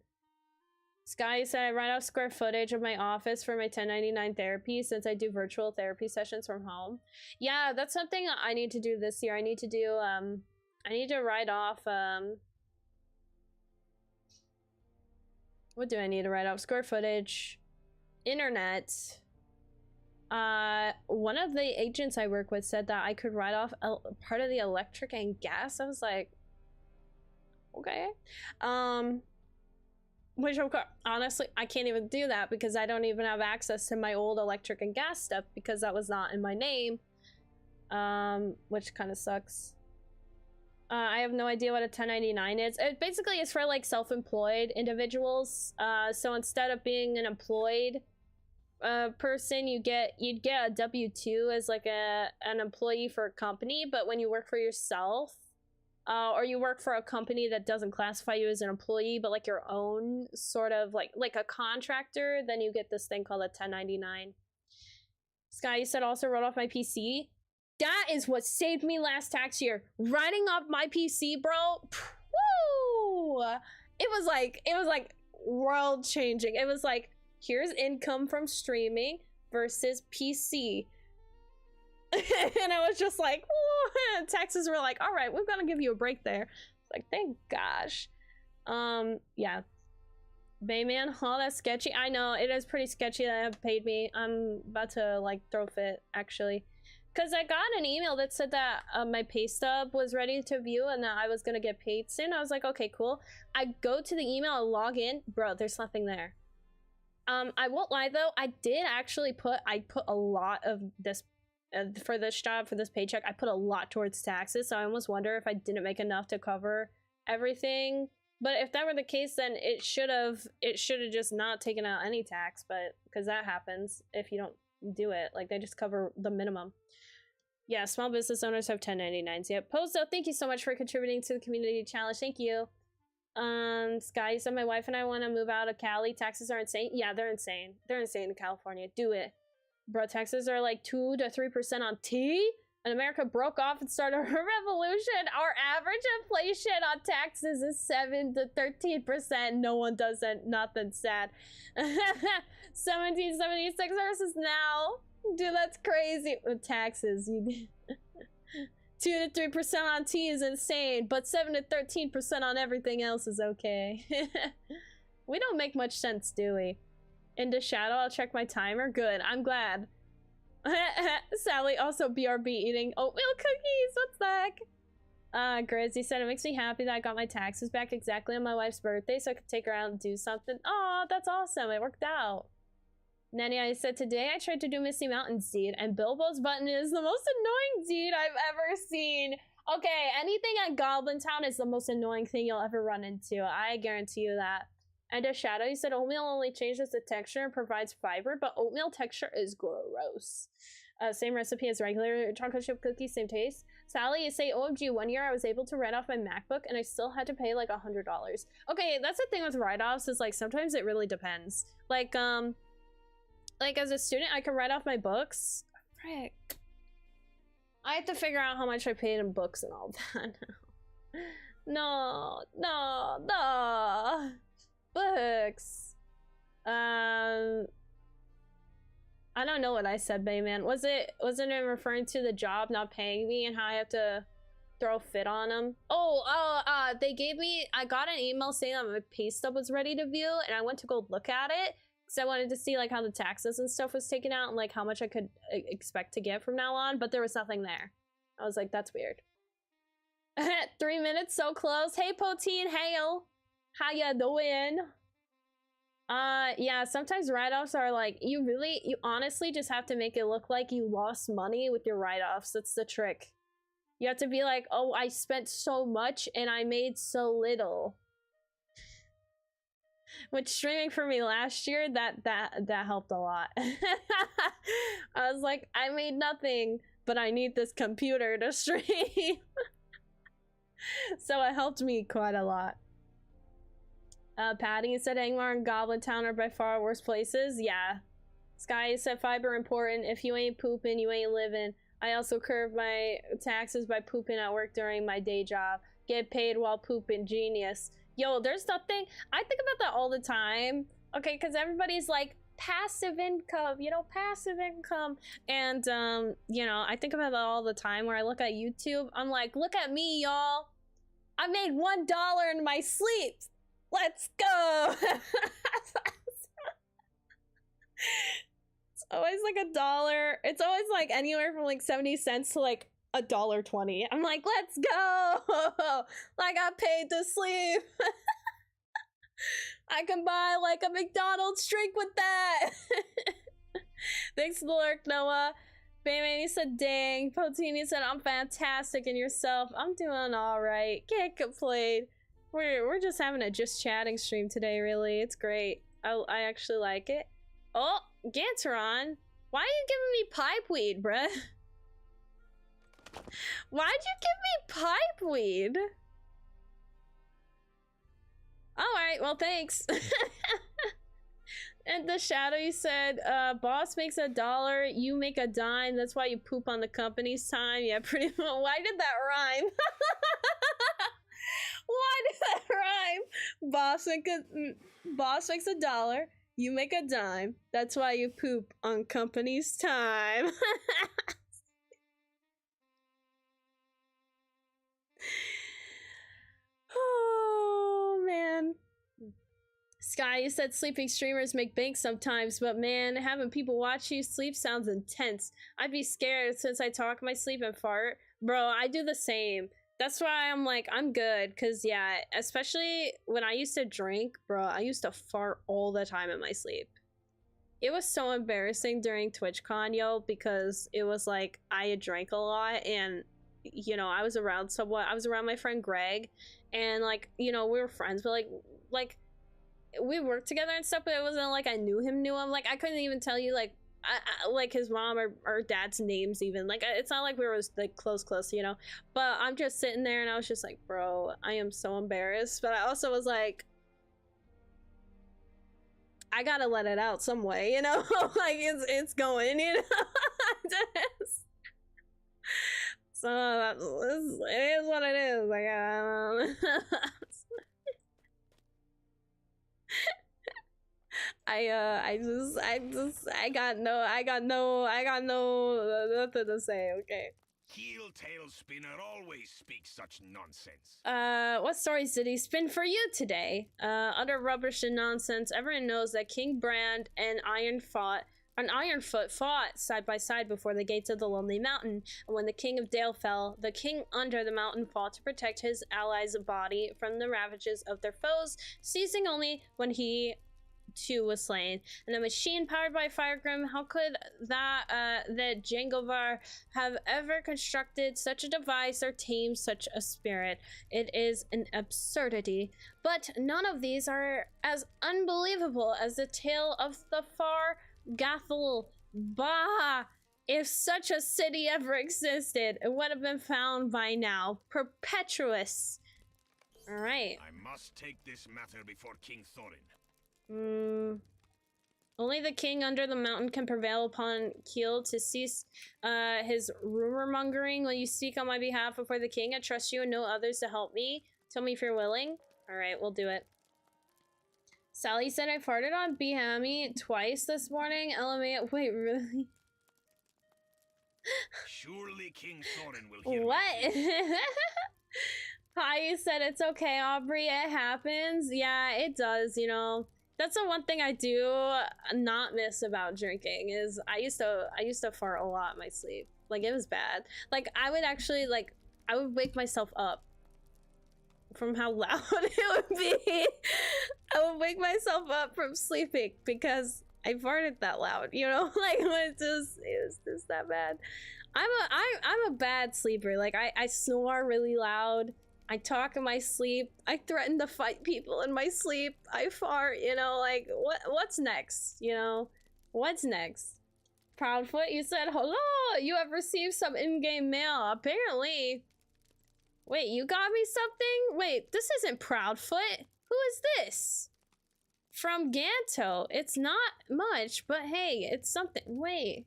Sky said I write off square footage of my office for my 1099 therapy since I do virtual therapy sessions from home. Yeah, that's something I need to do this year. I need to do, I need to write off, what do I need to write off? Square footage, internet. One of the agents I work with said that I could write off part of the electric and gas. I was like, okay. Which, honestly, I can't even do that because I don't even have access to my old electric and gas stuff because that was not in my name. Which kind of sucks. I have no idea what a 1099 is. It basically is for like self-employed individuals. So instead of being an employed person, you'd get a W-2 as like an employee for a company. But when you work for yourself, or you work for a company that doesn't classify you as an employee, but like your own sort of like a contractor, then you get this thing called a 1099. Sky, you said also wrote off my PC. That is what saved me last tax year. Writing off my PC, bro. Woo! It was like world changing. It was like, here's income from streaming versus PC. And I was just like, woo! Taxes were like, all right, we're gonna give you a break there. Like, thank gosh. Yeah. Bayman, oh, that's sketchy. I know, it is pretty sketchy that they have paid me. I'm about to like throw fit, actually. Because I got an email that said that my pay stub was ready to view and that I was going to get paid soon. I was like, okay, cool. I go to the email and log in. Bro, there's nothing there. I won't lie, though. I did actually put a lot of this, for this job, for this paycheck, I put a lot towards taxes. So I almost wonder if I didn't make enough to cover everything. But if that were the case, then it should have just not taken out any tax. But because that happens if you don't do it. Like, they just cover the minimum. Yeah, small business owners have 1099s. Yep. Pozo, thank you so much for contributing to the community challenge. Thank you. Sky said my wife and I want to move out of Cali. Taxes are insane. Yeah, they're insane. They're insane in California. Do it. Bro, taxes are like 2 to 3% on tea. And America broke off and started a revolution. Our average inflation on taxes is 7 to 13%. No one does that. Nothing sad. 1776 versus now. Dude, that's crazy. With taxes, you 2 to 3% on tea is insane, but 7 to 13% on everything else is okay. We don't make much sense, do we? Into Shadow, I'll check my timer. Good, I'm glad. Sally, also BRB eating oatmeal cookies. What's the heck? Grizzy said, it makes me happy that I got my taxes back exactly on my wife's birthday so I could take her out and do something. Oh, that's awesome. It worked out. Nanny, I said, today I tried to do Misty Mountains deed, and Bilbo's button is the most annoying deed I've ever seen. Okay, anything at Goblin Town is the most annoying thing you'll ever run into. I guarantee you that. And a Shadow, you said oatmeal only changes the texture and provides fiber, but oatmeal texture is gross. Same recipe as regular chocolate chip cookies, same taste. Sally, you say, OMG, one year I was able to write off my MacBook and I still had to pay like $100. Okay, that's the thing with write-offs is like sometimes it really depends. Like as a student, I can write off my books. Frick. I have to figure out how much I paid in books and all that now. No. Books. I don't know what I said, Bayman. Wasn't it referring to the job not paying me and how I have to throw fit on them? They gave me, I got an email saying that my pay stub was ready to view and I went to go look at it. because I wanted to see like how the taxes and stuff was taken out and like how much I could expect to get from now on, but there was nothing there. I was like, that's weird. 3 minutes, so close. Hey, Poteen, hail. How ya doing? Yeah, sometimes write-offs are like, you honestly just have to make it look like you lost money with your write-offs. That's the trick. You have to be like, oh, I spent so much and I made so little. Which streaming for me last year, that helped a lot. I was like, I made nothing, but I need this computer to stream. So it helped me quite a lot. Patty said Angmar and Goblin Town are by far worst places. Yeah. Sky said fiber important. If you ain't pooping, you ain't living. I also curve my taxes by pooping at work during my day job. Get paid while pooping. Genius. Yo, there's nothing. I think about that all the time. Okay, because everybody's like, passive income, you know, passive income. And, you know, I think about that all the time where I look at YouTube. I'm like, look at me, y'all. I made $1 in my sleep. Let's go. It's always like $1. It's always like anywhere from like 70 cents to like $1.20. I'm like, let's go. I got paid to sleep. I can buy like a McDonald's drink with that. Thanks for the lurk, Noah. Bayman, you said dang. Potini said I'm fantastic. And yourself? I'm doing all right. Can't complain. We're just having a just chatting stream today, really. It's great. I actually like it. Oh, Ganteron. Why are you giving me pipe weed, bruh? Why'd you give me pipe weed? Alright, well, thanks. And the shadow, you said, boss makes $1, you make a dime. That's why you poop on the company's time. Yeah, pretty much. Why did that rhyme? Why did that rhyme? Boss makes $1, you make a dime. That's why you poop on company's time. Oh, man. Sky, you said sleeping streamers make bank sometimes, but man, having people watch you sleep sounds intense. I'd be scared since I talk in my sleep and fart. Bro, I do the same. That's why I'm like, I'm good. Because, yeah, especially when I used to drink, bro, I used to fart all the time in my sleep. It was so embarrassing during TwitchCon, yo, because it was like, I had drank a lot and, you know, I was around my friend Greg, and, like, you know, we were friends, but, like, we worked together and stuff, but it wasn't like I knew him. Like, I couldn't even tell you, like, like his mom or dad's names even. Like, it's not like we were like close, you know. But I'm just sitting there and I was just like, bro, I am so embarrassed. But I also was like, I gotta let it out some way, you know. Like, it's going, you know. So it is what it is. Like, I got no nothing to say. Okay. Heel tail spinner always speaks such nonsense. What stories did he spin for you today? Utter rubbish and nonsense. Everyone knows that King Brand and Ironfoot fought side by side before the gates of the Lonely Mountain, and when the King of Dale fell, the king under the mountain fought to protect his allies' body from the ravages of their foes, ceasing only when he too was slain. And a machine powered by Firegrim, how could that Jangovar have ever constructed such a device or tamed such a spirit? It is an absurdity. But none of these are as unbelievable as the tale of the far Gathel. Bah! If such a city ever existed, it would have been found by now. Perpetuous. Alright. I must take this matter before King Thorin. Only the king under the mountain can prevail upon Keel to cease his rumor mongering. Will you speak on my behalf before the king? I trust you and no others to help me. Tell me if you're willing. Alright, we'll do it. Sally said I farted on Behami twice this morning. LMA, wait, really? Surely King Thorin will hear what? Hi, you said it's okay, Aubrey. It happens. Yeah, it does, you know. That's the one thing I do not miss about drinking is I used to fart a lot in my sleep. Like it was bad. Like I would actually I would wake myself up from how loud it would be. I would wake myself up from sleeping because I farted that loud, you know? Like it was just that bad. I'm a bad sleeper. Like I snore really loud. I talk in my sleep. I threaten to fight people in my sleep. I fart, you know, like what's next, you know? What's next? Proudfoot, you said hello. You have received some in-game mail. Apparently. Wait, you got me something? Wait, this isn't Proudfoot. Who is this? From Ganto. It's not much, but hey, it's something. Wait.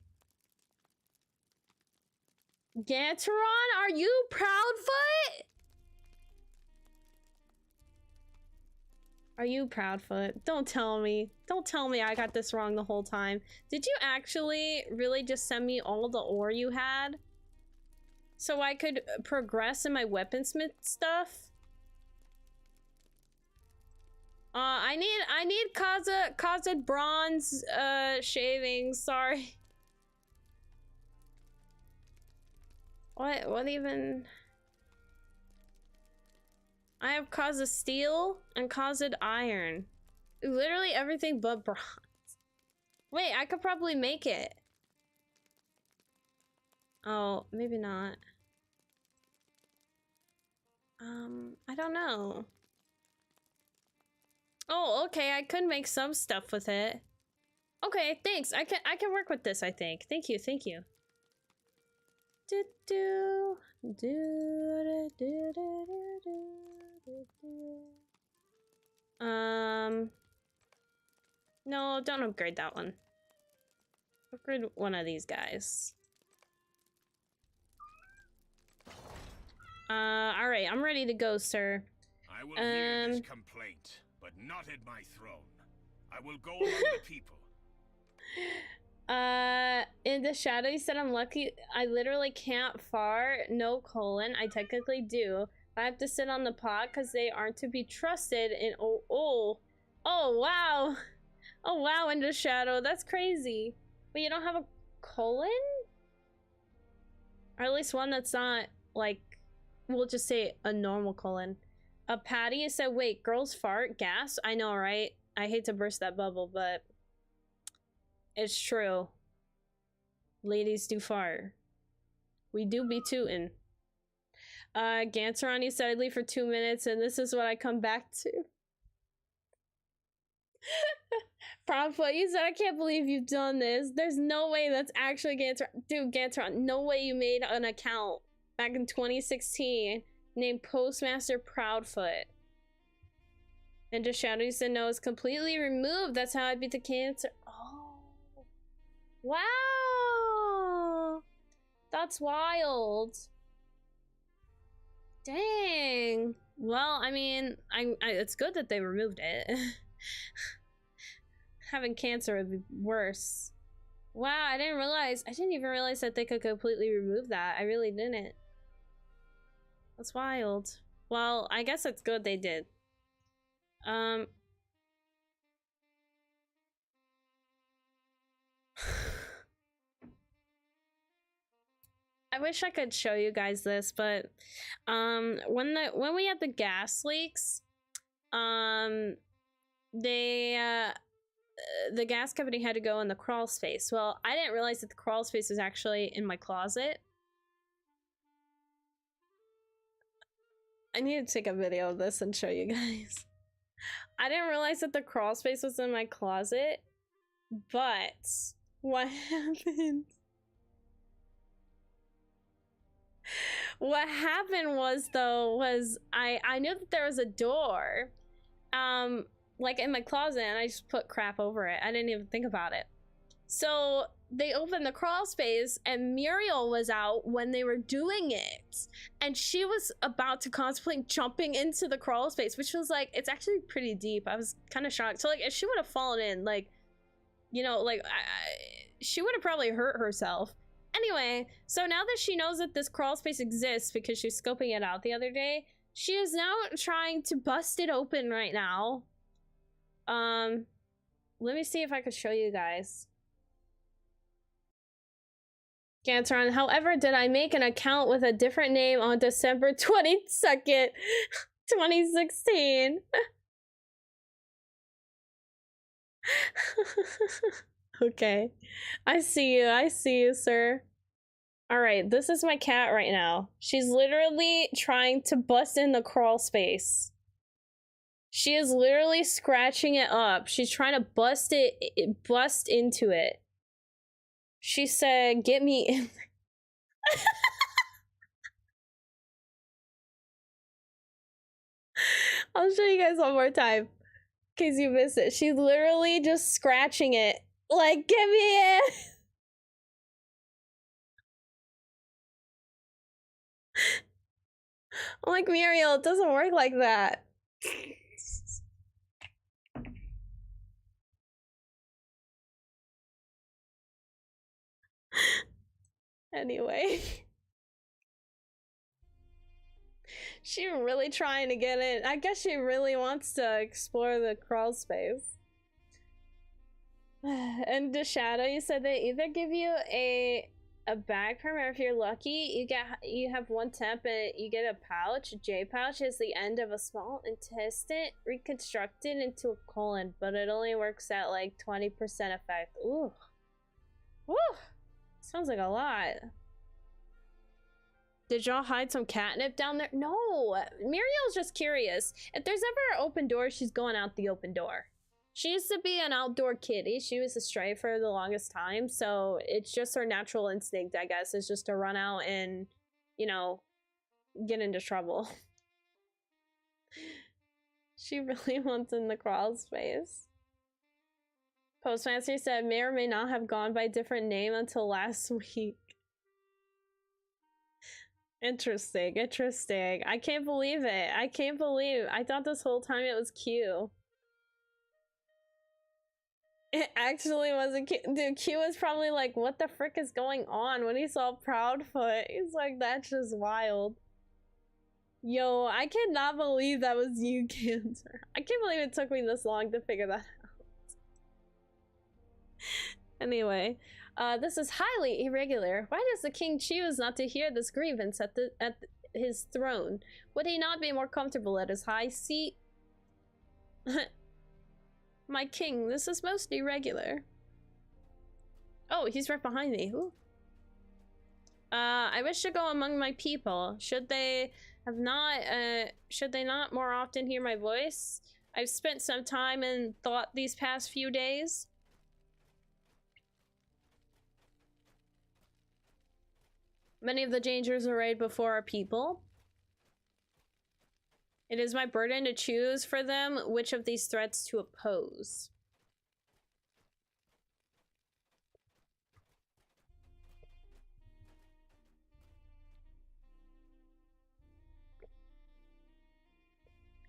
Ganteron, are you Proudfoot? Are you Proudfoot? Don't tell me. Don't tell me I got this wrong the whole time. Did you actually really just send me all the ore you had? So I could progress in my weaponsmith stuff? I need Kaza bronze shavings, sorry. What even? I have Kaza steel and Kaza iron. Literally everything but bronze. Wait, I could probably make it. Oh, maybe not. I don't know. Oh, okay, I could make some stuff with it. Okay, thanks. I can work with this, I think. Thank you, thank you. No, don't upgrade that one. Upgrade one of these guys. Alright, I'm ready to go, sir. I will hear this complaint, but not at my throne. I will go among the people. In the shadow, you said I'm lucky. I literally can't fart. No colon. I technically do. I have to sit on the pot because they aren't to be trusted. And oh wow. Oh wow, in the shadow. That's crazy. But you don't have a colon? Or at least one that's not like, we'll just say a normal colon. Patty said, wait, girls fart? Gas? I know, right? I hate to burst that bubble, but it's true. Ladies do fart. We do be tootin'. Ganteron, you said I'd leave for 2 minutes, and this is what I come back to. Proudfoot, you said I can't believe you've done this. There's no way that's actually Ganteron. Dude, Ganteron, no way you made an account back in 2016 named Postmaster Proudfoot. And just Shadow, you said no, it's completely removed. That's how I beat the cancer. Oh. Wow. That's wild. Dang. Well, I mean, it's good that they removed it. Having cancer would be worse. Wow, I didn't even realize that they could completely remove that. I really didn't. That's wild. Well, I guess it's good they did. I wish I could show you guys this, but when we had the gas leaks, the gas company had to go in the crawl space. Well, I didn't realize that the crawl space was actually in my closet. I need to take a video of this and show you guys. I didn't realize that the crawl space was in my closet, but what happened? What happened was I knew that there was a door, like in my closet, and I just put crap over it. I didn't even think about it. So they opened the crawl space and Muriel was out when they were doing it. And she was about to contemplate jumping into the crawl space, which was like, it's actually pretty deep. I was kind of shocked. So like if she would have fallen in, like, you know, like she would have probably hurt herself. Anyway, so now that she knows that this crawl space exists because she was scoping it out the other day, she is now trying to bust it open right now. let me see if I could show you guys. Gantron, however, did I make an account with a different name on December 22nd, 2016? Okay. I see you, sir. Alright, this is my cat right now. She's literally trying to bust in the crawl space. She is literally scratching it up. She's trying to bust into it. She said, get me in. I'll show you guys one more time, in case you missed it. She's literally just scratching it. Like, get me in! I'm like, Muriel, it doesn't work like that. Anyway. She really trying to get in. I guess she really wants to explore the crawl space. And the shadow, you said they either give you a bag perm, or if you're lucky, you have one temp and you get a pouch. A J pouch is the end of a small intestine reconstructed into a colon, but it only works at like 20% effect. Ooh. Woo! Sounds like a lot. Did y'all hide some catnip down there? No! Muriel's just curious. If there's ever an open door, she's going out the open door. She used to be an outdoor kitty. She was a stray for the longest time, so it's just her natural instinct, I guess, is just to run out and, you know, get into trouble. She really wants in the crawl space. Postmaster said may or may not have gone by a different name until last week. Interesting, interesting. I can't believe it. I can't believe. I thought this whole time it was Q. It actually wasn't Q. Dude, Q was probably like, what the frick is going on when he saw Proudfoot? He's like, that's just wild. Yo, I cannot believe that was you, Cancer. I can't believe it took me this long to figure that out. Anyway, this is highly irregular. Why does the king choose not to hear this grievance at his throne? Would he not be more comfortable at his high seat? My king, this is most irregular. Oh, he's right behind me. Ooh. I wish to go among my people. Should they not more often hear my voice? I've spent some time in thought these past few days. Many of the dangers arrayed before our people. It is my burden to choose for them which of these threats to oppose.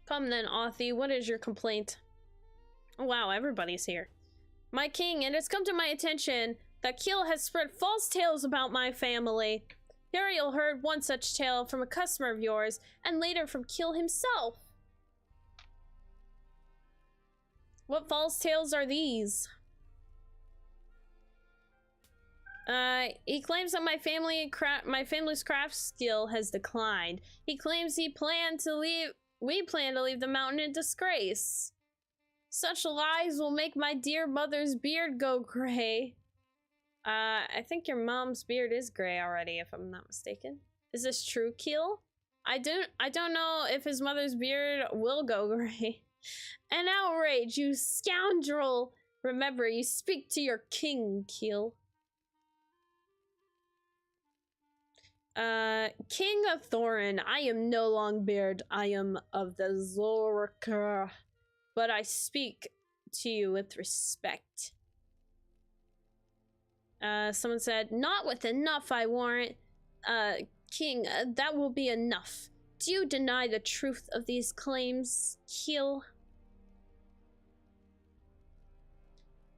Come then, Authie, what is your complaint? Oh, wow, everybody's here. My king, it has come to my attention that Kiel has spread false tales about my family. Huryel heard one such tale from a customer of yours, and later from Kiel himself. What false tales are these? He claims that my family's craft skill has declined. He claims we plan to leave the mountain in disgrace. Such lies will make my dear mother's beard go gray. I think your mom's beard is gray already, if I'm not mistaken. Is this true, Kiel? I don't know if his mother's beard will go gray. An outrage, you scoundrel! Remember, you speak to your king, Kiel. King of Thorin, I am no Longbeard. I am of the Zorker. But I speak to you with respect. Someone said, not with enough, I warrant. King, that will be enough. Do you deny the truth of these claims, Kiel?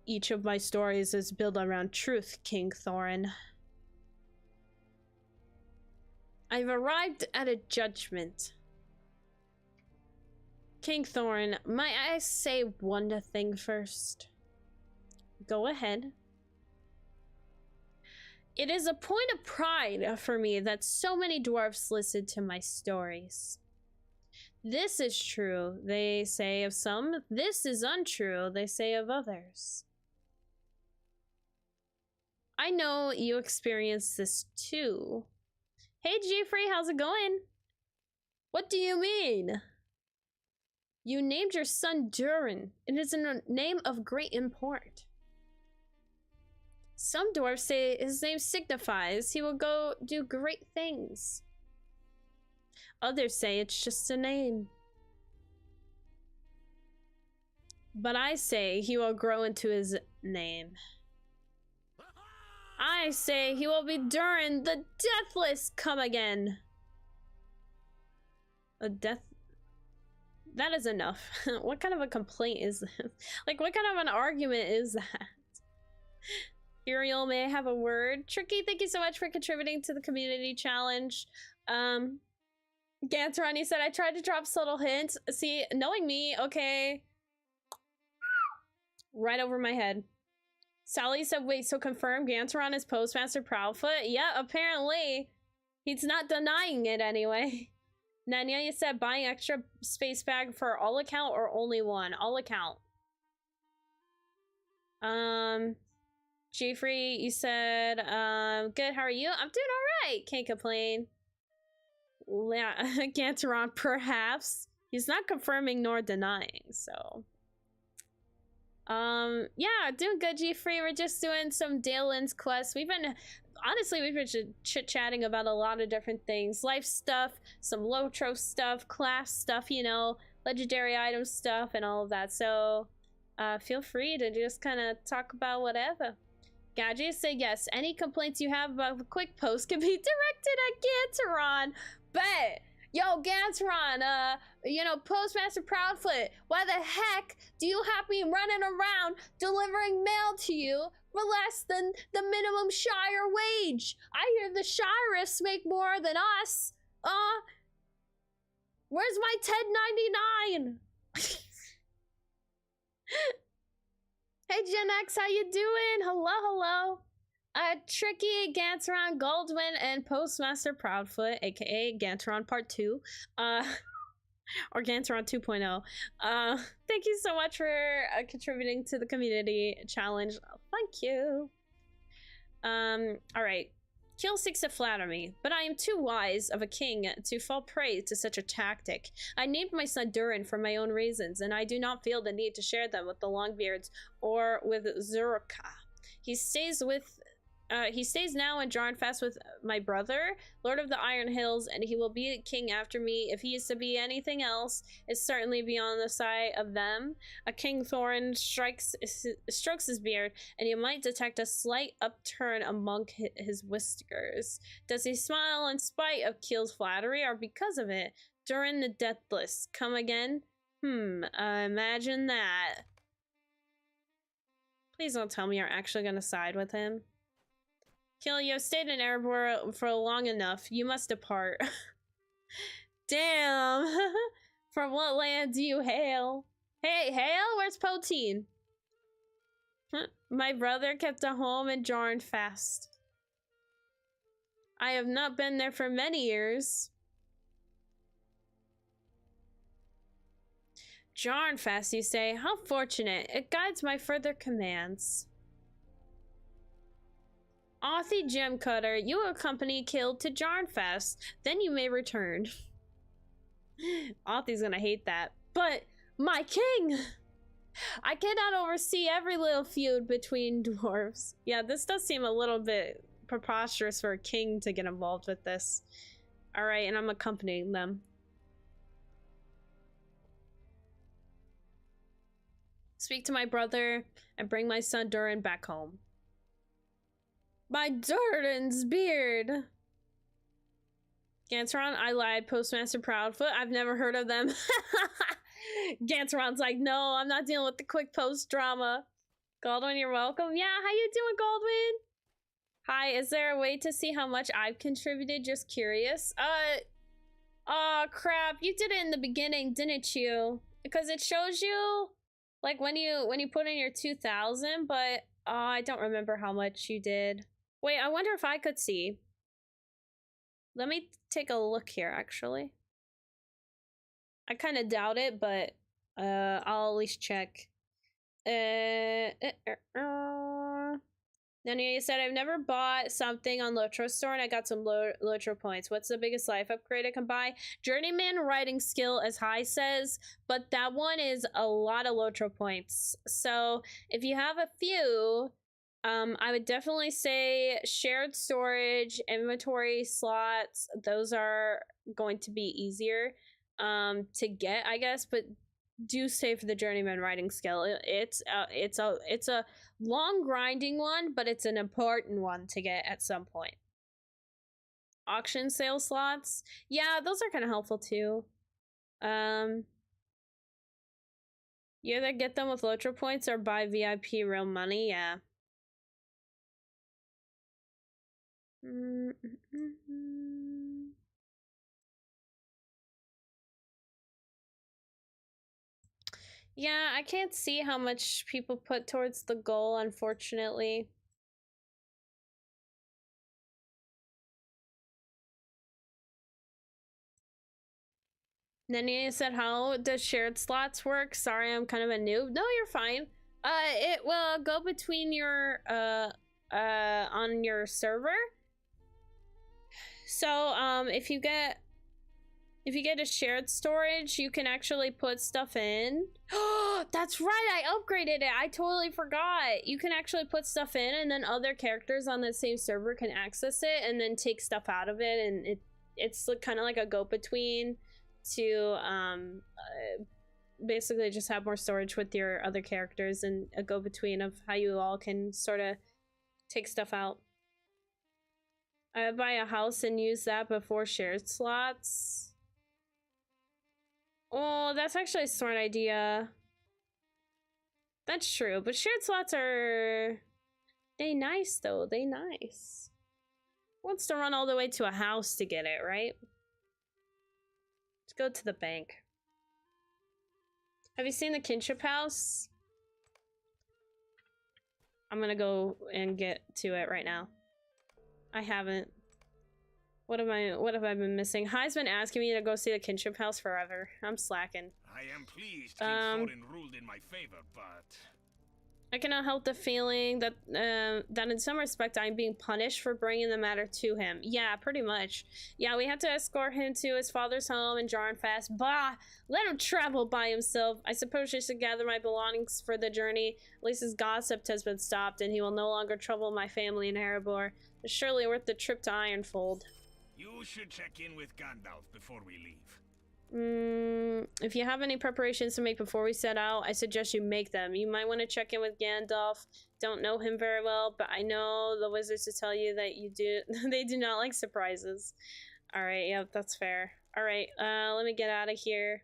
Each of my stories is built around truth, King Thorin. I've arrived at a judgment. King Thorin, might I say one thing first? Go ahead. It is a point of pride for me that so many dwarfs listen to my stories. This is true, they say of some. This is untrue, they say of others. I know you experienced this too. Hey Jeffrey, how's it going? What do you mean? You named your son Durin. It is a name of great import. Some dwarves say his name signifies he will go do great things. Others say it's just a name. But I say he will grow into his name. I say he will be Durin the Deathless come again. A death... That is enough. What kind of a complaint is this? Like, what kind of an argument is that? Huryel, may I have a word? Tricky, thank you so much for contributing to the community challenge. Gantaron, you said I tried to drop subtle hints. See, knowing me, okay. Right over my head. Sally said, wait, so confirm Gantaron is Postmaster Proudfoot? Yeah, apparently. He's not denying it anyway. Nanya, you said buying extra space bag for all account or only one? All account. Jeffrey, you said, good, how are you? I'm doing alright, can't complain. Yeah, Gantaron, perhaps. He's not confirming nor denying, so. Yeah, doing good, Jeffrey. We're just doing some Dalen's quests. We've been chit-chatting about a lot of different things. Life stuff, some LOTRO stuff, class stuff, you know, legendary item stuff, and all of that. So, feel free to just kind of talk about whatever. Gadget said yes. Any complaints you have about the quick post can be directed at Gantaron. Bet. Yo, Gantaron, you know, Postmaster Proudfoot, why the heck do you have me running around delivering mail to you for less than the minimum Shire wage? I hear the Sheriffs make more than us. Where's my 10.99? Hey Gen X, how you doing? Hello, hello. Tricky, Gantaron, Goldwyn, and Postmaster Proudfoot, aka Gantaron Part 2, or Gantaron 2.0. Thank you so much for contributing to the community challenge. Thank you. Alright. Kill seeks to flatter me, but I am too wise of a king to fall prey to such a tactic. I named my son Durin for my own reasons, and I do not feel the need to share them with the Longbeards or with Zurka. He stays now in Jarnfast with my brother, Lord of the Iron Hills, and he will be king after me. If he is to be anything else, it's certainly beyond the sight of them. A King Thorin strokes his beard, and you might detect a slight upturn among his whiskers. Does he smile in spite of Keel's flattery, or because of it? Durin the Deathless, come again? Imagine that. Please don't tell me you're actually gonna side with him. Kill, you have stayed in Erebor for long enough. You must depart. Damn. From what land do you hail? Hey, hail? Where's Poteen? My brother kept a home in Jarnfast. I have not been there for many years. Jarnfast, you say? How fortunate. It guides my further commands. Authie Gemcutter, you accompany Kill to Jarnfast. Then you may return. Authie's gonna hate that. But, my king! I cannot oversee every little feud between dwarves. Yeah, this does seem a little bit preposterous for a king to get involved with this. Alright, and I'm accompanying them. Speak to my brother and bring my son Durin back home. My Durin's beard! Gantaron, I lied. Postmaster Proudfoot, I've never heard of them. Gantaron's like, no, I'm not dealing with the quick post drama. Goldwyn, you're welcome. Yeah, how you doing, Goldwyn? Hi, is there a way to see how much I've contributed? Just curious. Oh crap, you did it in the beginning, didn't you? Because it shows you Like when you put in your 2,000, but I don't remember how much you did. Wait, I wonder if I could see. Let me take a look here, actually. I kind of doubt it, but I'll at least check. Now, you said, I've never bought something on LOTRO store and I got some LOTRO points. What's the biggest life upgrade I can buy? Journeyman writing skill, as High says, but that one is a lot of LOTRO points. So if you have a few, I would definitely say shared storage, inventory slots. Those are going to be easier to get, I guess, but do save for the journeyman writing skill. It's a long grinding one, but it's an important one to get at some point. Auction sale slots, yeah, those are kind of helpful too. You either get them with LOTRO points or buy VIP real money. Yeah. Yeah, I can't see how much people put towards the goal, unfortunately. Nenia said, how does shared slots work? Sorry, I'm kind of a noob. No, you're fine. It will go between your, on your server. So, if you get a shared storage, you can actually put stuff in. Oh, that's right, I upgraded it. I totally forgot. You can actually put stuff in and then other characters on the same server can access it and then take stuff out of it, and it's kind of like a go-between to basically just have more storage with your other characters and a go-between of how you all can sort of take stuff out. I buy a house and use that before shared slots. Oh, that's actually a smart idea. That's true, but shared slots are... they nice, though. They nice. Wants to run all the way to a house to get it, right? Let's go to the bank. Have you seen the kinship house? I'm gonna go and get to it right now. I haven't. What have I been missing? High's been asking me to go see the kinship house forever. I'm slacking. I am pleased King Thorin ruled in my favor, but I cannot help the feeling that that in some respect I'm being punished for bringing the matter to him. Yeah, pretty much. Yeah, we had to escort him to his father's home in Jarnfast. Bah! Let him travel by himself. I suppose I should gather my belongings for the journey. At least his gossip has been stopped and he will no longer trouble my family in Erebor. It's surely worth the trip to Ironfold. You should check in with Gandalf before we leave. If you have any preparations to make before we set out, I suggest you make them. You might want to check in with Gandalf. Don't know him very well, but I know the wizards to tell you that you do. They do not like surprises. All right, yeah, that's fair. All right, let me get out of here.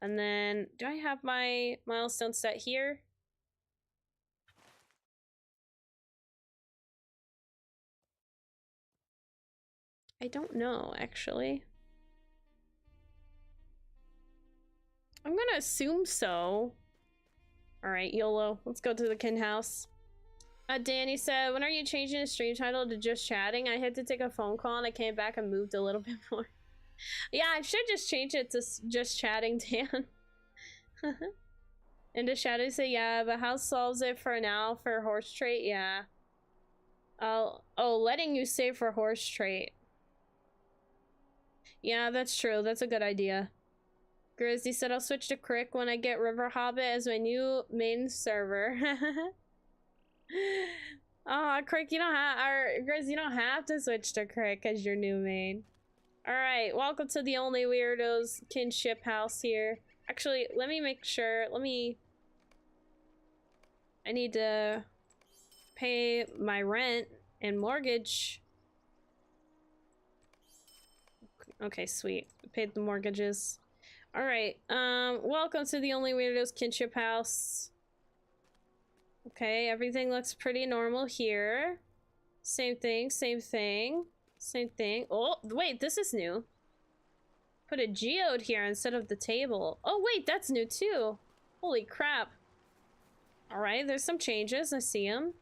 And then, do I have my milestone set here? I don't know, actually. I'm gonna assume so. Alright, YOLO. Let's go to the kin house. Danny said, when are you changing the stream title to just chatting? I had to take a phone call and I came back and moved a little bit more. Yeah, I should just change it to just chatting, Dan. And the shadow say, yeah, but how solves it for now for horse trait? Yeah. Oh, letting you save for horse trait. Yeah, that's true. That's a good idea. Grizzly said, I'll switch to Crick when I get River Hobbit as my new main server. Oh, Crick, you don't have, or Grizz, you don't have to switch to Crick as your new main. Alright, welcome to the Only Weirdos kinship house here. Actually, let me make sure, I need to pay my rent and mortgage. Okay, sweet. Paid the mortgages. Alright, welcome to the Only Weirdos kinship house. Okay, everything looks pretty normal here. Same thing, same thing. Same thing. Oh, wait, this is new. Put a geode here instead of the table. Oh, wait, that's new too. Holy crap. Alright, there's some changes. I see them.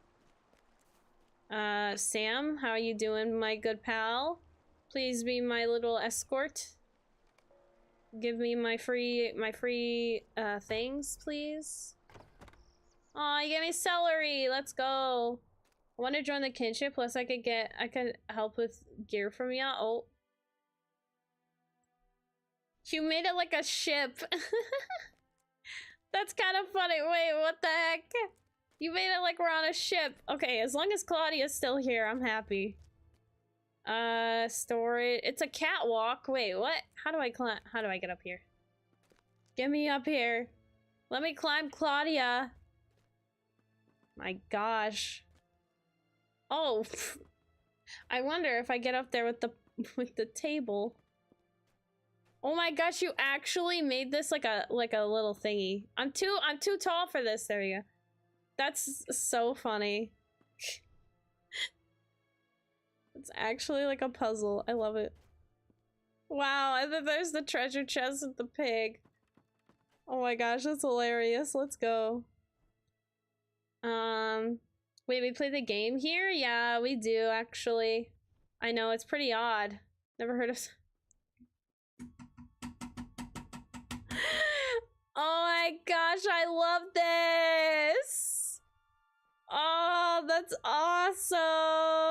Sam, how are you doing, my good pal? Please be my little escort. Give me my free things, please. Aw, you gave me celery. Let's go. I want to join the kinship, plus I could help with gear from you. Oh. You made it like a ship. That's kind of funny. Wait, what the heck? You made it like we're on a ship. Okay, as long as Claudia's still here, I'm happy. Storage. It's a catwalk. Wait, what? How do I climb? How do I get up here? Get me up here. Let me climb Claudia. My gosh. Oh. I wonder if I get up there with the table. Oh my gosh, you actually made this like a little thingy. I'm too tall for this. There you go. That's so funny. It's actually like a puzzle. I love it. Wow, and then there's the treasure chest with the pig. Oh my gosh, that's hilarious. Let's go. Wait, we play the game here? Yeah, we do actually. I know, it's pretty odd. Never heard of. Oh my gosh, I love this! Oh, that's awesome!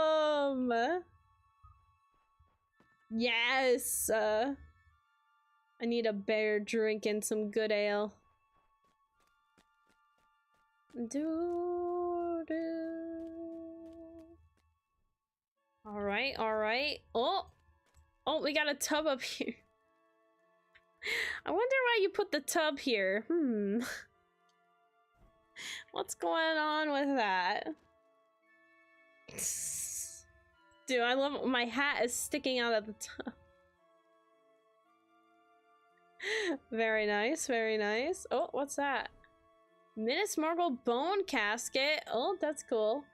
Yes! I need a bear drinking some good ale. Alright, alright. Oh! Oh, we got a tub up here. I wonder why you put the tub here. What's going on with that? Dude, I love my hat is sticking out of the tub. Very nice, very nice. Oh, what's that? Minas Morgul bone casket. Oh, that's cool.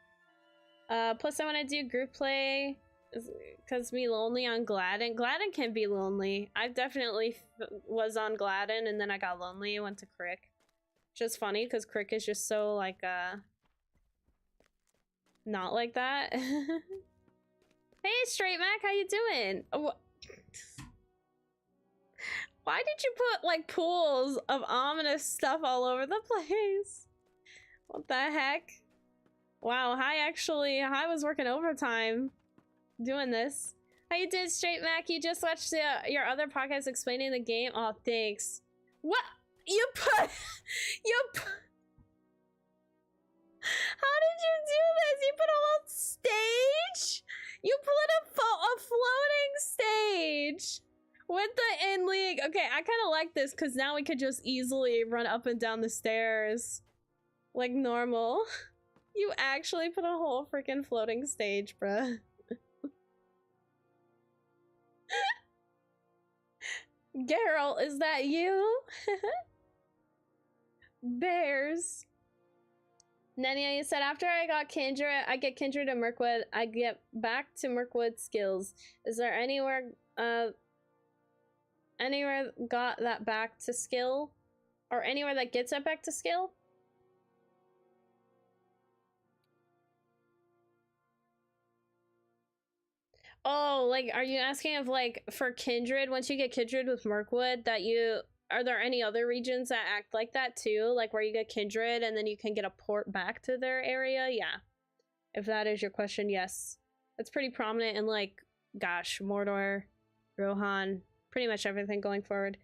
Plus I want to do group play because me lonely on Gladden. Gladden can be lonely. I definitely was on Gladden and then I got lonely and went to Crick. Just funny because Crick is just so like not like that. Hey Straight Mac, how you doing? Oh, why did you put like pools of ominous stuff all over the place? What the heck? Wow, I was working overtime doing this. How you doing, Straight Mac? You just watched your other podcast explaining the game? Oh, thanks. What? You put... How did you do this? You put a whole stage? You put a floating stage with the in league. Okay, I kind of like this because now we could just easily run up and down the stairs like normal. You actually put a whole freaking floating stage, bruh. Geralt, is that you? Bears. Nenia, you said after I got Kindred, I get Kindred to Mirkwood, I get back to Mirkwood skills. Is there anywhere got that back to skill? Or anywhere that gets that back to skill? Oh, like, are you asking if, like, for Kindred, once you get Kindred with Mirkwood, that are there any other regions that act like that too? Like, where you get Kindred and then you can get a port back to their area? Yeah. If that is your question, yes. It's pretty prominent in, like, gosh, Mordor, Rohan, pretty much everything going forward.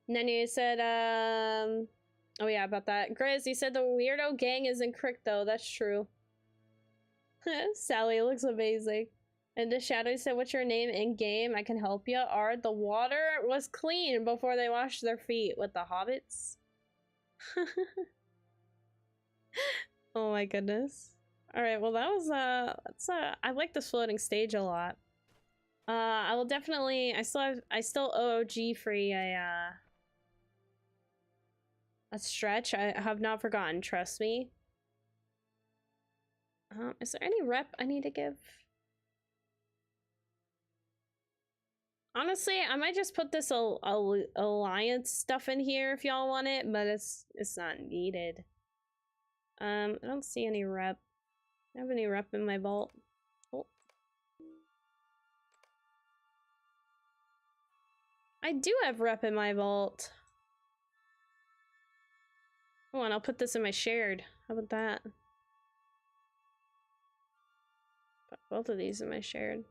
And then you said, oh yeah, about that. Grizz, you said the weirdo gang is in Crick, though. That's true. Sally looks amazing. And the Shadow said, what's your name in game? I can help you. Art, the water was clean before they washed their feet with the hobbits. Oh my goodness. Alright, well that was, I like this floating stage a lot. I will definitely, I still OG free a stretch. I have not forgotten, trust me. Is there any rep I need to give? Honestly, I might just put this alliance stuff in here if y'all want it, but it's not needed. I don't see any rep. I have any rep in my vault. Oh. I do have rep in my vault. Oh, and I'll put this in my shared. How about that? Put both of these in my shared.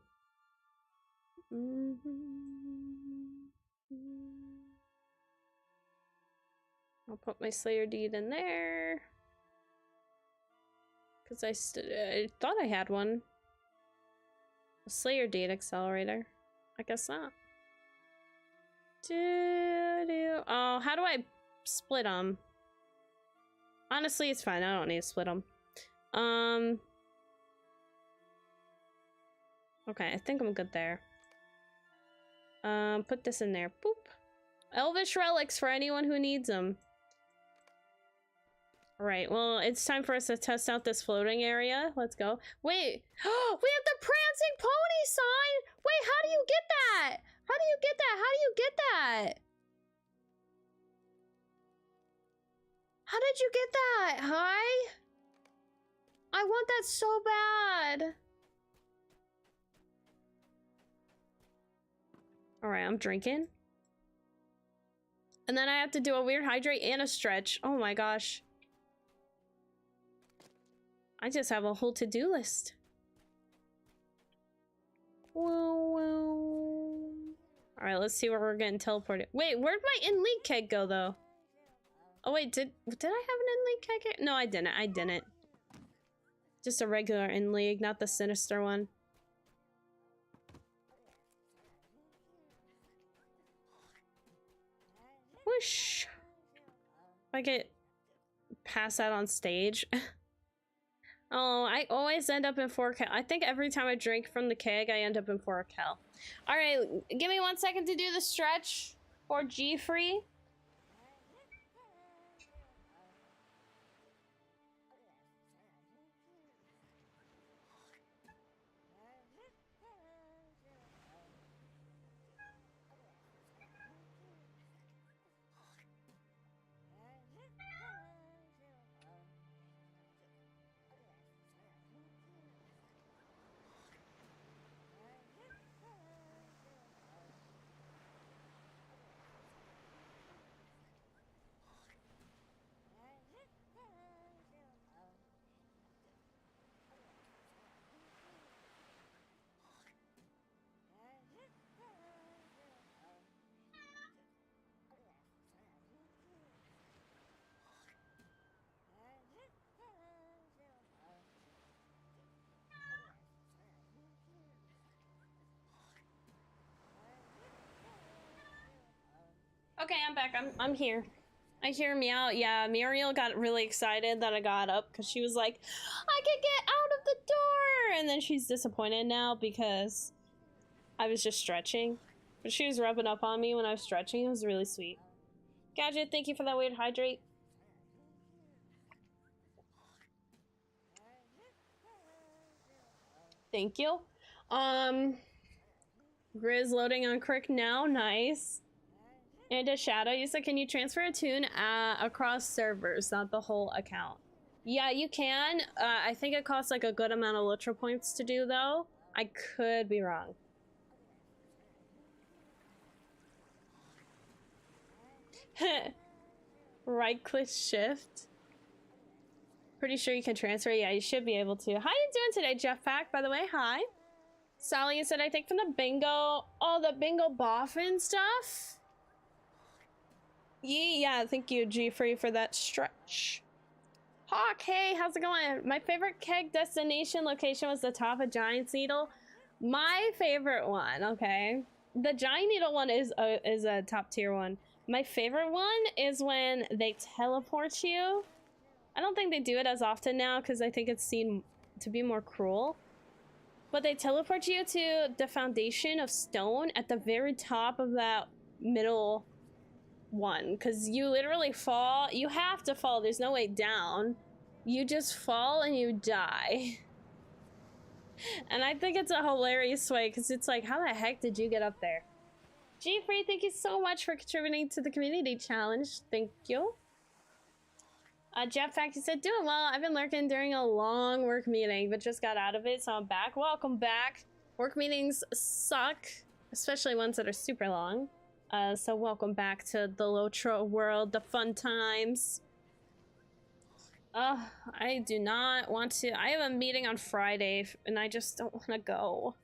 I'll put my Slayer deed in there. Because I thought I had one. A Slayer deed accelerator. I guess not. Oh, how do I split them? Honestly, it's fine. I don't need to split them. Okay, I think I'm good there. Put this in there. Boop. Elvish relics for anyone who needs them. Alright, well, it's time for us to test out this floating area. Let's go. Wait! Oh, we have the prancing pony sign! Wait, how do you get that? How do you get that? How do you get that? How did you get that? Hi? I want that so bad. Alright, I'm drinking. And then I have to do a weird hydrate and a stretch. Oh my gosh. I just have a whole to-do list. Alright, let's see where we're getting teleported. Wait, where'd my in-league keg go, though? Oh, wait, did I have an in-league keg? No, I didn't. I didn't. Just a regular in-league, not the sinister one. Whoosh! If I get pass out on stage. Oh, I always end up in 4K. I think every time I drink from the keg, I end up in 4K. Alright, give me 1 second to do the stretch for G-Free. Okay, I'm back. I'm here. I hear meow. Yeah, Muriel got really excited that I got up because she was like, I can get out of the door! And then she's disappointed now because I was just stretching. But she was rubbing up on me when I was stretching. It was really sweet. Gadget, thank you for that weird hydrate. Thank you. Grizz loading on Crick now. Nice. And a Shadow, you said, can you transfer a tune across servers, not the whole account? Yeah, you can. I think it costs like a good amount of LOTRO points to do, though. I could be wrong. Right click shift. Pretty sure you can transfer. Yeah, you should be able to. How you doing today, Jeff Pack, by the way? Hi. Sally, you said, I think from the bingo. Oh, the bingo boffin stuff? Yeah, thank you, G-Free, for that stretch. Hawk, hey, how's it going? My favorite keg destination location was the top of Giant's Needle. My favorite one, okay? The Giant Needle one is a top tier one. My favorite one is when they teleport you. I don't think they do it as often now because I think it's seen to be more cruel. But they teleport you to the foundation of stone at the very top of that middle one, because you literally fall. You have to fall. There's no way down. You just fall and you die. And I think it's a hilarious way because it's like, how the heck did you get up there? G-Free, thank you so much for contributing to the community challenge. Thank you. Jeff Fact, you said, doing well. I've been lurking during a long work meeting, but just got out of it, so I'm back. Welcome back. Work meetings suck, especially ones that are super long. So welcome back to the LOTRO world, the fun times. I do not want to. I have a meeting on Friday, and I just don't want to go.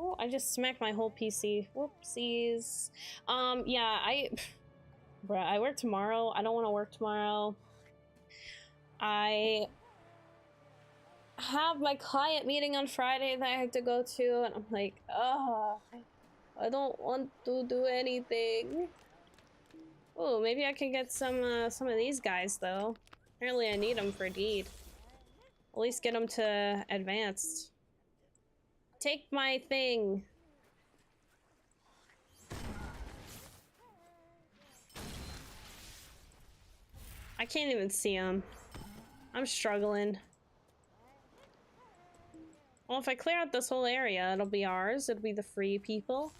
Oh, I just smacked my whole PC. Whoopsies. Yeah, bruh, I work tomorrow. I don't want to work tomorrow. I have my client meeting on Friday that I have to go to, and I'm like, I don't want to do anything. Oh, maybe I can get some of these guys, though. Apparently I need them for deed. At least get them to advanced. Take my thing. I can't even see them. I'm struggling. Well, if I clear out this whole area, it'll be ours. It'll be the free people.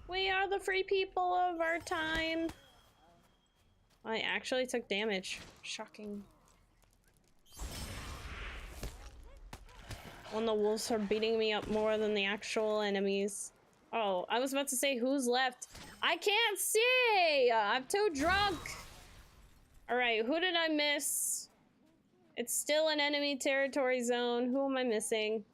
We are the free people of our time. I actually took damage. Shocking. When the wolves are beating me up more than the actual enemies. Oh, I was about to say who's left. I can't see! I'm too drunk! Alright, who did I miss? It's still an enemy territory zone. Who am I missing?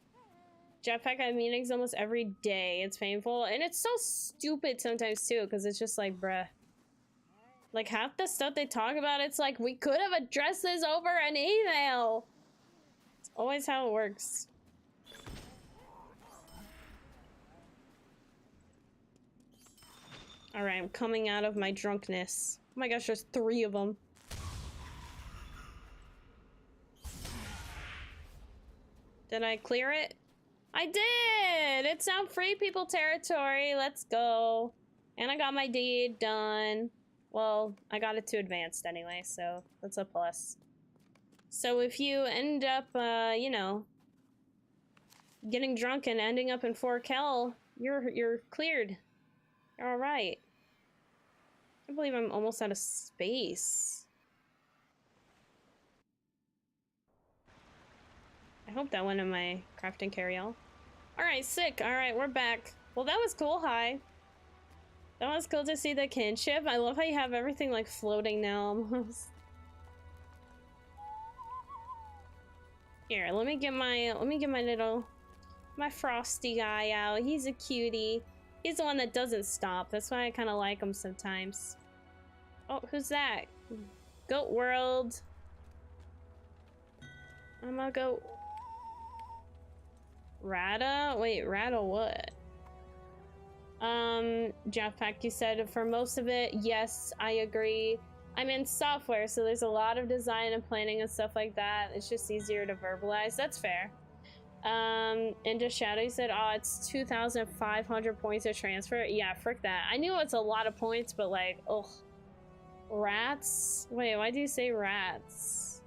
Jetpack, I have meetings almost every day. It's painful. And it's so stupid sometimes too, because it's just like, bruh. Like half the stuff they talk about, it's like, we could have addressed this over an email. It's always how it works. Alright, I'm coming out of my drunkenness. Oh my gosh, there's 3 of them. Did I clear it? I did! It's now free people territory. Let's go. And I got my deed done. Well, I got it to advanced anyway, so that's a plus. So if you end up, you know, getting drunk and ending up in Fort Kell, you're cleared. You're alright. I can't believe I'm almost out of space. I hope that went in my crafting carry-all. Alright, sick. Alright, we're back. Well, that was cool. Hi. That was cool to see the kinship. I love how you have everything like floating now almost. Here, let me get my my frosty guy out. He's a cutie. He's the one that doesn't stop. That's why I kind of like him sometimes. Oh, who's that? Goat World. I'm gonna go. Rada? Wait, Rada what? Jetpack, you said for most of it, yes, I agree. I'm in software, so there's a lot of design and planning and stuff like that. It's just easier to verbalize. That's fair. Into Shadow said, oh, it's 2,500 points to transfer. Yeah, frick that. I knew it's a lot of points, but like, ugh. Rats? Wait, why do you say rats?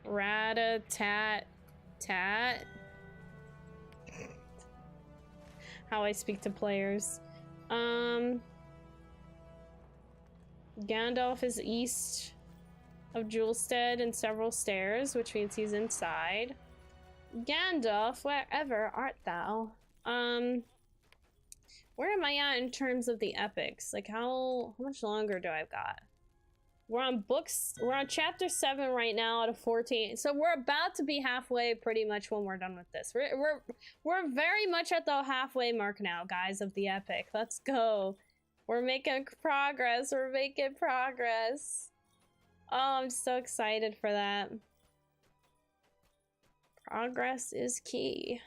Rat-a-tat-tat? How I speak to players. Gandalf is east of Julestead and several stairs, which means he's inside. Gandalf, wherever art thou? Where am I at in terms of the epics? Like how much longer do I've got? We're on chapter 7 right now out of 14. So we're about to be halfway pretty much when we're done with this. We're very much at the halfway mark now, guys, of the epic. Let's go. We're making progress. We're making progress. Oh, I'm so excited for that. Progress is key.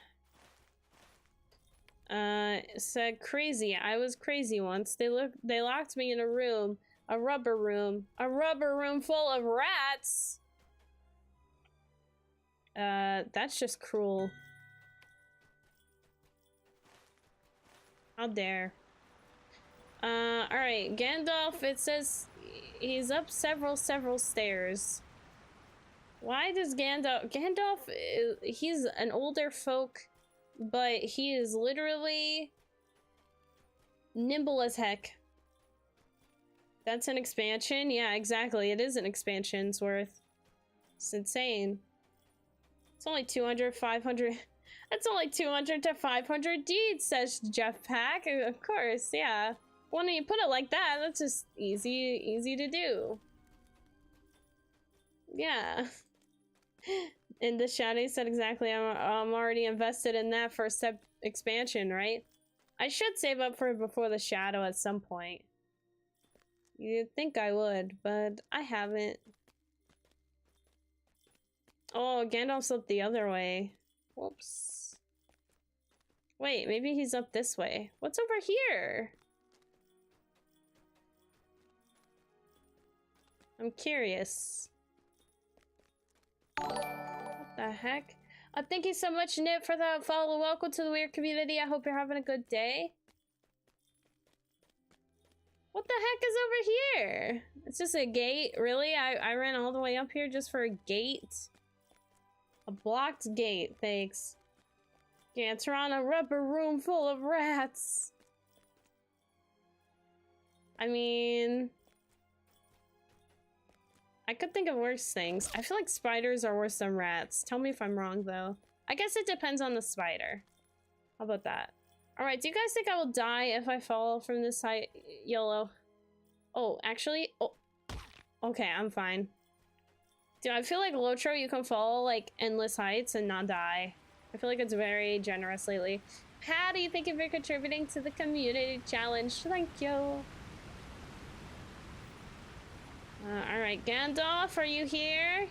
Said crazy. I was crazy once. They locked me in a room. A rubber room full of rats. That's just cruel. How dare. Alright, Gandalf, it says he's up several stairs. Why does Gandalf, he's an older folk, but he is literally nimble as heck. That's an expansion? Yeah, exactly. It is an expansion's worth. It's insane. It's only 200, 500. That's only 200 to 500 deeds, says Jeff Pack. Of course, yeah. When you put it like that, that's just easy to do. Yeah. And the Shadow said exactly, I'm already invested in that first step expansion, right? I should save up for before the Shadow at some point. You'd think I would, but I haven't. Oh, Gandalf's up the other way. Whoops. Wait, maybe he's up this way. What's over here? I'm curious. What the heck? Thank you so much, Nip, for that follow. Welcome to the Weird community. I hope you're having a good day. What the heck is over here? It's just a gate? Really? I ran all the way up here just for a gate? A blocked gate, thanks. Can't run a rubber room full of rats. I mean... I could think of worse things. I feel like spiders are worse than rats. Tell me if I'm wrong, though. I guess it depends on the spider. How about that? Alright, do you guys think I will die if I fall from this height? YOLO. Oh, actually... Oh. Okay, I'm fine. Dude, I feel like LOTRO, you can fall, like, endless heights and not die. I feel like it's very generous lately. Patty, thank you for contributing to the community challenge. Thank you. Alright, Gandalf, are you here?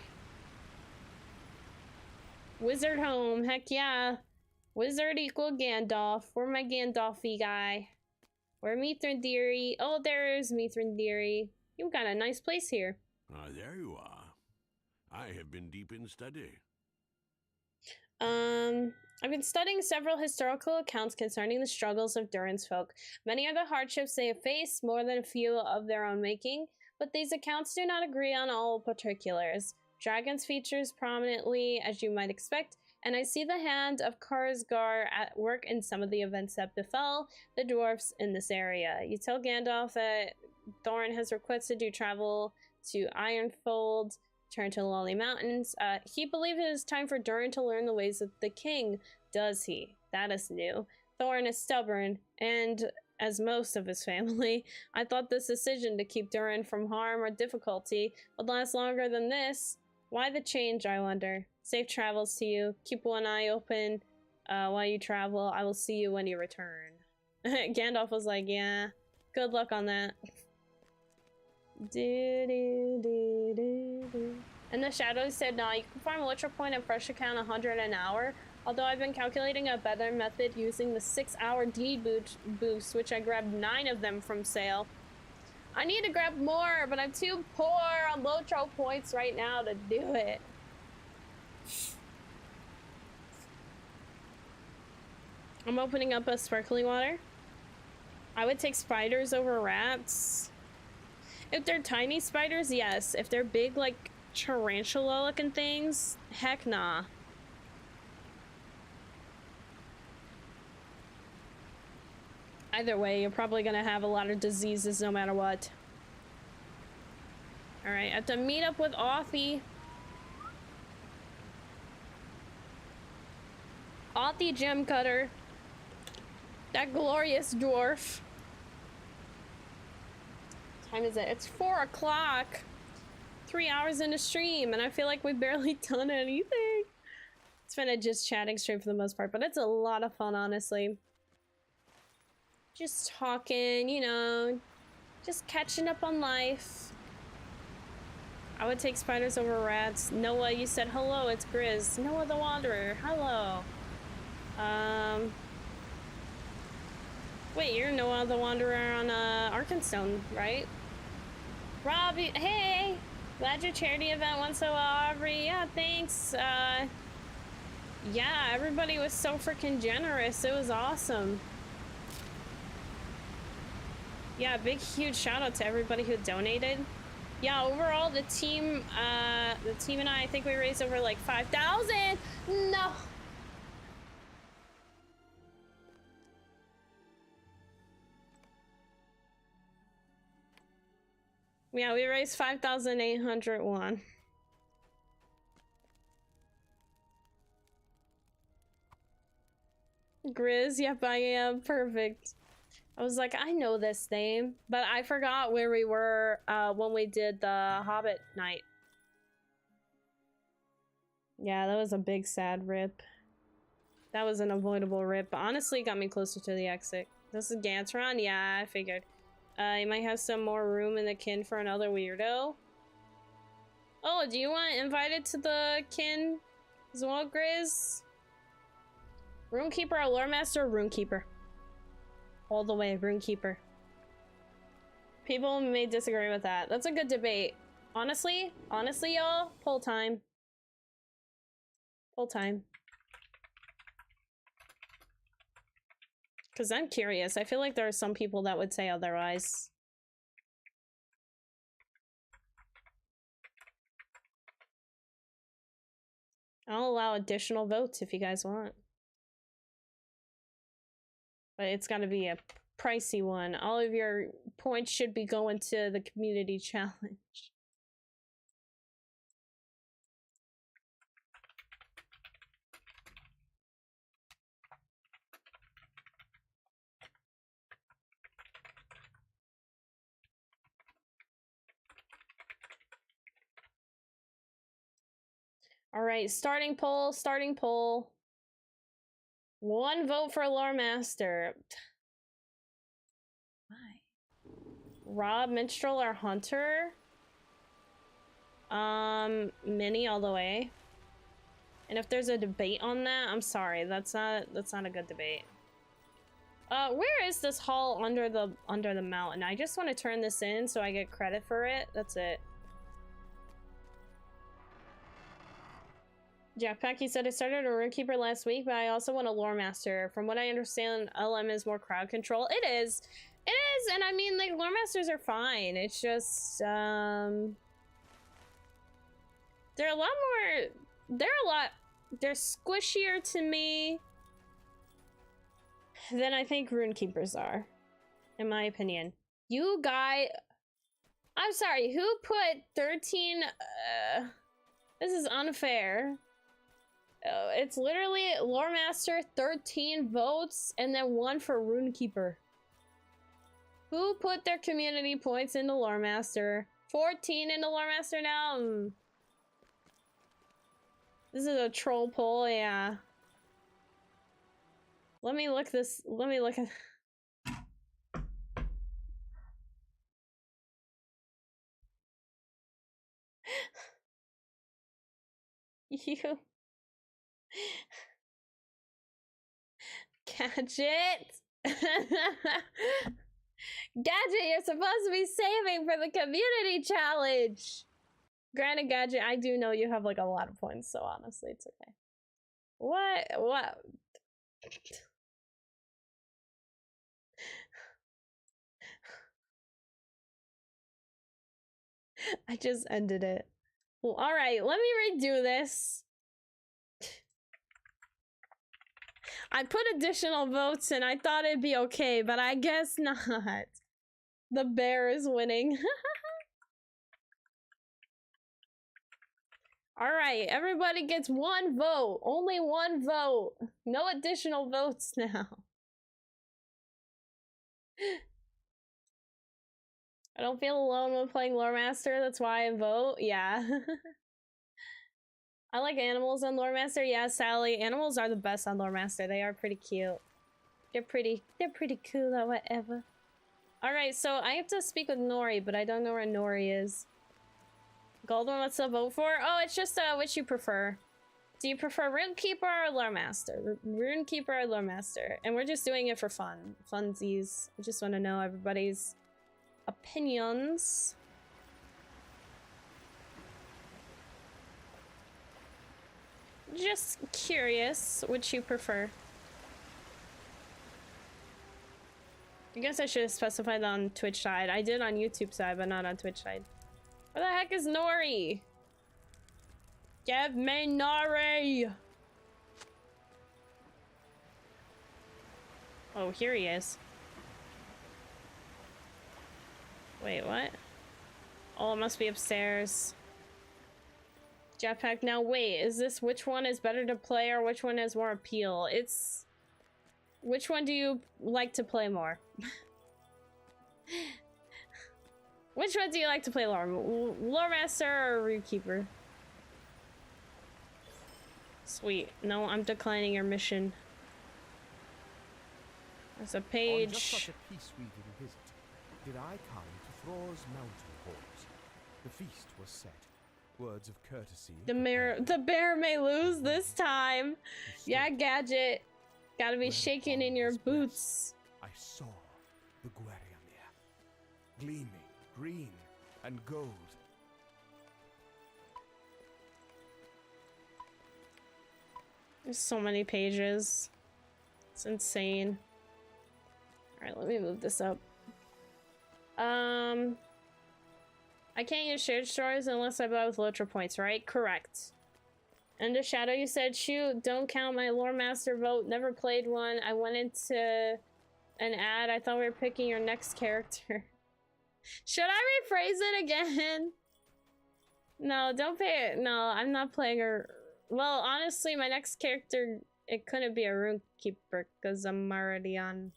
Wizard home, heck yeah. Wizard equal Gandalf. Where my Gandalfy guy? Where Mithrandiri? Oh, there's Mithrandiri. You've got a nice place here. Ah, there you are. I have been deep in study. I've been studying several historical accounts concerning the struggles of Durin's folk. Many are the hardships they have faced, more than a few of their own making, but these accounts do not agree on all particulars. Dragons features prominently, as you might expect, and I see the hand of Karsgar at work in some of the events that befell the dwarfs in this area. You tell Gandalf that Thorin has requested you travel to Ironfold, turn to the Lonely Mountains. He believed it is time for Durin to learn the ways of the king. Does he? That is new. Thorin is stubborn, and as most of his family, I thought this decision to keep Durin from harm or difficulty would last longer than this. Why the change, I wonder? Safe travels to you. Keep one eye open while you travel. I will see you when you return. Gandalf was like, yeah, good luck on that. And the Shadow said, nah, you can farm LOTRO point and fresh account 100 an hour. Although I've been calculating a better method using the 6-hour deed boost, which I grabbed 9 of them from sale. I need to grab more, but I'm too poor on LOTRO points right now to do it. I'm opening up a sparkling water. I would take spiders over rats. If they're tiny spiders, yes. If they're big, like tarantula looking things, heck nah. Either way, you're probably gonna have a lot of diseases no matter what. Alright, I have to meet up with Authie. Authie Gem Cutter. That glorious dwarf. What time is it? It's 4 o'clock. 3 hours into stream, and I feel like we've barely done anything. It's been a just chatting stream for the most part, but it's a lot of fun, honestly. Just talking, you know, just catching up on life. I would take spiders over rats. Noah, you said hello, it's Grizz. Noah the Wanderer, hello. Wait, you're Noah the Wanderer on Arkenstone, right? Robbie, hey! Glad your charity event went so well, Aubrey. Yeah, thanks. Yeah, everybody was so freaking generous. It was awesome. Yeah, big huge shout out to everybody who donated. Yeah, overall the team and I think we raised over like 5,000. No. Yeah, we raised 5,801. Grizz, yep, I am. Perfect. I was like, I know this name, but I forgot where we were when we did the Hobbit night. Yeah, that was a big sad rip. That was an avoidable rip, but honestly got me closer to the exit. This is Gantron? Yeah, I figured. You might have some more room in the kin for another weirdo. Oh, do you want invited to the kin as well, Grizz? Rune-Keeper or Lore Master? Rune-Keeper. All the way, Rune-Keeper. People may disagree with that. That's a good debate. Honestly, y'all, poll time. Poll time. Because I'm curious. I feel like there are some people that would say otherwise. I'll allow additional votes if you guys want. But it's gotta be a pricey one. All of your points should be going to the community challenge. All right, starting poll, starting poll. 1 vote for Lore Master. Why? Rob, Minstrel, or Hunter? Mini all the way. And if there's a debate on that, I'm sorry, that's not a good debate. Where is this hall under the mountain? I just want to turn this in so I get credit for it. That's it. Jack Packy said I started a Rune-Keeper last week, but I also want a Lore Master. From what I understand, LM is more crowd control. It is. It is, and I mean, like, Lore Masters are fine. It's just, they're a lot more, they're squishier to me than I think Rune-Keepers are, in my opinion. You guy, I'm sorry, who put 13, this is unfair. It's literally Lore Master, 13 votes, and then 1 for Rune-Keeper. Who put their community points into Lore Master? 14 into Lore Master now? This is a troll poll, yeah. Let me look at... You... Gadget! Gadget, you're supposed to be saving for the community challenge! Granted, Gadget, I do know you have like a lot of points, so honestly, it's okay. What? I just ended it. Well, alright, let me redo this. I put additional votes and I thought it'd be okay, but I guess not. The bear is winning. Alright, everybody gets 1 vote. Only 1 vote. No additional votes now. I don't feel alone when playing Lore Master, that's why I vote. Yeah. I like animals on Lore Master. Yeah, Sally. Animals are the best on Lore Master. They are pretty cute. They're pretty cool or whatever. Alright, so I have to speak with Nori, but I don't know where Nori is. Golden, what's to vote for? Oh, it's just which you prefer. Do you prefer Rune-Keeper or Lore Master? Rune-Keeper or Lore Master? And we're just doing it for fun. Funsies. I just want to know everybody's opinions. Just curious which you prefer. I guess I should have specified on Twitch side. I did on YouTube side, but not on Twitch side. Where the heck is Nori? Give me Nori! Oh, here he is. Wait, what? Oh, it must be upstairs. Jetpack. Now wait, is this which one is better to play or which one has more appeal? It's... Which one do you like to play more? Which one do you like to play more? Lore Master or Rune-Keeper? Sweet. No, I'm declining your mission. There's a page. On just such a peace-weaving visit, did I come to Thror's mountain halls. The feast was set. Words of courtesy. The bear may lose this time. Yeah, Gadget. Gotta be shaking in your boots. I saw the Guariamir, gleaming green and gold. There's so many pages. It's insane. Alright, let me move this up. I can't use shared stories unless I buy with LOTRO points, right? Correct. And the Shadow, you said, shoot, don't count my Lore Master vote. Never played one. I went into an ad. I thought we were picking your next character. Should I rephrase it again? No, don't pay it. No, I'm not playing her. Well, honestly, my next character, it couldn't be a Rune-Keeper because I'm already on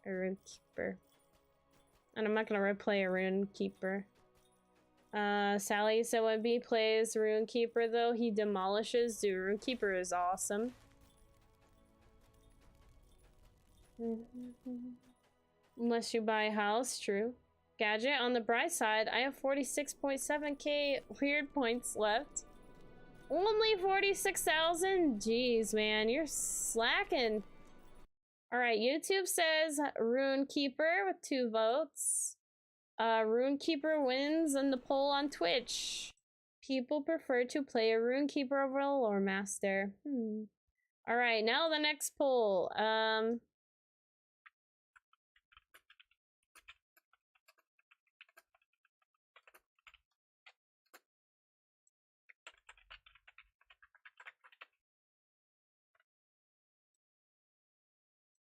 a Rune-Keeper. And I'm not gonna replay a Rune-Keeper. Sally said when B plays Rune-Keeper though, he demolishes. Dude, Rune-Keeper is awesome. Unless you buy a house, true. Gadget, on the bright side, I have 46.7k weird points left. Only 46,000? Jeez, man, you're slacking. Alright, YouTube says Rune-Keeper with 2 votes. Rune-Keeper wins in the poll on Twitch. People prefer to play a Rune-Keeper over a Lore Master. Alright, now the next poll.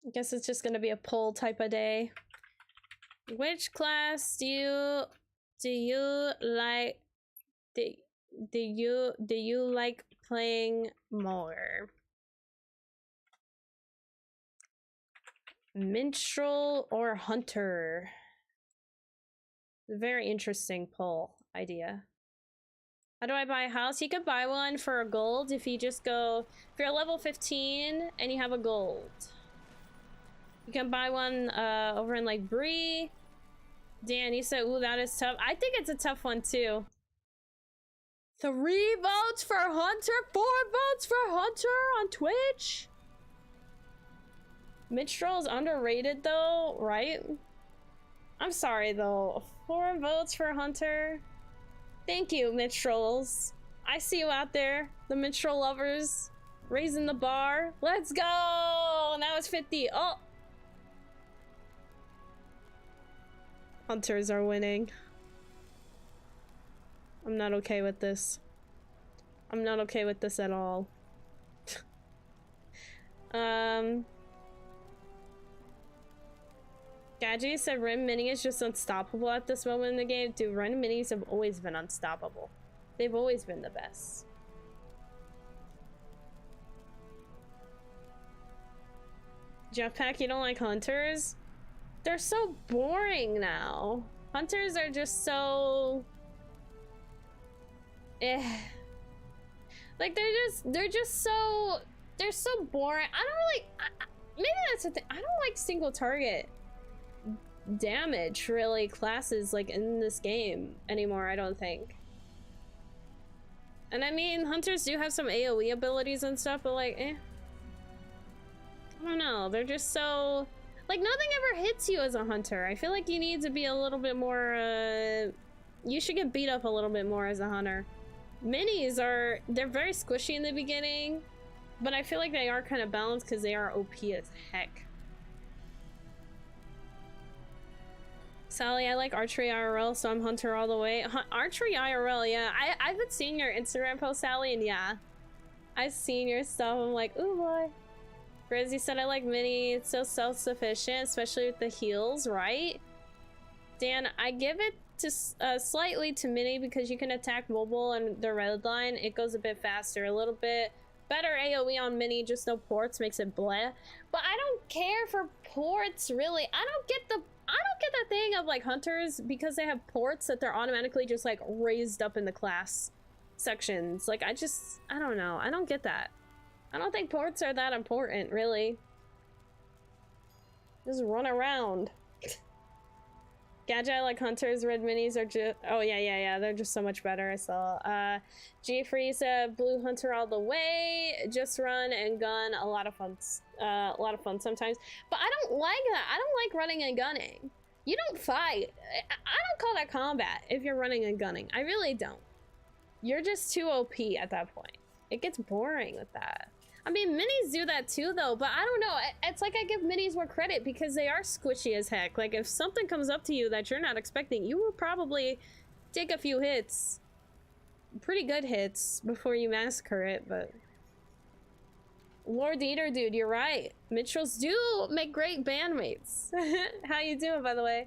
I guess it's just gonna be a poll type of day. Which class do you like? Do you like playing more? Minstrel or Hunter? Very interesting poll idea. How do I buy a house? You could buy one for a gold if you just go, if you're level 15 and you have a gold. You can buy one over in like Bree. Dan, you said, ooh, that is tough. I think it's a tough one too. 3 votes for Hunter, 4 votes for Hunter on Twitch. Minstrel is underrated though, right? I'm sorry though. 4 votes for Hunter. Thank you, Minstrels. I see you out there, the Minstrel lovers, raising the bar. Let's go! Now it's 50. Oh! Hunters are winning. I'm not okay with this. I'm not okay with this at all. Gadget said Ren Mini is just unstoppable at this moment in the game. Dude, Ren Minis have always been unstoppable. They've always been the best. Jetpack, you don't like Hunters? They're so boring now. Hunters are just so... Like, they're so boring. I don't really... maybe that's the thing. I don't like single target damage, really, classes, like, in this game anymore, I don't think. And I mean, Hunters do have some AoE abilities and stuff, but like, I don't know. They're just so... Like, nothing ever hits you as a Hunter. I feel like you need to be a little bit more, you should get beat up a little bit more as a Hunter. Minis are... They're very squishy in the beginning, but I feel like they are kind of balanced because they are OP as heck. Sally, I like archery IRL, so I'm hunter all the way. Archery IRL, yeah. I've been seeing your Instagram post, Sally, and yeah. I've seen your stuff. I'm like, ooh boy. Grizzy said I like Mini. It's so self-sufficient, especially with the heals, right? Dan, I give it to slightly to Mini because you can attack mobile and the red line. It goes a bit faster, a little bit better AoE on Mini. Just no ports makes it bleh. But I don't care for ports, really. I don't get the thing of like hunters because they have ports that they're automatically just like raised up in the class sections. Like I don't know. I don't get that. I don't think ports are that important, really. Just run around. Gadget, like hunters, red minis are just, oh yeah, they're just so much better. I saw G Freeze, blue hunter all the way, just run and gun, a lot of fun sometimes, but I don't like that. I don't like running and gunning. You don't fight. I don't call that combat if you're running and gunning. I really don't. You're just too OP at that point. It gets boring with that. I mean, minis do that too, though, but I don't know. It's like I give minis more credit because they are squishy as heck. Like, if something comes up to you that you're not expecting, you will probably take a few hits. Pretty good hits before you massacre it, but... Lord Eater, dude, you're right. Mitchells do make great bandmates. How you doing, by the way?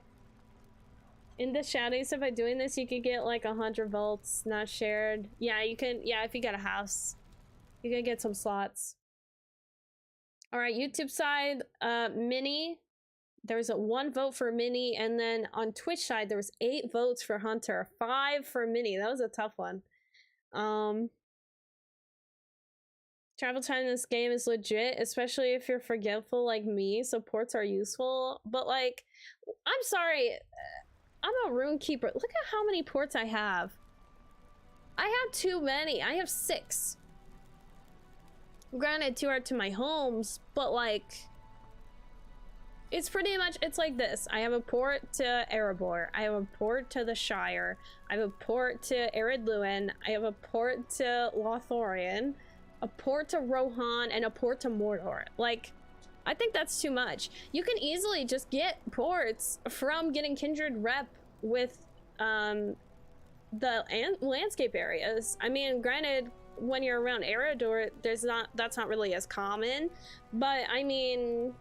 In the shadows, by doing this, you could get like 100 volts, not shared. Yeah, you can. Yeah, if you got a house. You can get some slots. All right, YouTube side, Mini. There's a 1 vote for Mini, and then on Twitch side, there was 8 votes for Hunter, 5 for Mini. That was a tough one. Travel time in this game is legit, especially if you're forgetful like me, so ports are useful. But like, I'm sorry, I'm a Rune-Keeper. Look at how many ports I have. I have too many. I have 6. Granted, 2 are to my homes, but like, it's pretty much, it's like this. I have a port to Erebor. I have a port to the Shire. I have a port to Ered Luin. I have a port to Lothlorien, a port to Rohan, and a port to Mordor. Like, I think that's too much. You can easily just get ports from getting Kindred rep with the landscape areas. I mean, granted, when you're around Eredor, that's not really as common, but I mean,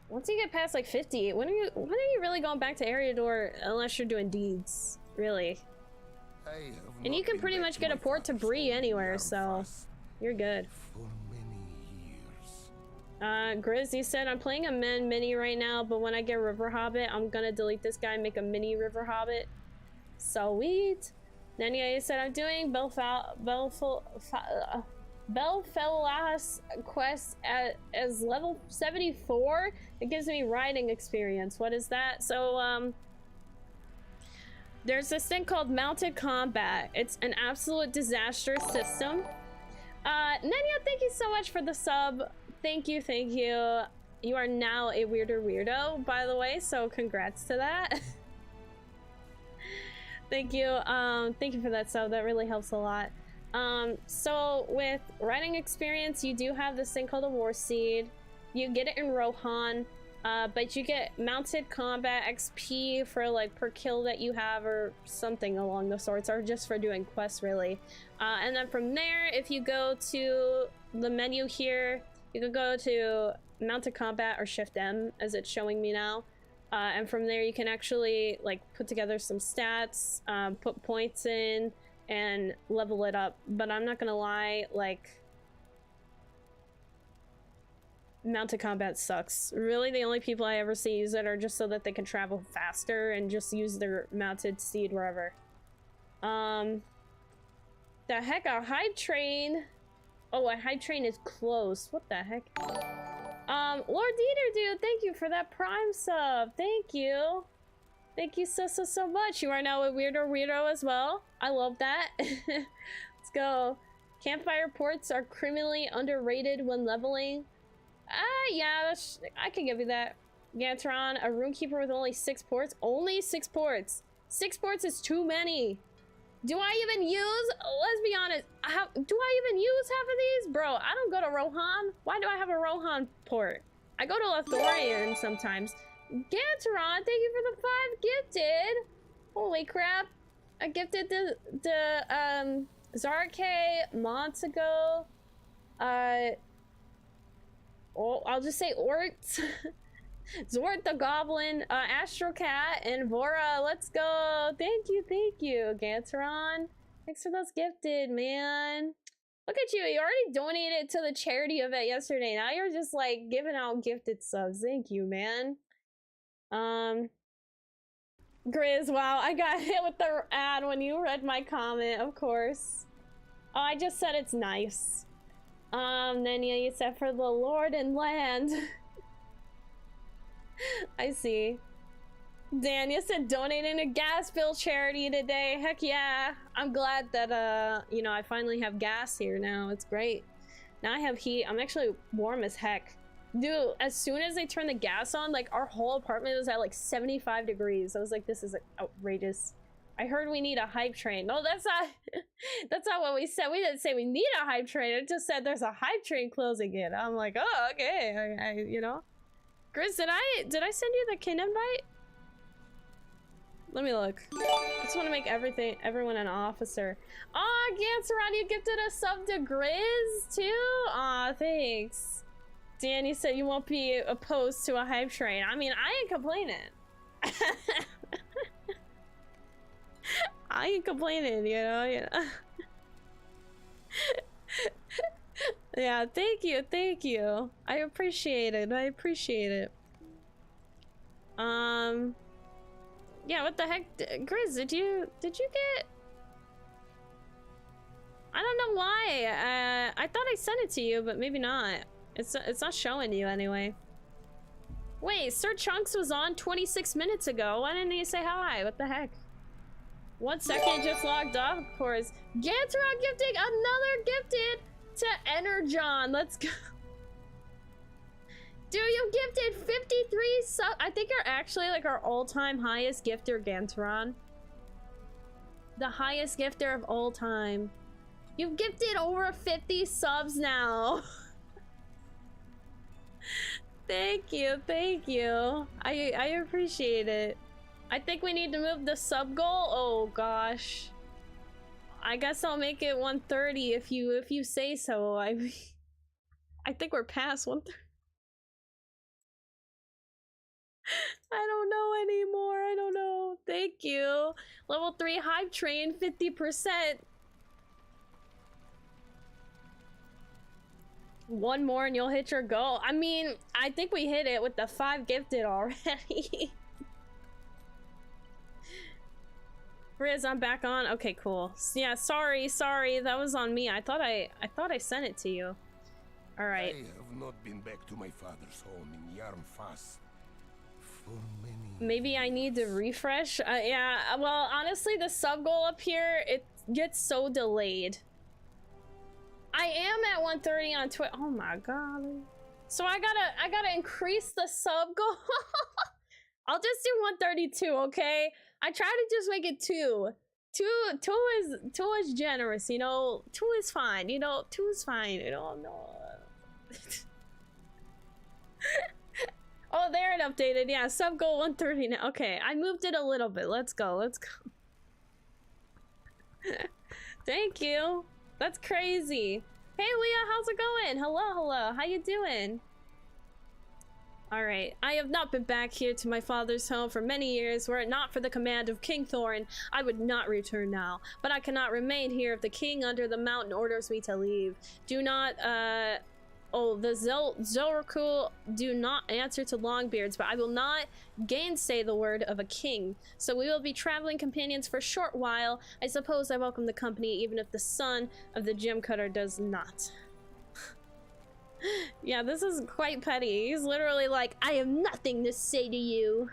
once you get past like 50, when are you really going back to Eredor unless you're doing deeds, really? And you can pretty much get a port to Bree anywhere, so you're good. For many years. Grizzy said, I'm playing a mini right now, but when I get River Hobbit, I'm gonna delete this guy and make a mini River Hobbit. Sweet. Nania said, I'm doing Belfellas quest as level 74. It gives me riding experience. What is that? So, there's this thing called mounted combat. It's an absolute disastrous system. Nania, thank you so much for the sub. Thank you, thank you. You are now a weirdo, by the way, so congrats to that. Thank you for that sub. That really helps a lot. So with riding experience, you do have this thing called a War Seed. You get it in Rohan, but you get mounted combat XP for like per kill that you have or something along those sorts, or just for doing quests, really. And then from there, if you go to the menu here, you can go to mounted combat or Shift M, as it's showing me now. And from there you can actually like put together some stats, put points in, and level it up. But I'm not gonna lie, like, mounted combat sucks. Really, the only people I ever see use it are just so that they can travel faster and just use their mounted steed wherever. The heck, a high train. Oh, a high train is close. What the heck? Lord Dieter, dude, thank you for that Prime sub. Thank you. Thank you so much. You are now a weirdo as well. I love that. Let's go. Campfire ports are criminally underrated when leveling. Yeah, I can give you that. Gantron, a Rune-Keeper with only 6 ports. Only 6 ports. 6 ports is too many. Do I even use, let's be honest, do I even use half of these? Bro, I don't go to Rohan. Why do I have a Rohan port? I go to Lothlorien sometimes, Ganteron, thank you for the 5 gifted. Holy crap. I gifted the Zarke months ago. Oh, I'll just say Ort. Zort the Goblin, Astro Cat, and Vora. Let's go. Thank you, Ganteron. Thanks for those gifted, man. Look at you. You already donated to the charity event yesterday. Now you're just like giving out gifted subs. Thank you, man. Grizz, wow, I got hit with the ad when you read my comment, of course. Oh, I just said it's nice. Then you said for the Lord and land. I see. Dan, you said donating a gas bill charity today. Heck yeah. I'm glad that, you know, I finally have gas here now. It's great. Now I have heat. I'm actually warm as heck. Dude, as soon as they turned the gas on, like, our whole apartment was at, like, 75 degrees. I was like, this is outrageous. I heard we need a hype train. No, that's not... that's not what we said. We didn't say we need a hype train. It just said there's a hype train closing in. I'm like, oh, okay. I you know? Grizz, did I send you the kin invite? Let me look. I just want to make everyone an officer. Aw, Ganseron, you gifted a sub to Grizz too? Aw, thanks. Danny said you won't be opposed to a hype train. I mean, I ain't complaining. I ain't complaining, you know? Yeah, thank you. I appreciate it. Yeah, what the heck? Grizz, did you get... I don't know why. I thought I sent it to you, but maybe not. It's not showing you anyway. Wait, Sir Chunks was on 26 minutes ago. Why didn't he say hi? What the heck? 1 second, just logged off, of course. Ganteron gifting another gifted to Energon. Let's go. Dude, you gifted 53 subs. I think you're actually like our all-time highest gifter, Ganteron. The highest gifter of all time. You've gifted over 50 subs now. Thank you. I appreciate it. I think we need to move the sub goal. Oh gosh. I guess I'll make it 130 if you say so. I think we're past 130. I don't know anymore. I don't know. Thank you. Level 3 hype train, 50%. One more and you'll hit your goal. I mean, I think we hit it with the 5 gifted already. Riz, I'm back on. Okay, cool. Yeah, sorry. That was on me. I thought I sent it to you. All right. I have not been back to my father's home in Yarnfast for many. Maybe I need to refresh. Yeah. Well, honestly, the sub goal up here, it gets so delayed. I am at 130 on Twitch. Oh my god. So I gotta increase the sub goal. I'll just do 132, okay? I try to just make it 2. 2 is generous, you know. 2 is fine, you know. 2 is fine, you know. No. Oh, there it updated. Yeah, sub goal 130 now. Okay, I moved it a little bit. Let's go. Thank you. That's crazy. Hey, Leah, how's it going? Hello. How you doing? All right. I have not been back here to my father's home for many years. Were it not for the command of King Thorin, I would not return now. But I cannot remain here if the king under the mountain orders me to leave. Do not, the Zorakul do not answer to Longbeards, but I will not gainsay the word of a king. So we will be traveling companions for a short while. I suppose I welcome the company, even if the son of the gem cutter does not. Yeah, this is quite petty. He's literally like, I have nothing to say to you.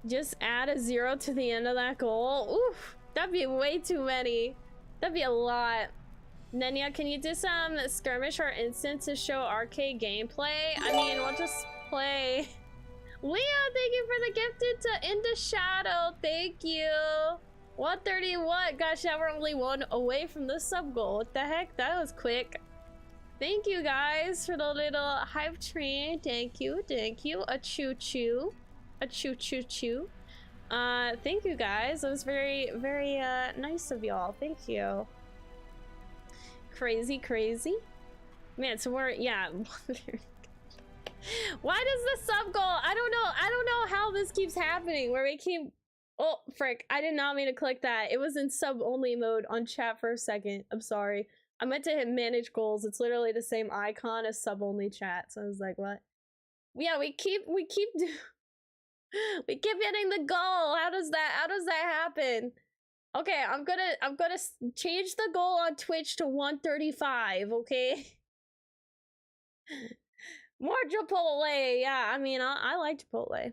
Just add a 0 to the end of that goal. Oof, that'd be way too many. That'd be a lot. Nenya, can you do some skirmish or instant to show arcade gameplay? I mean, we'll just play. Leah, thank you for the gifted to Into Shadow. Thank you. 130 what? Gosh, now we're only 1 away from the sub goal. What the heck? That was quick. Thank you guys for the little hype train. Thank you, thank you. A choo choo. A choo choo choo. Thank you guys. It was very, very nice of y'all. Thank you. Crazy, crazy. Man, so we're, yeah. Why does the sub goal? I don't know how this keeps happening where we keep, oh frick, I did not mean to click that. It was in sub only mode on chat for a second. I'm sorry. I meant to hit manage goals. It's literally the same icon as sub only chat. So I was like, what? Yeah, we keep hitting the goal. How does that happen? Okay, I'm gonna change the goal on Twitch to 135, okay? More Chipotle, yeah, I mean, I like Chipotle.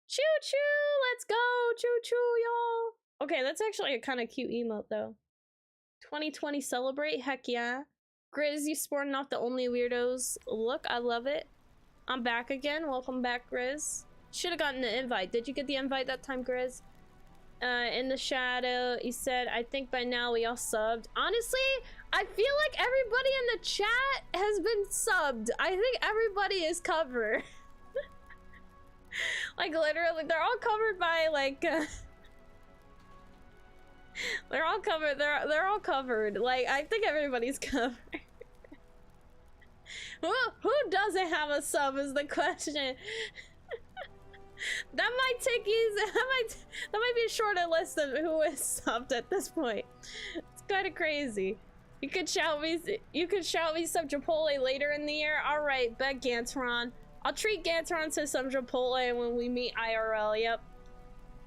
Choo-choo, let's go, choo-choo, y'all. Okay, that's actually a kind of cute emote, though. 2020 celebrate, heck yeah. Grizz, you spawned off the only weirdos. Look, I love it. I'm back again, welcome back, Grizz. Should have gotten the invite. Did you get the invite that time, Grizz? In the shadow, he said, I think by now we all subbed. Honestly, I feel like everybody in the chat has been subbed. I think everybody is covered. Like, literally, they're all covered by, like, they're all covered. They're all covered. Like, I think everybody's covered. Who doesn't have a sub is the question. That might take that might be a shorter list of who is subbed at this point. It's kind of crazy. You could shout me some Chipotle later in the year. All right, bet Gantron. I'll treat Gantron to some Chipotle when we meet IRL. Yep.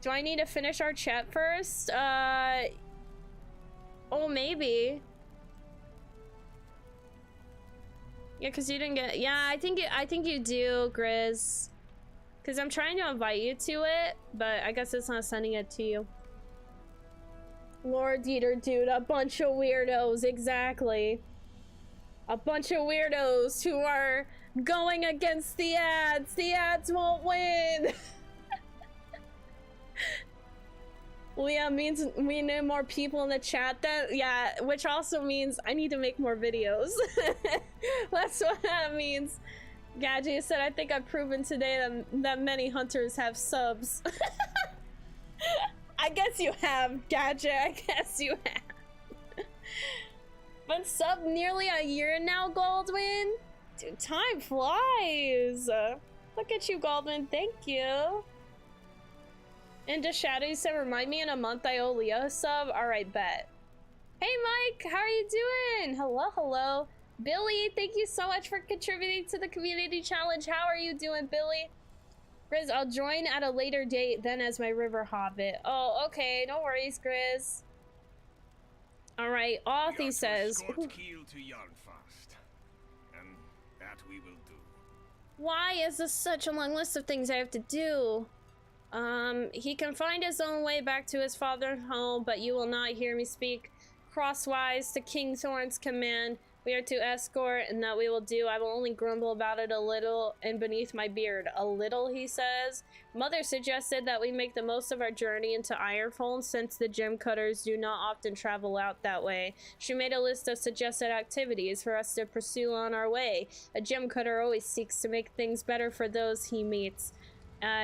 Do I need to finish our chat first? Oh, maybe. Yeah, because you didn't get. Yeah, I think you do, Grizz. Because I'm trying to invite you to it, but I guess it's not sending it to you. Lord Eater, dude, a bunch of weirdos, exactly. A bunch of weirdos who are going against the ads. The ads won't win. Well, yeah, means we need more people in the chat. That, yeah, which also means I need to make more videos. That's what that means. Gadget said, I think I've proven today that many hunters have subs. I guess you have, Gadget. I guess you have. Been sub nearly a year now, Goldwyn. Dude, time flies. Look at you, Goldwyn. Thank you. Into Shadow, you said, remind me in a month I owe Leah a sub. All right, bet. Hey, Mike. How are you doing? Hello, hello. Billy, thank you so much for contributing to the community challenge. How are you doing, Billy? Grizz, I'll join at a later date then as my river hobbit. Oh, okay. No worries, Grizz. All right. Authie says... Keel to Yarnfast, and that we will do. Why is this such a long list of things I have to do? He can find his own way back to his father's home, but you will not hear me speak crosswise to King Thorn's command. We are to escort, and that we will do. I will only grumble about it a little and beneath my beard. A little, he says. Mother suggested that we make the most of our journey into Ironfold since the gem cutters do not often travel out that way. She made a list of suggested activities for us to pursue on our way. A gem cutter always seeks to make things better for those he meets.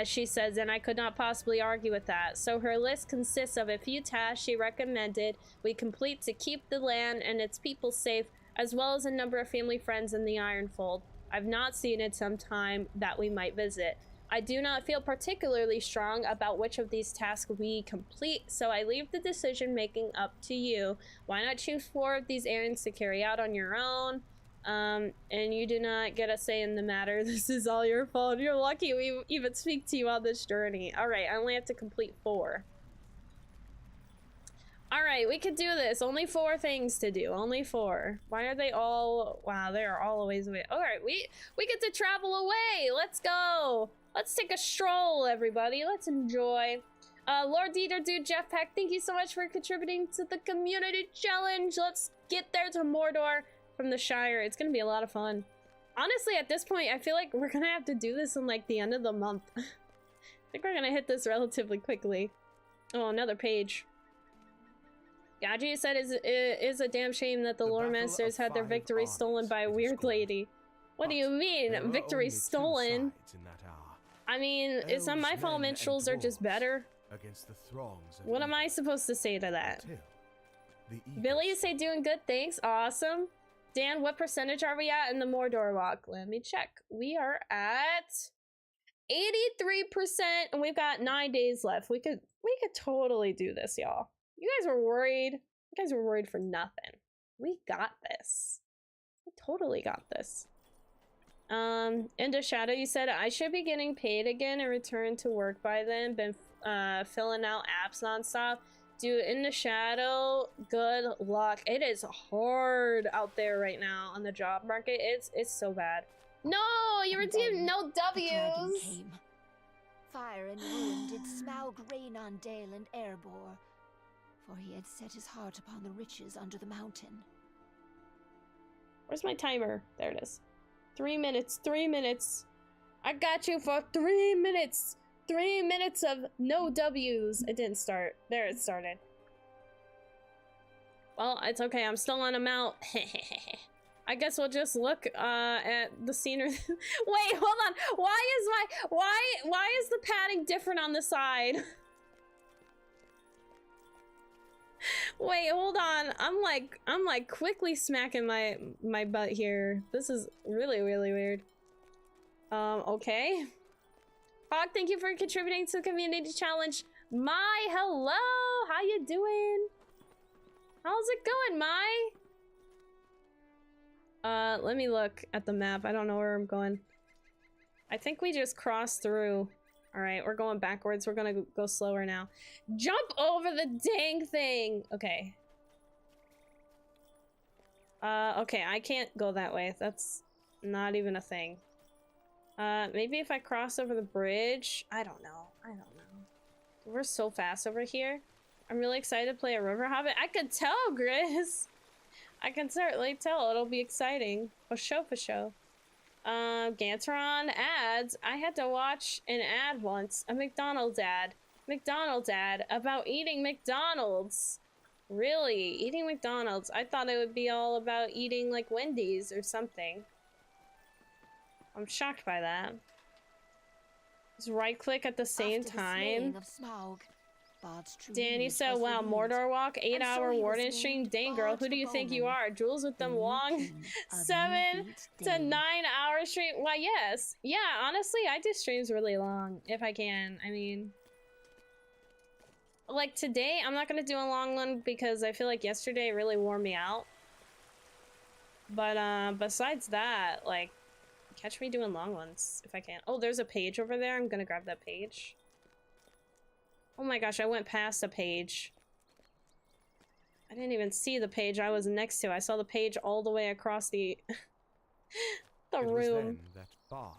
She says, and I could not possibly argue with that. So her list consists of a few tasks she recommended we complete to keep the land and its people safe, as well as a number of family friends in the Ironfold. I've not seen it some time that we might visit. I do not feel particularly strong about which of these tasks we complete, so I leave the decision making up to you. Why not choose 4 of these errands to carry out on your own? And you do not get a say in the matter. This is all your fault. You're lucky we even speak to you on this journey. All right, I only have to complete 4. All right, we could do this. Only 4 things to do. Only 4. Why are they all... Wow, they are all a ways away. All right, we get to travel away. Let's go. Let's take a stroll, everybody. Let's enjoy. Lord Dieter, dude, Jeff Peck, thank you so much for contributing to the community challenge. Let's get there to Mordor from the Shire. It's gonna be a lot of fun. Honestly, at this point, I feel like we're gonna have to do this in like the end of the month. I think we're gonna hit this relatively quickly. Oh, another page. Gaji said it is a damn shame that the lore Battle masters of had their Five victory stolen Armies, by a it is weird called. lady. What do But you mean, there were victory only two stolen? sides in that hour. I mean, it's not my Elves, fault men, and minstrels are just dwarves better. Against the throngs of What am I evil. supposed to say to that? Until the Billy, you eagles say doing good, thanks, awesome. Dan, what percentage are we at in the Mordor walk? Let me check. We are at 83%, and we've got 9 days left. We could totally do this, y'all. You guys were worried. You guys were worried for nothing. We got this. We totally got this. Into Shadow, you said I should be getting paid again and return to work by then. Been filling out apps nonstop. Dude, in the Shadow, good luck. It is hard out there right now on the job market. It's so bad. No, you redeemed no The dragon W's. came. Fire and ruin did Smaug rain on Dale and Erebor, for he had set his heart upon the riches under the mountain. Where's my timer? There it is. 3 minutes, 3 minutes. I got you for 3 minutes. 3 minutes of no W's. It didn't start. There it started. Well, it's okay. I'm still on a mount. I guess we'll just look at the scenery. Wait, hold on. Why is the padding different on the side? Wait, hold on. I'm like quickly smacking my butt here. This is really weird. Okay. Hawk, thank you for contributing to the community challenge. Mai, hello. How you doing? How's it going, Mai? Let me look at the map. I don't know where I'm going. I think we just crossed through. All right, we're going backwards. We're gonna go slower now. Jump over the dang thing. Okay. Okay, I can't go that way. That's not even a thing. Maybe if I cross over the bridge. I don't know. We're so fast over here. I'm really excited to play a River Hobbit. I could tell, Grizz. I can certainly tell. It'll be exciting. For show. Gantron ads. I had to watch an ad once. A McDonald's ad. About eating McDonald's. Really? Eating McDonald's. I thought it would be all about eating like Wendy's or something. I'm shocked by that. Just right click at the same After the time. slaying of Smaug, Bard's true Danny lineage said, was wow, revealed, Mordor walk, 8 and so hour he was warden stream. named Dang girl, Bard who do the you think you Bowman, are? Jules with the them new long king of 7 Newgate to Dale. 9 hour stream. Why, yes. Yeah, honestly, I do streams really long if I can. I mean, like today, I'm not gonna do a long one because I feel like yesterday really wore me out. But besides that, like, catch me doing long ones if I can. Oh, there's a page over there. I'm gonna grab that page. Oh my gosh, I went past a page. I didn't even see the page I was next to. I saw the page all the way across the the It was room. then that Bard,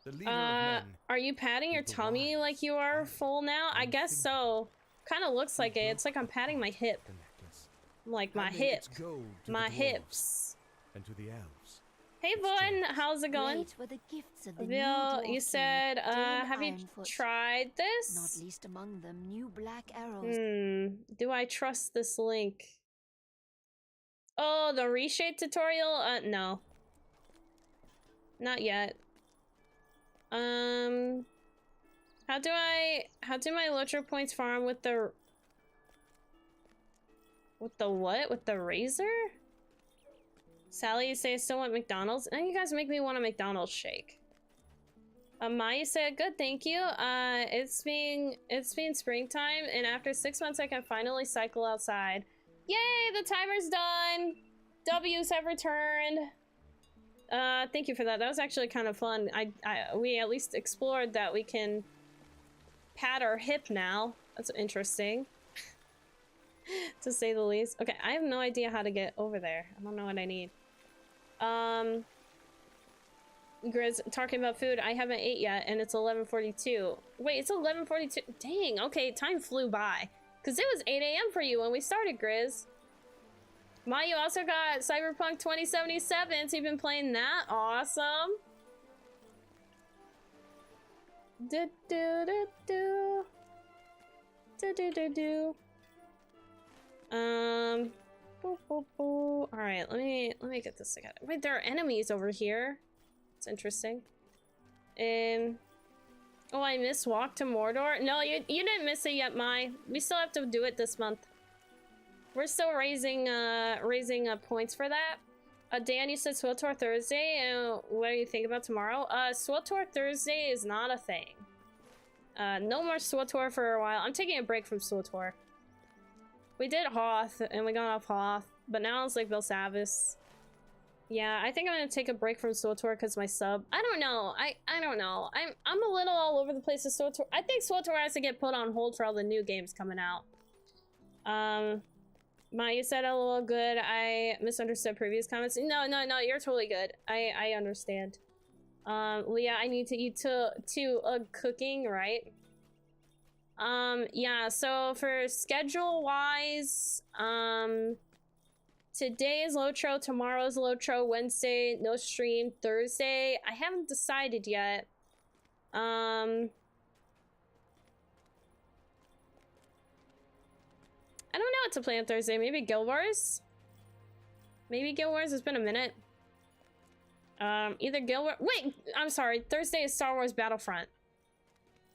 the leader of men, Are you patting your with the tummy like you are full now? I guess so. Kind of looks like it. It's like I'm patting my hip. the necklace, Like my handing hip. its gold to My the dwarves hips. and to the elves. Hey, Vaughn, how's it going? Great were the gifts of the new Bill, dwarf you king, said, Dame have you Ironfoot, tried not this? least among them new black arrows. Do I trust this link? Oh, the reshape tutorial? No. Not yet. How do my LOTRO points farm with the... With the what? With the razor? Sally, you say I still want McDonald's? Now you guys make me want a McDonald's shake. Maya said, good, thank you. It's been springtime, and after 6 months I can finally cycle outside. Yay, the timer's done! W's have returned. Thank you for that. That was actually kind of fun. We at least explored that we can pat our hip now. That's interesting. To say the least. Okay, I have no idea how to get over there. I don't know what I need. Grizz, talking about food, I haven't ate yet, and it's 11:42. Wait, it's 11:42. Dang, okay, time flew by. Because it was 8 a.m. for you when we started, Grizz. Ma, you also got Cyberpunk 2077, so you've been playing that? Awesome. Do do do do. Do do do do. Boo, boo, boo. All right, let me get this together. Wait, there are enemies over here. It's interesting. Oh, I missed Walk to Mordor. No, you didn't miss it yet, Mai. We still have to do it this month. We're still raising points for that. Dan, you said SWTOR Thursday, and what do you think about tomorrow? SWTOR Thursday is not a thing. No more SWTOR for a while. I'm taking a break from SWTOR. We did Hoth, and we got off Hoth, but now it's like Belsavis. Yeah, I think I'm gonna take a break from SWTOR because my sub. I don't know. I don't know. I'm a little all over the place with SWTOR. I think SWTOR has to get put on hold for all the new games coming out. Maya said LOL good. I misunderstood previous comments. No, you're totally good. I understand. Leah, I need to eat to cooking, right? Yeah, so for schedule wise, today is LOTRO, tomorrow's LOTRO, Wednesday, no stream, Thursday. I haven't decided yet. I don't know what to play on Thursday. Maybe Guild Wars? Maybe Guild Wars? It's been a minute. Either Guild Wars... Wait! I'm sorry. Thursday is Star Wars Battlefront.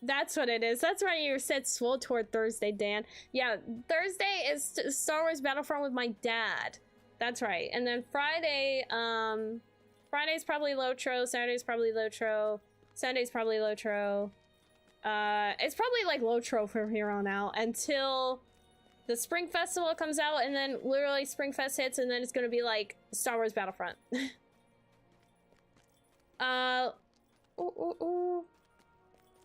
That's what it is. That's why you said SWTOR Thursday, Dan. Yeah, Thursday is Star Wars Battlefront with my dad. That's right. And then Friday, Friday's probably LOTRO. Saturday's probably LOTRO. Sunday's probably LOTRO. It's probably like LOTRO from here on out until... the Spring Festival comes out, and then literally Spring Fest hits, and then it's gonna be like Star Wars Battlefront.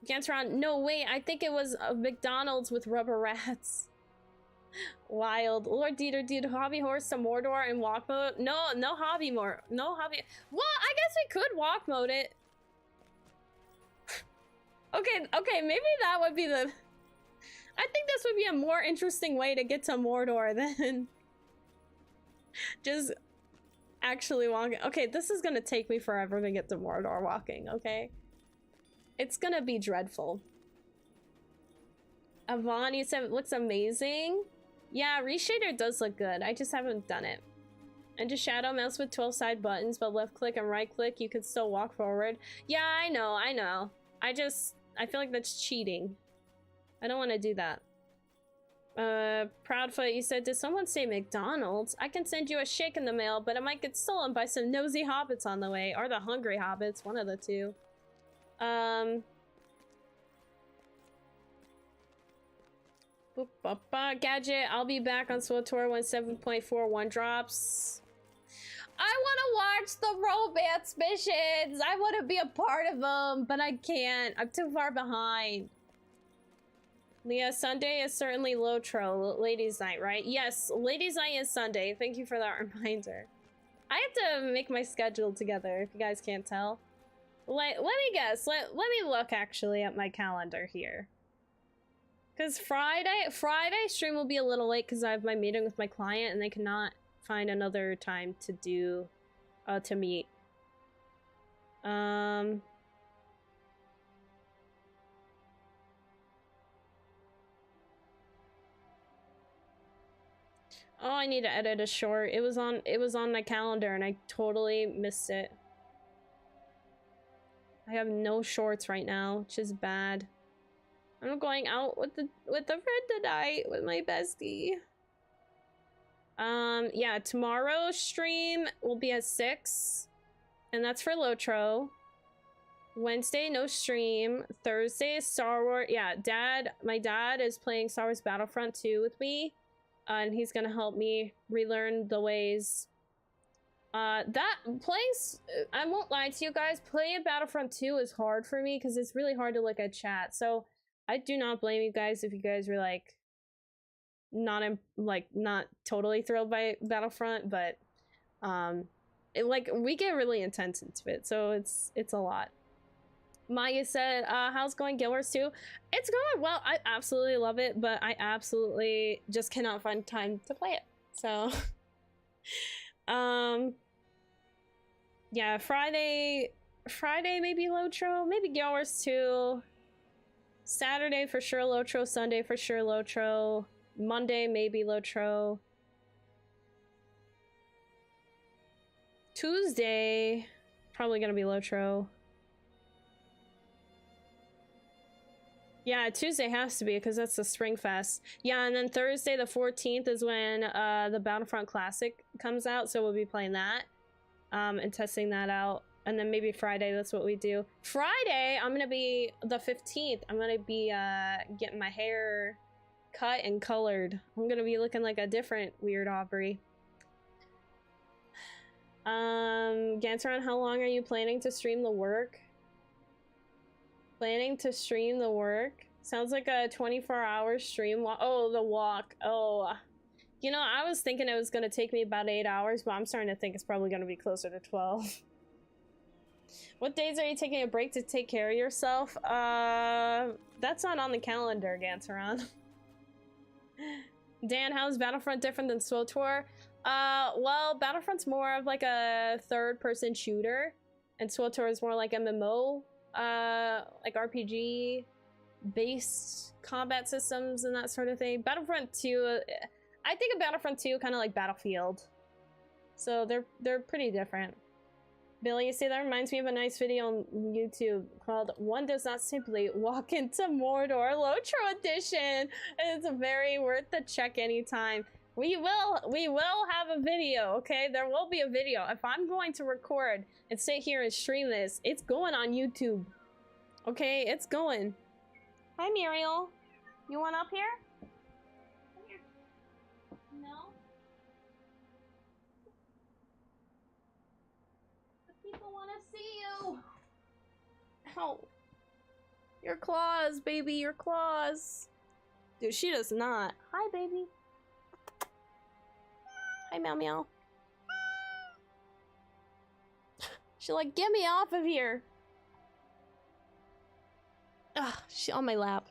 Gantron, no wait, I think it was a McDonald's with rubber rats. Wild. Lord Dieter, dude, hobby horse to Mordor and walk mode? No hobby more. No hobby. Well, I guess we could walk mode it. Okay, maybe that would be the... I think this would be a more interesting way to get to Mordor than just actually walking. Okay, this is gonna take me forever to get to Mordor walking, okay? It's gonna be dreadful. Avon, you said it looks amazing. Yeah, Reshader does look good. I just haven't done it. And just shadow mouse with 12 side buttons, but left click and right click, you can still walk forward. Yeah, I know. I feel like that's cheating. I don't want to do that. Proudfoot, you said, did someone say McDonald's? I can send you a shake in the mail, but it might get stolen by some nosy hobbits on the way. Or the hungry hobbits, one of the two. Gadget, I'll be back on SWTOR when 7.41 drops. I want to watch the romance missions! I want to be a part of them, but I can't. I'm too far behind. Leah, Sunday is certainly LOTRO, Ladies' Night, right? Yes, Ladies' Night is Sunday. Thank you for that reminder. I have to make my schedule together, if you guys can't tell. Let me guess. Let me look, actually, at my calendar here. Because Friday stream will be a little late because I have my meeting with my client and they cannot find another time to do, to meet. Oh, I need to edit a short. It was on my calendar and I totally missed it. I have no shorts right now, which is bad. I'm going out with a friend tonight with my bestie. Yeah, tomorrow's stream will be at 6, and that's for LOTRO. Wednesday, no stream. Thursday is Star Wars. Yeah, my dad is playing Star Wars Battlefront 2 with me. And he's gonna help me relearn the ways. I won't lie to you guys, playing Battlefront 2 is hard for me because it's really hard to look at chat. So I do not blame you guys if you guys were like not totally thrilled by Battlefront, but we get really intense into it, so it's a lot. Maya said, how's going Guild Wars 2? It's going well. I absolutely love it, but I absolutely just cannot find time to play it. So, yeah, Friday maybe LOTRO, maybe Guild Wars 2. Saturday for sure LOTRO, Sunday for sure LOTRO. Monday, maybe LOTRO. Tuesday, probably gonna be LOTRO. Yeah, Tuesday has to be because that's the Spring Fest. Yeah, and then Thursday the 14th is when the Battlefront Classic comes out, so we'll be playing that and testing that out. And then maybe Friday, that's what we do. Friday, I'm gonna be the 15th. I'm gonna be getting my hair cut and colored. I'm gonna be looking like a different Weird Aubrey. Ganteron, how long are you planning to stream the work? Planning to stream the work? Sounds like a 24-hour stream. Oh, the walk. Oh, you know, I was thinking it was gonna take me about 8 hours, but I'm starting to think it's probably gonna be closer to 12. What days are you taking a break to take care of yourself? That's not on the calendar, Ganteron. Dan, how's Battlefront different than SWTOR? Well, Battlefront's more of like a third-person shooter, and SWTOR is more like MMO, like RPG based combat systems and that sort of thing. Battlefront 2, I think of Battlefront 2 kind of like Battlefield, so they're pretty different. Billy, you see, that reminds me of a nice video on YouTube called "One Does Not Simply Walk into Mordor LOTRO Edition." It's very worth the check anytime. We will have a video, okay? There will be a video. If I'm going to record and sit here and stream this, it's going on YouTube. Okay, it's going. Hi, Muriel. You want up here? Come here. No? The people want to see you. Ow. Your claws, baby, your claws. Dude, she does not. Hi, baby. Hi, meow meow. She's like, get me off of here. Ugh, she's on my lap.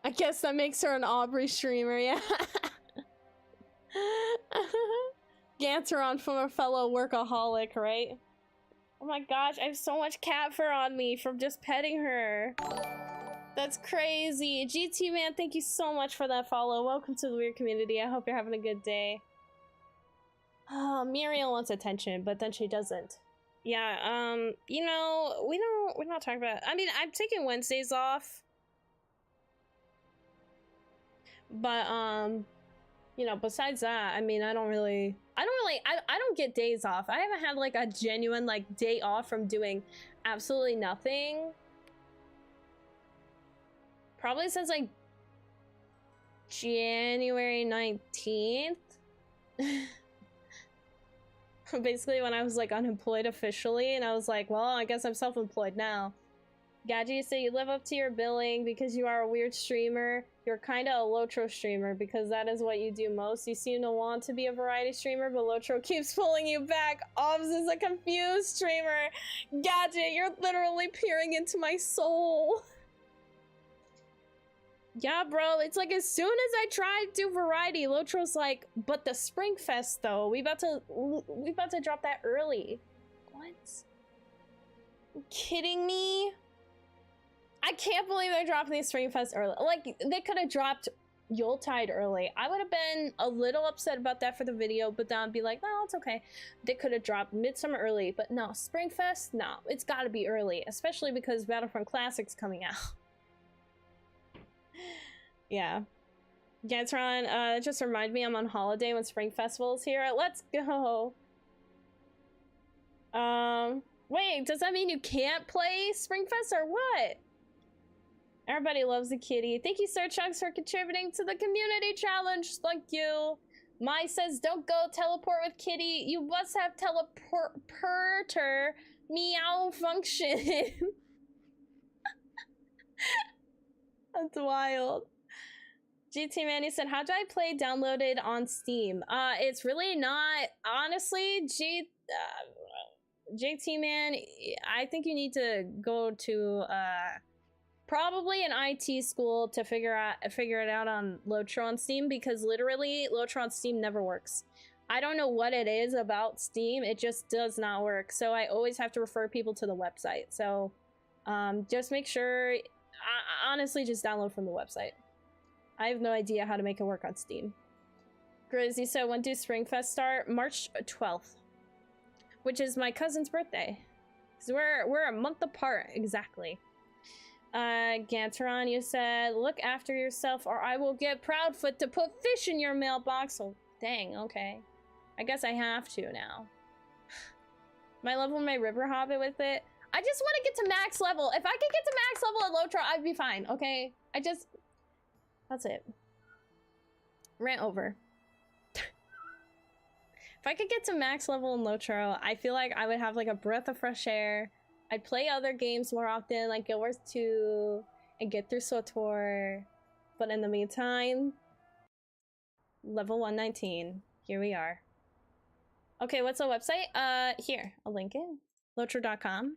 I guess that makes her an Aubrey streamer, yeah. Ganteron from a fellow workaholic, right? Oh my gosh, I have so much cat fur on me from just petting her. That's crazy. GT man, thank you so much for that follow. Welcome to the Weird community. I hope you're having a good day. Oh, Muriel wants attention, but then she doesn't. Yeah, you know, we're not talking about, I mean, I'm taking Wednesdays off. But, you know, besides that, I mean, I don't get days off. I haven't had like a genuine like day off from doing absolutely nothing. Probably since like January 19th. Basically when I was like unemployed officially, and I was like, well, I guess I'm self-employed now. Gadget, you say you live up to your billing because you are a weird streamer. You're kinda a LOTRO streamer because that is what you do most. You seem to want to be a variety streamer, but LOTRO keeps pulling you back. Obs is a confused streamer. Gadget, you're literally peering into my soul. Yeah, bro, it's like as soon as I try to do variety, LOTRO's like, but the Spring Fest though, we about to drop that early. What? You kidding me? I can't believe they're dropping the Spring Fest early. Like, they could have dropped Yuletide early. I would have been a little upset about that for the video, but then I'd be like, no, it's okay. They could have dropped Midsummer early, but no, Spring Fest, no, it's gotta be early, especially because Battlefront Classic's coming out. Yeah. Gantron, it just reminded me I'm on holiday when Spring Festival is here. Let's go. Wait, does that mean you can't play Spring Fest or what? Everybody loves the kitty. Thank you, Sir Chunks, for contributing to the community challenge. Thank you. Mai says, don't go teleport with kitty. You must have teleporter meow function. That's wild. GT Manny said, how do I play downloaded on Steam? It's really not, honestly, JT Man, I think you need to go to probably an IT school to figure it out on LOTRO on Steam, because literally LOTRO on Steam never works. I don't know what it is about Steam, it just does not work. So I always have to refer people to the website. So just make sure, honestly, just download from the website. I have no idea how to make it work on Steam. Grizzy said, when do Springfest start? March 12th. Which is my cousin's birthday. Because we're a month apart, exactly. Ganteron, you said, look after yourself or I will get Proudfoot to put fish in your mailbox. Oh, dang, okay. I guess I have to now. My level my river hobbit with it. I just want to get to max level. If I could get to max level at LOTRO, I'd be fine, okay? That's it. Rant over. If I could get to max level in LOTRO, I feel like I would have like a breath of fresh air. I'd play other games more often, like Guild Wars 2, and get through SWTOR. But in the meantime, level 119. Here we are. Okay, what's the website? Here, I'll link it. LOTRO.com.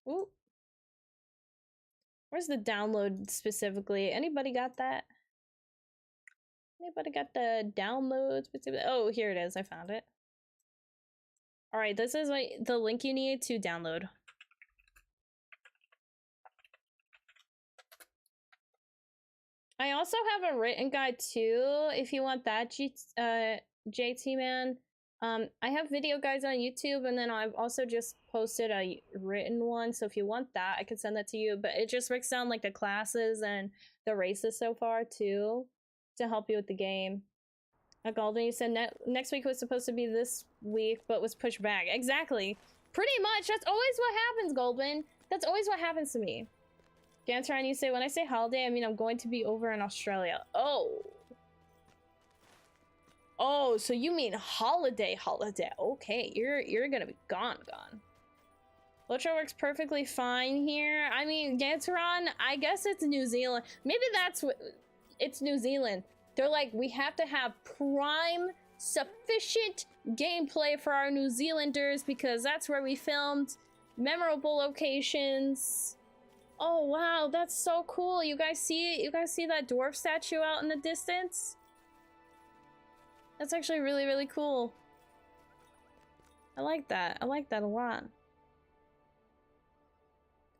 Ooh. Where's the download specifically? Anybody got that? Anybody got the download specifically? Oh, here it is. I found it. All right, this is the link you need to download. I also have a written guide too, if you want that, JT man. I have video guides on YouTube, and then I've also just posted a written one, so if you want that, I could send that to you, but it just breaks down like the classes and the races so far too, to help you with the game. Golden, you said next week was supposed to be this week, but was pushed back. Exactly. Pretty much. That's always what happens, Goldman. That's always what happens to me. Gantaran, you say, when I say holiday, I mean I'm going to be over in Australia. Oh. Oh, so you mean holiday. Okay, you're gonna be gone. LOTRO works perfectly fine here. I mean, Gantaran, I guess it's New Zealand. Maybe that's what... It's New Zealand. They're like, we have to have prime, sufficient gameplay for our New Zealanders because that's where we filmed memorable locations. Oh wow, that's so cool. You guys see it? You guys see that dwarf statue out in the distance? That's actually really, really cool. I like that. I like that a lot.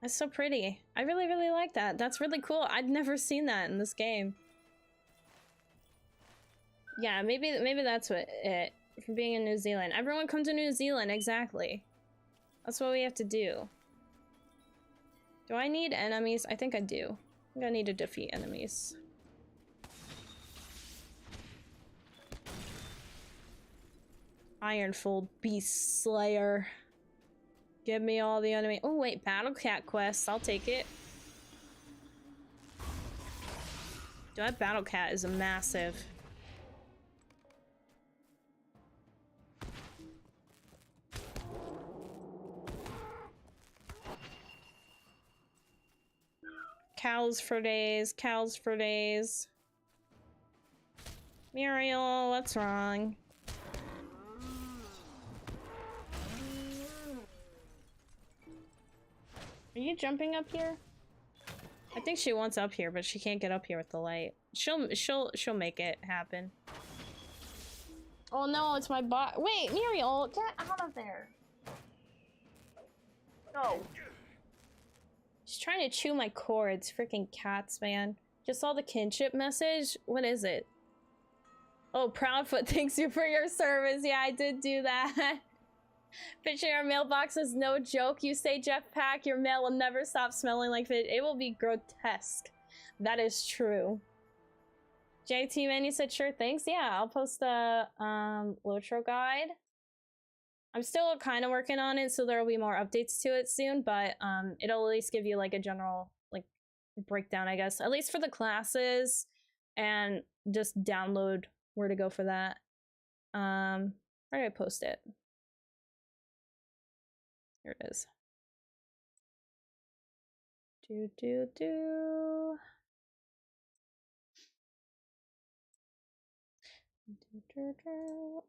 That's so pretty. I really, really like that. That's really cool. I'd never seen that in this game. Yeah, maybe that's what it, for being in New Zealand. Everyone come to New Zealand, exactly. That's what we have to do. Do I need enemies? I think I do. I think I need to defeat enemies. Ironfold Beast Slayer. Give me all the enemy. Oh wait, Battle Cat quests. I'll take it. That Battle Cat is massive. Cows for days, cows for days. Muriel, what's wrong? Are you jumping up here? I think she wants up here, but she can't get up here with the light. She'll make it happen. Oh no, it's my bot. Wait, Muriel, get out of there. Go. She's trying to chew my cords. Freaking cats, man. Just saw the kinship message. What is it? Oh, Proudfoot, thanks you for your service. Yeah, I did do that. Fishing our mailbox is no joke. You say Jetpack, your mail will never stop smelling like fish. It will be grotesque. That is true. JT man, you said sure, thanks. Yeah, I'll post the LOTRO guide. I'm still kind of working on it, so there will be more updates to it soon, but it'll at least give you like a general like breakdown, I guess, at least for the classes, and just download where to go for that. Where did I post it? Here it is.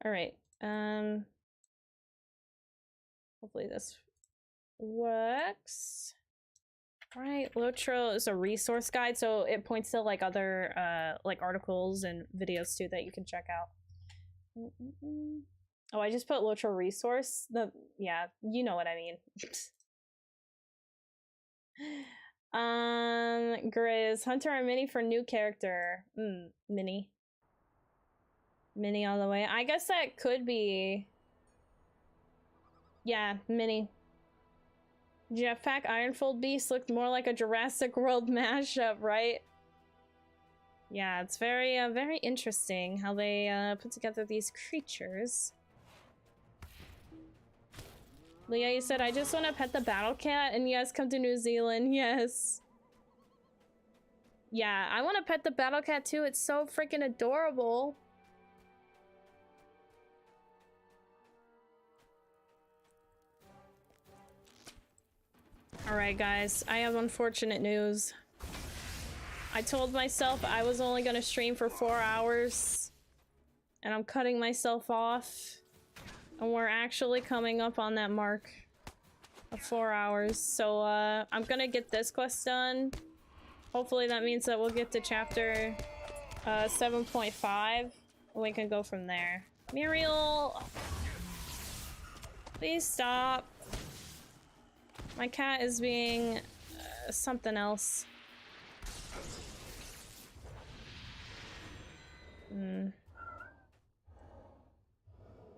All right. Hopefully this works. Right, LOTRO is a resource guide, so it points to like other like articles and videos too that you can check out. Oh, I just put LOTRO resource. Yeah, you know what I mean. Grizz, Hunter and Mini for new character. Mini all the way. I guess that could be. Yeah, Mini. Jetpack Ironfold Beast looked more like a Jurassic World mashup, right? Yeah, it's very, very interesting how they put together these creatures. Leah, you said, I just want to pet the battle cat, and yes, come to New Zealand, yes. Yeah, I want to pet the battle cat too, it's so freaking adorable. Alright guys, I have unfortunate news. I told myself I was only gonna stream for 4 hours, and I'm cutting myself off. And we're actually coming up on that mark of 4 hours. So I'm gonna get this quest done. Hopefully that means that we'll get to chapter 7.5 and we can go from there. Muriel! Please stop. My cat is being something else.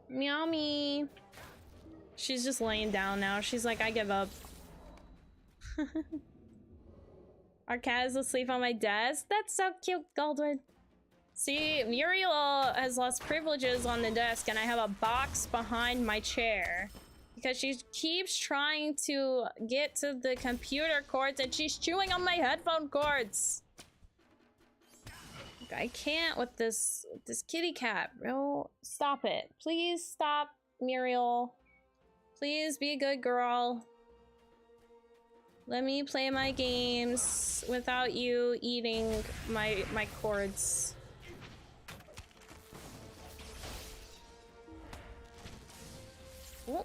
Meow. She's just laying down now. She's like, I give up. Our cat is asleep on my desk. That's so cute, Goldwood. See, Muriel has lost privileges on the desk, and I have a box behind my chair. Because she keeps trying to get to the computer cords, and she's chewing on my headphone cords. I can't with this kitty cat, bro. Stop it. Please stop, Muriel. Please be a good girl. Let me play my games without you eating my cords. Oh.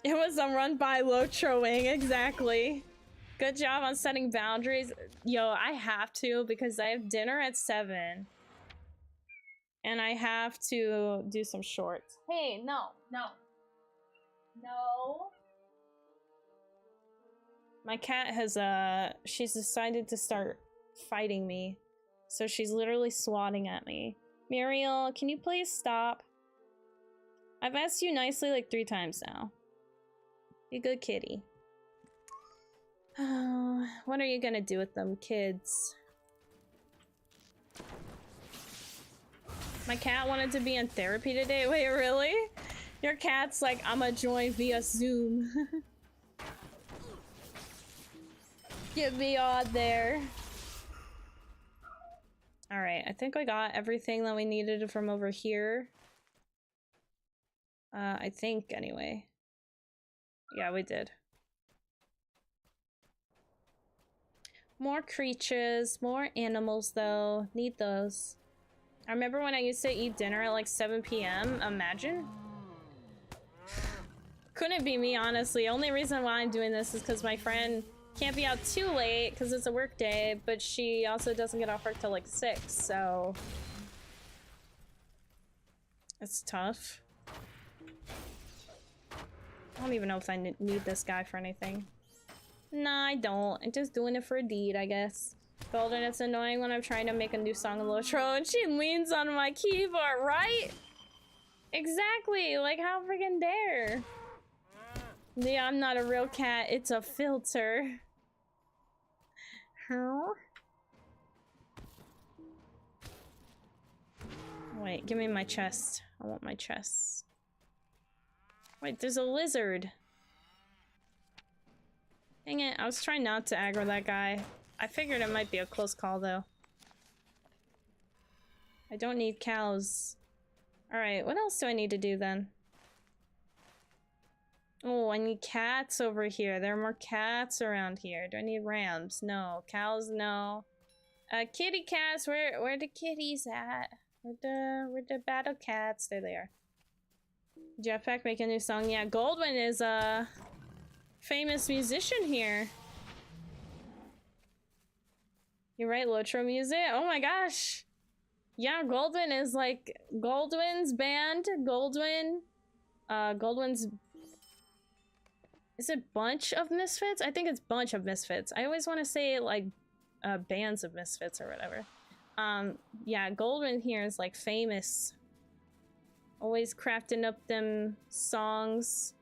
It was a run by LOTROing, exactly. Good job on setting boundaries. Yo, I have to because I have dinner at 7. And I have to do some shorts. Hey, no. My cat has, she's decided to start fighting me. So she's literally swatting at me. Muriel, can you please stop? I've asked you nicely like 3 times now. Be a good kitty. Oh, what are you gonna do with them kids? My cat wanted to be in therapy today. Wait, really? Your cat's like, I'ma join via Zoom. Get me on there. Alright, I think I got everything that we needed from over here. I think, anyway. Yeah, we did. More creatures, more animals though. Need those. I remember when I used to eat dinner at like 7 p.m. Imagine. Couldn't be me, honestly. Only reason why I'm doing this is because my friend can't be out too late because it's a work day, but she also doesn't get off work till like 6, so it's tough. I don't even know if I need this guy for anything. Nah, I don't. I'm just doing it for a deed, I guess. Golden, it's annoying when I'm trying to make a new song in LOTRO and she leans on my keyboard, right? Exactly, like how freaking dare. Yeah, I'm not a real cat, it's a filter. Huh? Wait, give me my chest. I want my chest. Wait, there's a lizard. Dang it, I was trying not to aggro that guy. I figured it might be a close call though. I don't need cows. Alright, what else do I need to do then? Oh, I need cats over here. There are more cats around here. Do I need rams? No. Cows? No. Kitty cats, where the kitties at? Where the battle cats? There they are. Jetpack make a new song. Yeah, Goldwyn is a famous musician here. You write LOTRO music? Oh my gosh. Yeah, Goldwyn is like Goldwyn's band. Goldwyn's, is it Bunch of Misfits? I think it's Bunch of Misfits. I always want to say like Bands of Misfits or whatever. Yeah, Goldwyn here is like famous. Always crafting up them songs.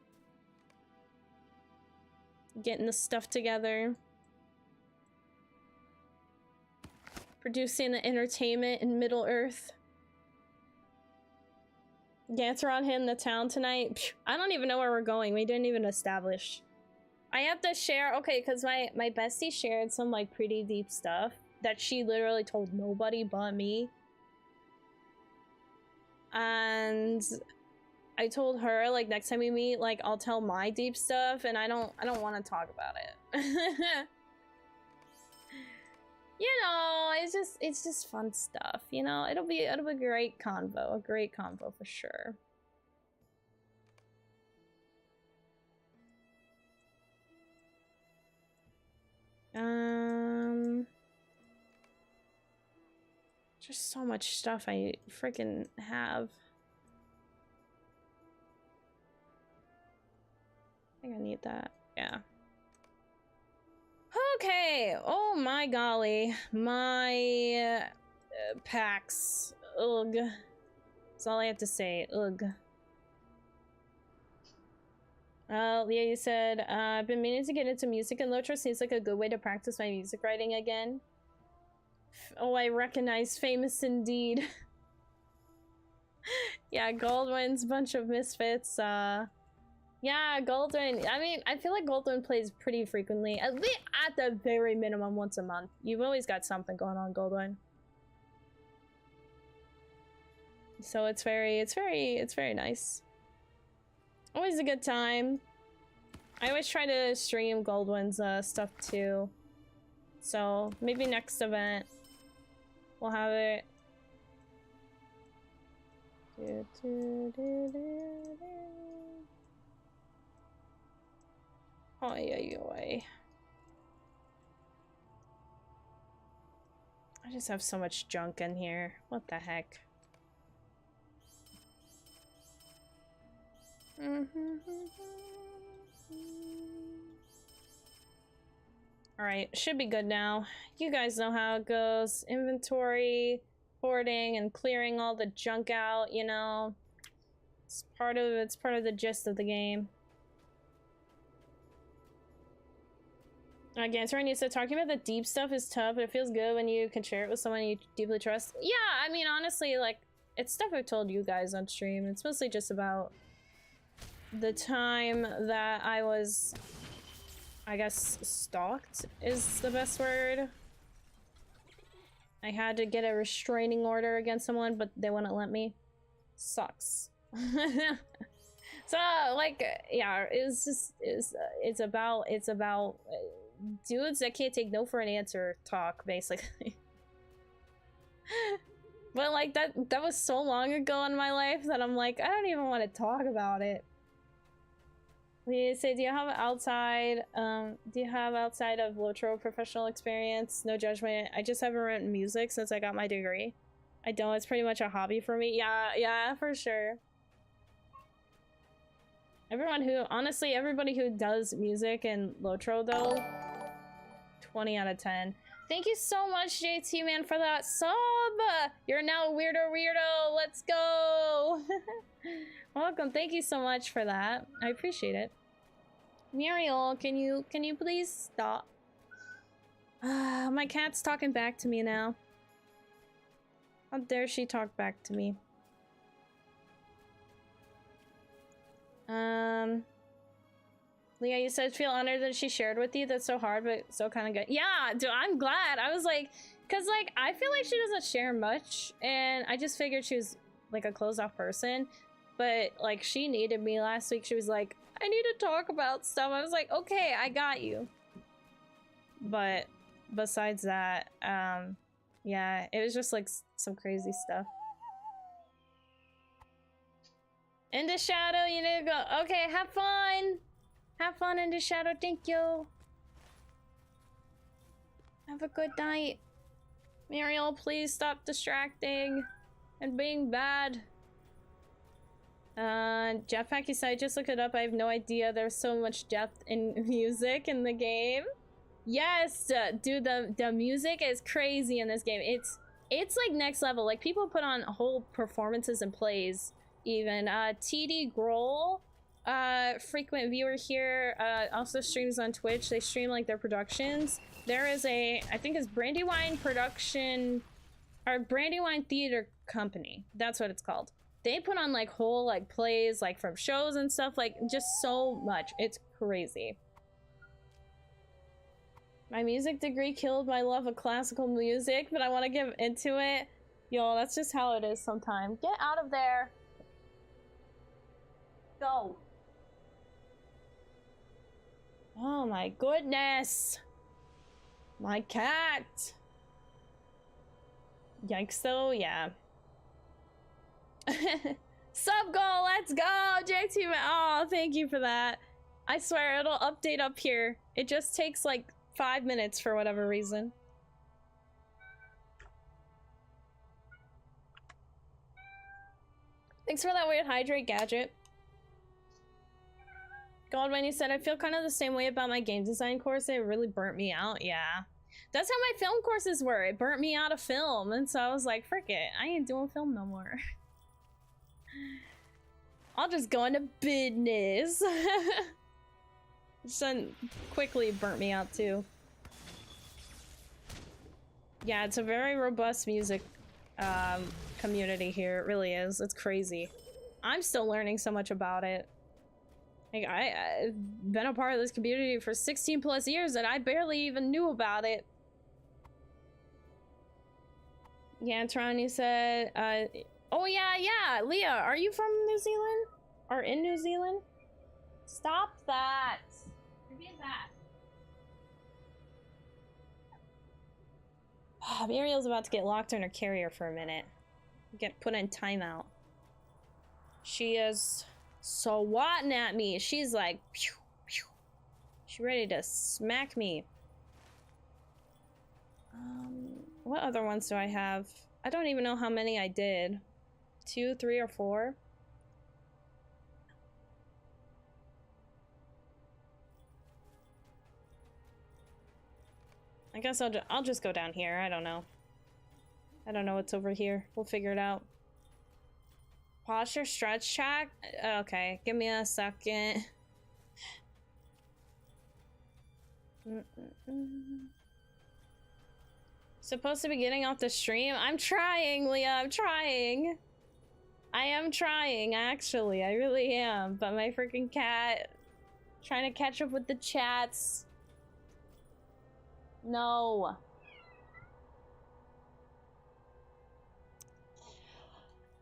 Getting the stuff together. Producing the entertainment in Middle Earth. Ganteron hitting the town tonight. Phew, I don't even know where we're going. We didn't even establish. I have to share, okay, because my bestie shared some like pretty deep stuff that she literally told nobody but me. And I told her like next time we meet, like I'll tell my deep stuff, and I don't want to talk about it. You know, it's just fun stuff, you know? It'll be a great convo, for sure. Just so much stuff I freaking have. I think I need that. Yeah. Okay. Oh my golly. My packs. Ugh. That's all I have to say. Ugh. Leah, you said, I've been meaning to get into music, and LOTRO seems like a good way to practice my music writing again. Oh, I recognize famous indeed. Yeah, Goldwyn's Bunch of Misfits. Yeah, Goldwyn. I mean, I feel like Goldwyn plays pretty frequently. At least at the very minimum once a month. You've always got something going on, Goldwyn. So it's very nice. Always a good time. I always try to stream Goldwyn's stuff too. So maybe next event we'll have it. Oi. I just have so much junk in here. What the heck? Alright, should be good now. You guys know how it goes. Inventory, hoarding, and clearing all the junk out, you know. It's part of the gist of the game. Again, Soren, you said talking about the deep stuff is tough, but it feels good when you can share it with someone you deeply trust. Yeah, I mean, honestly, like, it's stuff I've told you guys on stream. It's mostly just about the time that I was, I guess, stalked is the best word. I had to get a restraining order against someone, but they wouldn't let me. Sucks. So, like, yeah, it's about dudes that can't take no for an answer talk, basically. But like that was so long ago in my life that I'm like, I don't even want to talk about it. We say, do you have outside of LOTRO professional experience? No judgment. I just haven't written music since I got my degree. I don't. It's pretty much a hobby for me. Yeah, for sure. Honestly, everybody who does music in LOTRO though, 20 out of 10. Thank you so much, JT man, for that sub. You're now weirdo. Let's go. Welcome. Thank you so much for that. I appreciate it. Muriel, can you please stop? My cat's talking back to me now. How dare she talk back to me? Leah, you said feel honored that she shared with you. That's so hard, but so kind of good. Yeah, dude, I'm glad. I was like, cause like I feel like she doesn't share much, and I just figured she was like a closed off person. But like she needed me last week. She was like, I need to talk about stuff. I was like, okay, I got you. But besides that, Yeah, it was just like some crazy stuff. Into Shadow, you need to go. Okay, have fun. Have fun, Into Shadow. Thank you. Have a good night. Muriel, please stop distracting and being bad. Jeff Packy said, I just looked it up. I have no idea. There's so much depth in music in the game. Yes, dude, the music is crazy in this game. It's like next level. Like, people put on whole performances and plays. Even TD Grohl, frequent viewer here, also streams on Twitch. They stream like their productions. There is a, I think it's Brandywine Production, or Brandywine Theater Company. That's what it's called. They put on like whole like plays like from shows and stuff, like just so much. It's crazy. My music degree killed my love of classical music, but I want to get into it. Yo, that's just how it is sometimes. Get out of there. Go. Oh my goodness. My cat. Yikes though, yeah. Sub goal, let's go, JT. Oh, thank you for that. I swear it'll update up here. It just takes like 5 minutes for whatever reason. Thanks for that weird hydrate gadget. God, when you said I feel kind of the same way about my game design course, it really burnt me out. Yeah. That's how my film courses were. It burnt me out of film. And so I was like, frick it. I ain't doing film no more. I'll just go into business. Son quickly burnt me out too. Yeah, it's a very robust music community here. It really is. It's crazy. I'm still learning so much about it. Like, I've been a part of this community for 16 plus years and I barely even knew about it. Yeah, Trani said, oh yeah, Leah, are you from New Zealand? Or in New Zealand? Stop that. You're being bad. Oh, Muriel's about to get locked in her carrier for a minute. Get put in timeout. She is swatting at me. She's like, pew, pew. She's ready to smack me. What other ones do I have? I don't even know how many I did. 2, 3, or 4. I guess I'll just go down here. I don't know. I don't know what's over here. We'll figure it out. Posture stretch track? Okay, give me a second. Supposed to be getting off the stream? I'm trying, Leah, I'm trying. I am trying, actually. I really am. But my freaking cat trying to catch up with the chats. No.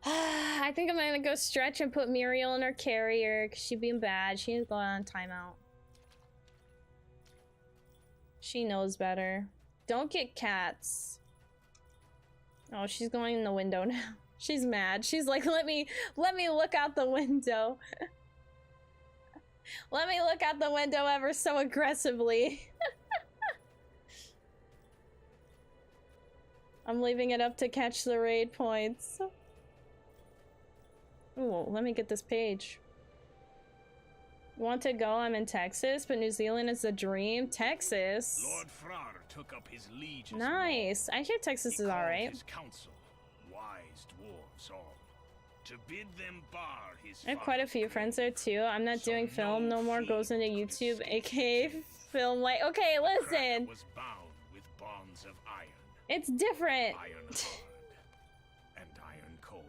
I think I'm gonna go stretch and put Muriel in her carrier because she's being bad. She needs to go on timeout. She knows better. Don't get cats. Oh, she's going in the window now. She's mad. She's like, let me look out the window. Let me look out the window ever so aggressively. I'm leaving it up to catch the raid points. Ooh, let me get this page. Want to go? I'm in Texas, but New Zealand is the dream. Texas? Lord Frar took up his liege's nice. law. I hear Texas He is alright. called his council, wise dwarves all, to bid them bar his I have quite a few friends there too. I'm not doing film no more. Goes into YouTube, aka film like. Okay, listen. Was bound with bonds of iron. It's different. Iron hard and iron cold.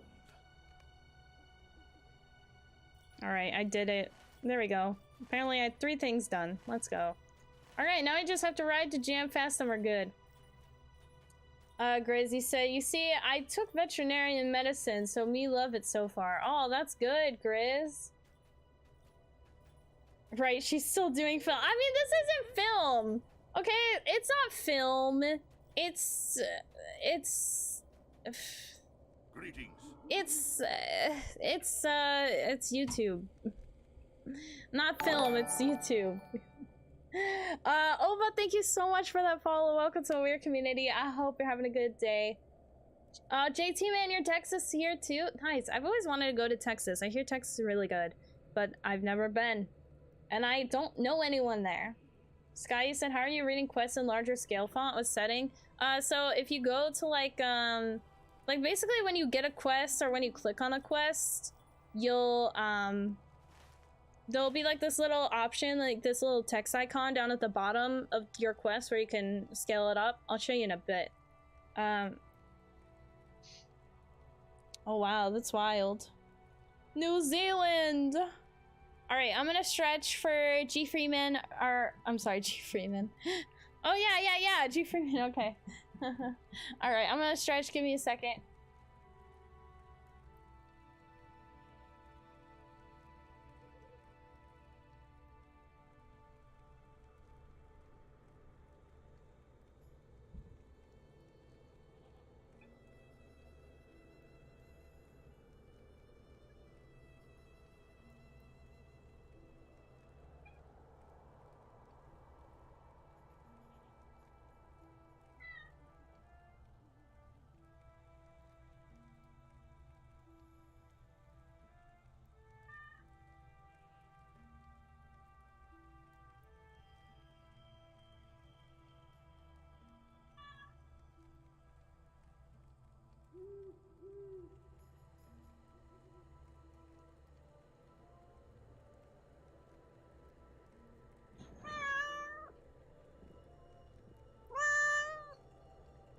Alright, I did it. There we go. Apparently I had 3 things done. Let's go. Alright, now I just have to ride to Jam Fast and we're good. Grazy said, you see, I took veterinarian medicine, so me love it so far. Oh, that's good, Grizz. Right, she's still doing film. I mean, this isn't film. Okay, it's not film. It's it's Greetings. it's YouTube. Not film, it's YouTube. Ova, thank you so much for that follow. Welcome to a weird community. I hope you're having a good day. JT man, you're Texas here too? Nice. I've always wanted to go to Texas. I hear Texas is really good, but I've never been. And I don't know anyone there. Sky, you said, how are you reading quests in larger scale font with setting? So if you go to like basically when you get a quest or when you click on a quest, you'll, there'll be like this little option, like this little text icon down at the bottom of your quest where you can scale it up. I'll show you in a bit. Oh wow, that's wild. New Zealand! Alright, I'm gonna stretch for G Freeman, or, I'm sorry, G Freeman. Oh yeah, G Freeman, okay. Alright, I'm gonna stretch, give me a second.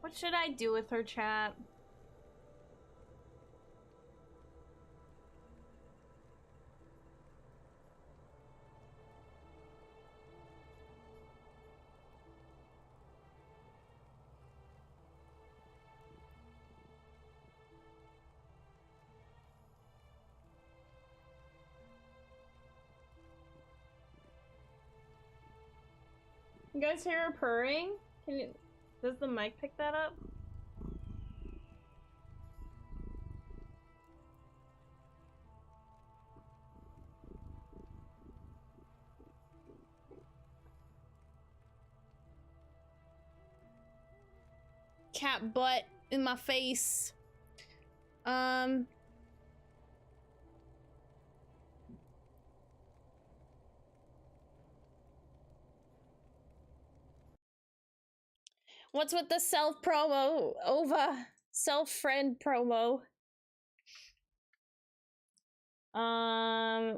What should I do with her, chat? You guys hear her purring? Can you... Does the mic pick that up? Cat butt in my face. What's with the self promo? Ova, self friend promo.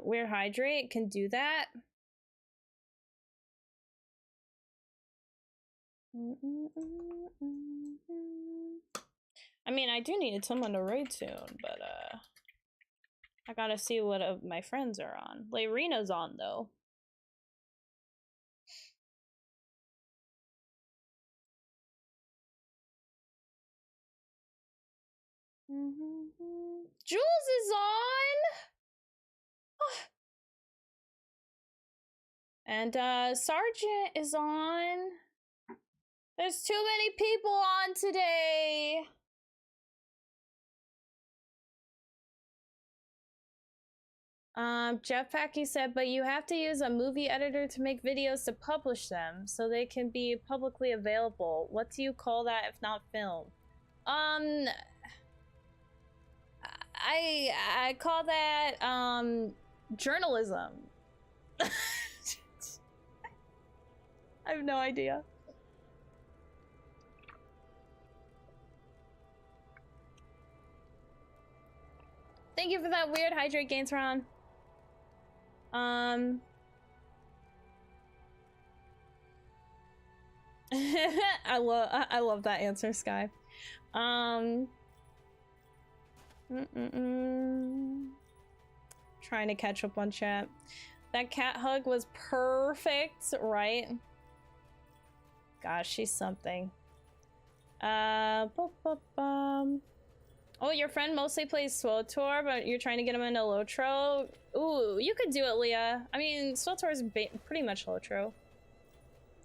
Weird hydrate can do that. I mean, I do need someone to raid soon, but I gotta see what of my friends are on. Layrina's on though. Jules is on! And Sergeant is on. There's too many people on today. Jeff Packy said, but you have to use a movie editor to make videos to publish them so they can be publicly available. What do you call that if not film? I call that journalism. I have no idea. Thank you for that weird hydrate gains, Ron. I love that answer, Sky. Trying to catch up on chat. That cat hug was perfect, right? Gosh, she's something. Oh, your friend mostly plays SWTOR, but you're trying to get him into LOTRO? Ooh, you could do it, Leah. I mean, SWTOR is pretty much LOTRO.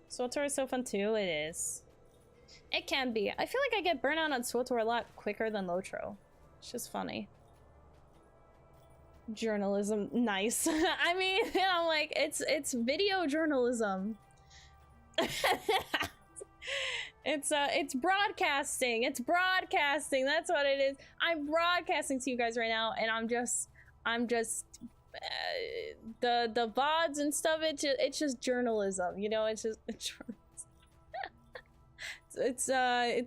SWTOR is so fun too, it is. It can be. I feel like I get burnt out on SWTOR a lot quicker than LOTRO. It's just funny. Journalism, nice. I mean, I'm like, it's video journalism. It's broadcasting. It's broadcasting. That's what it is. I'm broadcasting to you guys right now, and I'm just the VODs and stuff. It's just journalism, you know. It's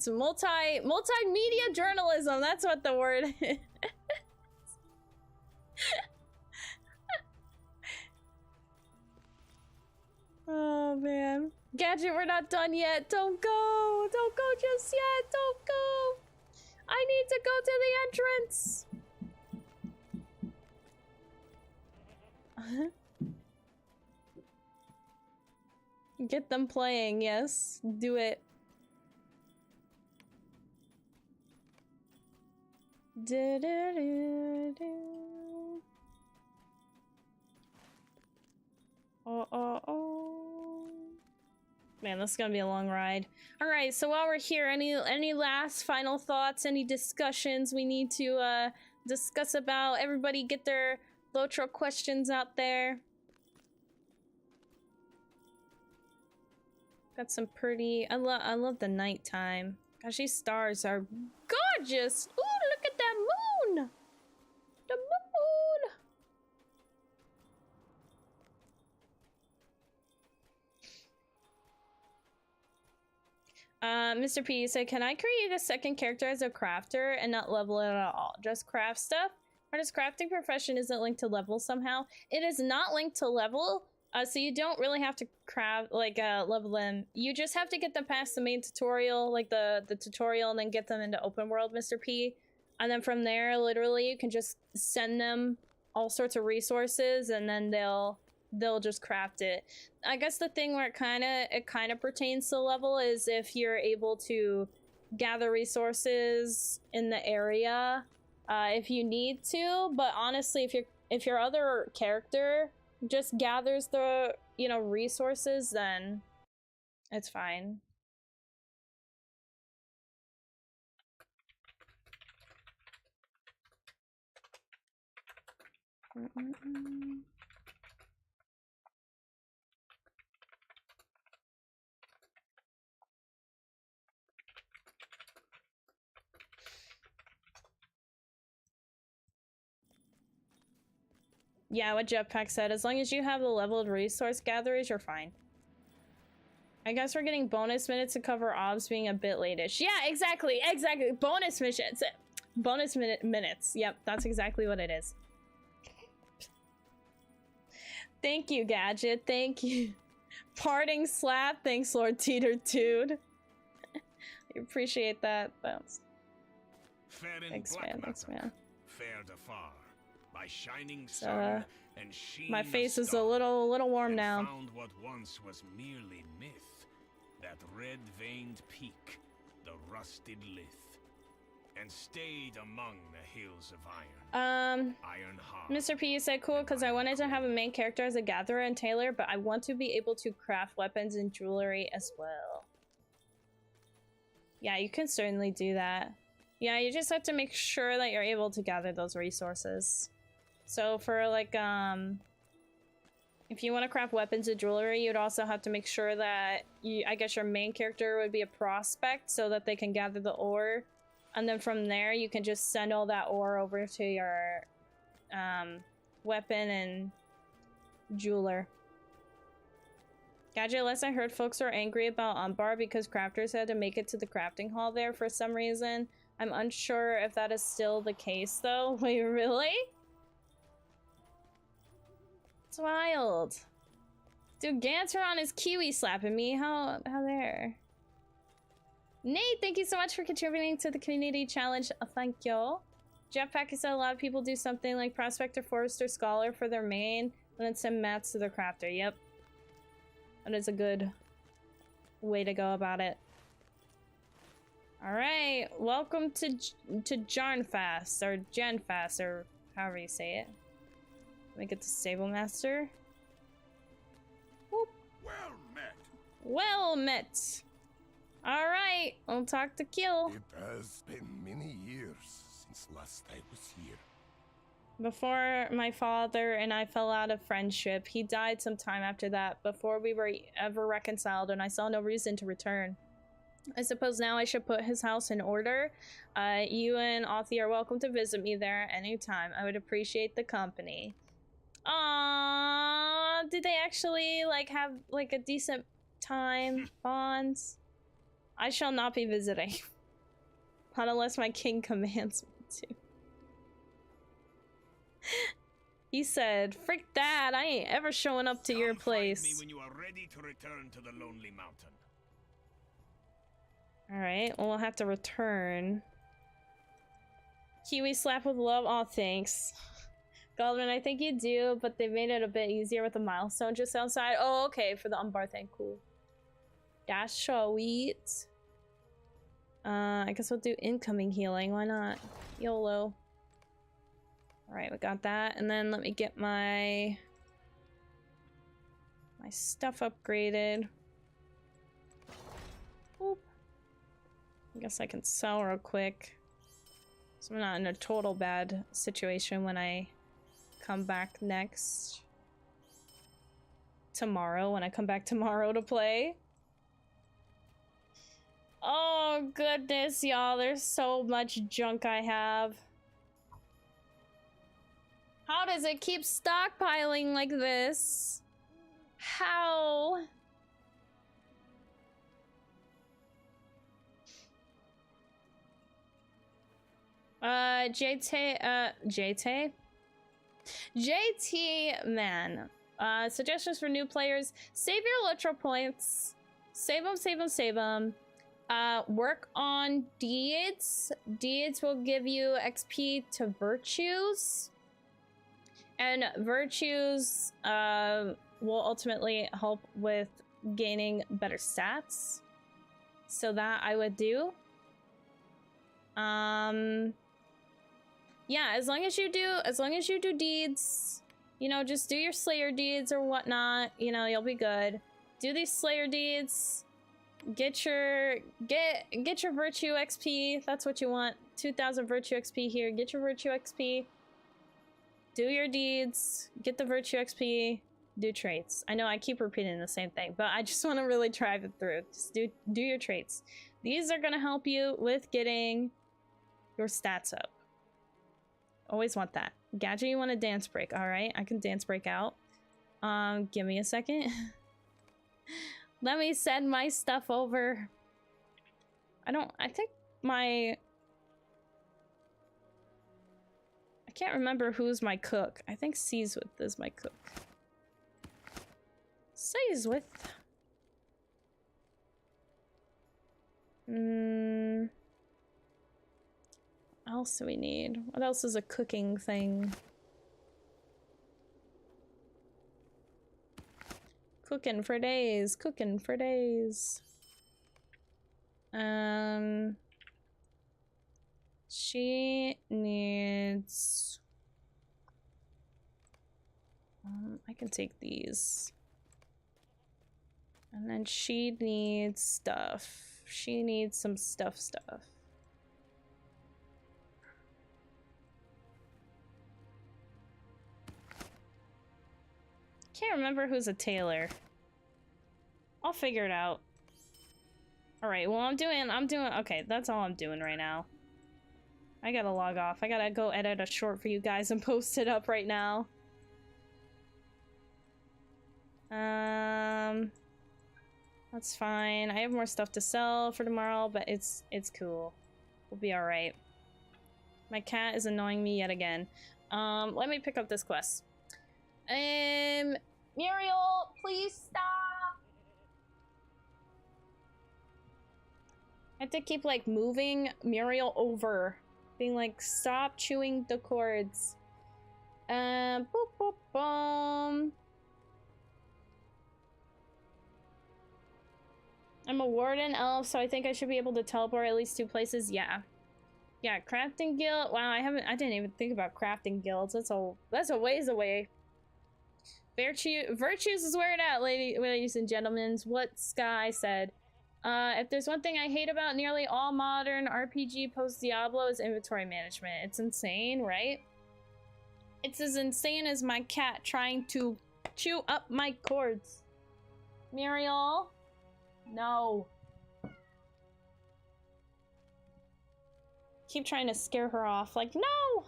multimedia journalism. That's what the word is. Oh man. Gadget, we're not done yet. Don't go. Don't go just yet. Don't go. I need to go to the entrance. Get them playing, yes. Do it. Oh. Man, this is gonna be a long ride. Alright, so while we're here, any last final thoughts, any discussions we need to discuss about? Everybody get their LOTRO questions out there. Got some pretty I love the nighttime. Gosh, these stars are gorgeous! Ooh, look at that moon! The moon! Mr. P said, can I create a second character as a crafter and not level it at all? Just craft stuff? Artist crafting profession isn't linked to level somehow. It is not linked to level, so you don't really have to craft, like, level them. You just have to get them past the main tutorial, like the tutorial, and then get them into open world, Mr. P. And then from there, literally, you can just send them all sorts of resources, and then they'll just craft it. I guess the thing where it kind of pertains to level is if you're able to gather resources in the area, if you need to. But honestly, if your other character just gathers the, you know, resources, then it's fine. Yeah, what Jetpack said, as long as you have the leveled resource gatherers, you're fine. I guess we're getting bonus minutes to cover obs being a bit late-ish. Yeah, exactly. Bonus missions. Bonus minutes. Yep, that's exactly what it is. Thank you, Gadget. Thank you. Parting slap. Thanks, Lord Teeter Dude. I appreciate that. Thanks, man. Thanks, man. Fared afar by shining sun and sheen my face is a star, little warm now. Found what once was merely myth, that red-veined peak, the rusted lith, and stayed among the hills of iron. Iron hard. Mr. P, you said cool because I wanted to have a main character as a gatherer and tailor, but I want to be able to craft weapons and jewelry as well. Yeah, you can certainly do that. Yeah, you just have to make sure that you're able to gather those resources. So for like, if you want to craft weapons and jewelry, you'd also have to make sure that I guess your main character would be a prospect so that they can gather the ore. And then from there, you can just send all that ore over to your weapon and jeweler. Gadget, last I heard, folks were angry about Umbar because crafters had to make it to the crafting hall there for some reason. I'm unsure if that is still the case, though. Wait, really? It's wild. Dude, Gantron is Kiwi slapping me. How there? Nate, thank you so much for contributing to the community challenge. Thank you. Jetpack said a lot of people do something like Prospector, Forester, Scholar for their main, and then send mats to their crafter. Yep. That is a good way to go about it. Alright, welcome to Jarnfast, or Janfast, or however you say it. Let me get the Stable Master. Whoop. Well met. Well met. Alright, right, I'll talk to Kill. It has been many years since last I was here. Before my father and I fell out of friendship, he died some time after that, before we were ever reconciled, and I saw no reason to return. I suppose now I should put his house in order. You and Authy are welcome to visit me there anytime. I would appreciate the company. Aww, did they actually like have like a decent time, bonds? I shall not be visiting. Not unless my king commands me to. He said, frick that, I ain't ever showing up to your place. Find me when you are ready to return to the Lonely Mountain. Alright, well, we'll have to return. Kiwi slap with love? Aw, thanks. Goldman, I think you do, but they made it a bit easier with the milestone just outside. Oh, okay, for the Umbar thing, cool. That's sweet. I guess we'll do incoming healing, why not? YOLO. Alright, we got that, and then let me get my stuff upgraded. Boop. I guess I can sell real quick. So I'm not in a total bad situation when I come back next. Tomorrow, when I come back tomorrow to play. Oh goodness, y'all, there's so much junk I have. How does it keep stockpiling like this? How? JT, man. Suggestions for new players. Save your LOTRO points. Save them, save them, save them. Work on deeds. Deeds will give you XP to virtues. And virtues will ultimately help with gaining better stats. So that I would do. Yeah, as long as you do deeds, you know, just do your Slayer deeds or whatnot, you know, you'll be good. Do these Slayer deeds. Get your virtue XP. That's what you want. 2,000 virtue XP here. Get your virtue XP. Do your deeds, get the virtue XP, do traits. I know I keep repeating the same thing, but I just want to really drive it through. Just do your traits. These are going to help you with getting your stats up. Always want that. Gadget, you want a dance break. All right, I can dance break out. Give me a second. Let me send my stuff over. I think my... I can't remember who's my cook. I think Seaswith is my cook. Seaswith. What else do we need? What else is a cooking thing? Cooking for days. Cooking for days. She needs... I can take these. And then she needs stuff. She needs some stuff. Can't remember who's a tailor. I'll figure it out. Alright, well I'm doing, okay, that's all I'm doing right now. I gotta log off. I gotta go edit a short for you guys and post it up right now. That's fine. I have more stuff to sell for tomorrow, but it's cool. We'll be alright. My cat is annoying me yet again. Let me pick up this quest. Muriel, please stop! I have to keep, like, moving Muriel over. Being like, stop chewing the cords. Boop, boop, boom. I'm a warden elf, so I think I should be able to teleport at least 2 places. Yeah. Yeah, crafting guild. Wow, I didn't even think about crafting guilds. That's a ways away. Virtues is where it at, ladies and gentlemen. What Sky said. If there's one thing I hate about nearly all modern RPG post-Diablo is inventory management. It's insane, right? It's as insane as my cat trying to chew up my cords. Muriel? No. Keep trying to scare her off. Like, no!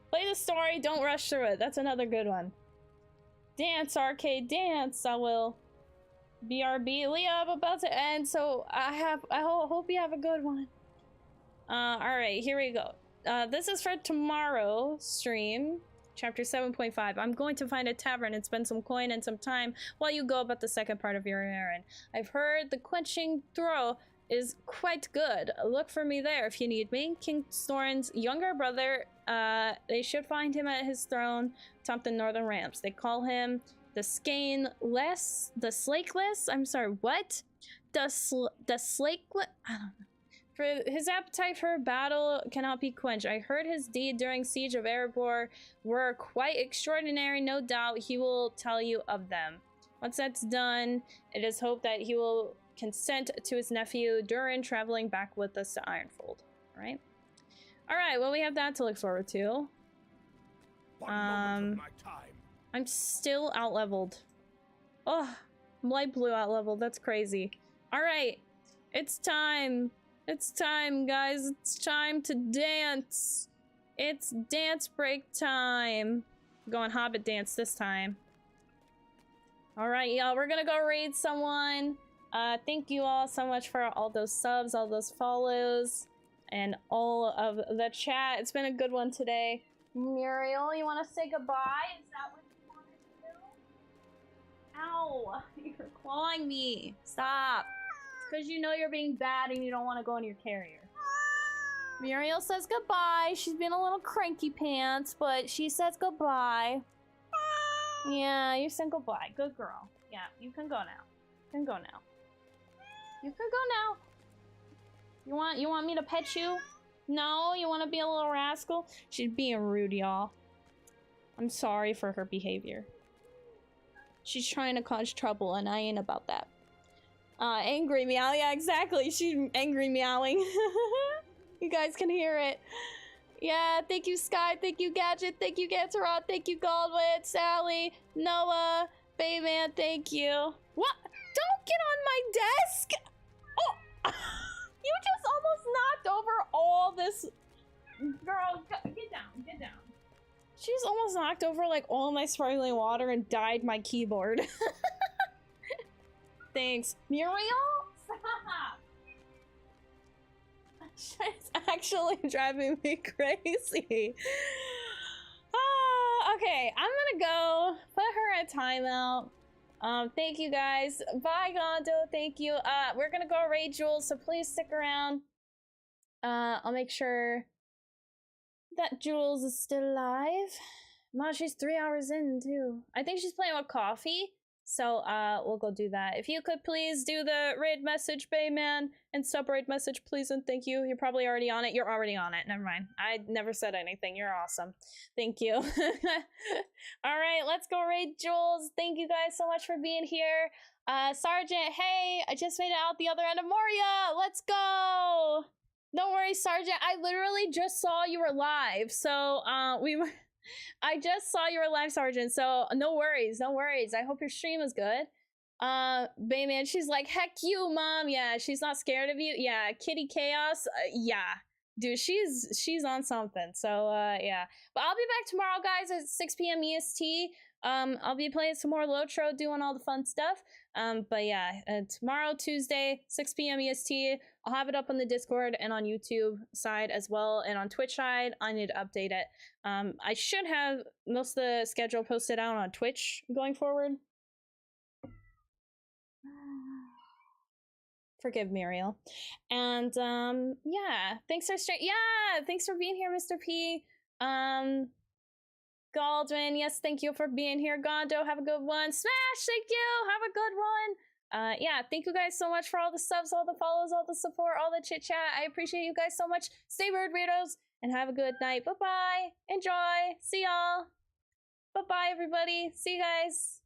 Play the story, don't rush through it. That's another good one. Dance, arcade, dance, I will. BRB, Leah, I'm about to end, so I hope you have a good one. Alright, here we go. This is for tomorrow stream, chapter 7.5. I'm going to find a tavern and spend some coin and some time while you go about the second part of your errand. I've heard the quenching throw is quite good. Look for me there if you need me. King Thorin's younger brother, they should find him at his throne atop the northern ramps. They call him the Slakeless, I'm sorry, what? The Slakeless, I don't know. For his appetite for battle cannot be quenched. I heard his deed during Siege of Erebor were quite extraordinary. No doubt he will tell you of them. Once that's done, it is hoped that he will consent to his nephew Durin traveling back with us to Ironfold. Alright? Alright, well we have that to look forward to. I'm still out-leveled. Oh, light blue out-leveled. That's crazy. Alright. It's time. It's time, guys. It's time to dance. It's dance break time. I'm going Hobbit dance this time. Alright, y'all. We're gonna go raid someone. Thank you all so much for all those subs, all those follows, and all of the chat. It's been a good one today. Muriel, you want to say goodbye? Is that what you want to do? Ow! You're clawing me. Stop. It's because you know you're being bad and you don't want to go in your carrier. Muriel says goodbye. She's been a little cranky pants, but she says goodbye. Yeah, you said goodbye. Good girl. Yeah, you can go now. You can go now. You can go now. You want me to pet you? No, you want to be a little rascal? She's being rude, y'all. I'm sorry for her behavior. She's trying to cause trouble, and I ain't about that. Angry meow. Yeah, exactly. She's angry meowing. You guys can hear it. Yeah, thank you, Sky. Thank you, Gadget. Thank you, Gantarot. Thank you, Goldwood, Sally, Noah, Bayman. Thank you. What? Don't get on my desk! Oh! You just almost knocked over all this. Girl, get down, get down. She's almost knocked over like all my sparkling water and dyed my keyboard. Thanks. Muriel? Stop! She's actually driving me crazy. Okay, I'm gonna go put her in timeout. Thank you guys. Bye, Gondo. Thank you. We're gonna go raid Jules, so please stick around. I'll make sure that Jules is still alive. Ma, she's 3 hours in, too. I think she's playing with Coffee, so, we'll go do that. If you could please do the raid message, Bayman, and sub-raid message, please, and thank you. You're probably already on it. You're already on it. Never mind. I never said anything. You're awesome. Thank you. Alright, let's go raid Jules. Thank you guys so much for being here. Sergeant, hey, I just made it out the other end of Moria. Let's go. Don't worry, Sergeant. I literally just saw you were live. So, I just saw you were live, Sergeant. So, no worries. No worries. I hope your stream is good. Bayman, she's like, heck you, Mom. Yeah, she's not scared of you. Yeah, Kitty Chaos. Yeah. Dude, she's on something. So, yeah. But I'll be back tomorrow, guys, at 6 p.m. EST. I'll be playing some more LOTRO, doing all the fun stuff. But yeah, tomorrow, Tuesday, 6 p.m. EST. I'll have it up on the Discord and on YouTube side as well. And on Twitch side, I need to update it. I should have most of the schedule posted out on Twitch going forward. Forgive Muriel. And yeah, thanks for thanks for being here, Mr. P. Galdwin, yes, thank you for being here. Gondo, have a good one. Smash, thank you, have a good one. Yeah, thank you guys so much for all the subs, all the follows, all the support, all the chit chat. I appreciate you guys so much. Stay weird, weirdos, and have a good night. Bye bye. Enjoy. See y'all. Bye bye, everybody. See you guys.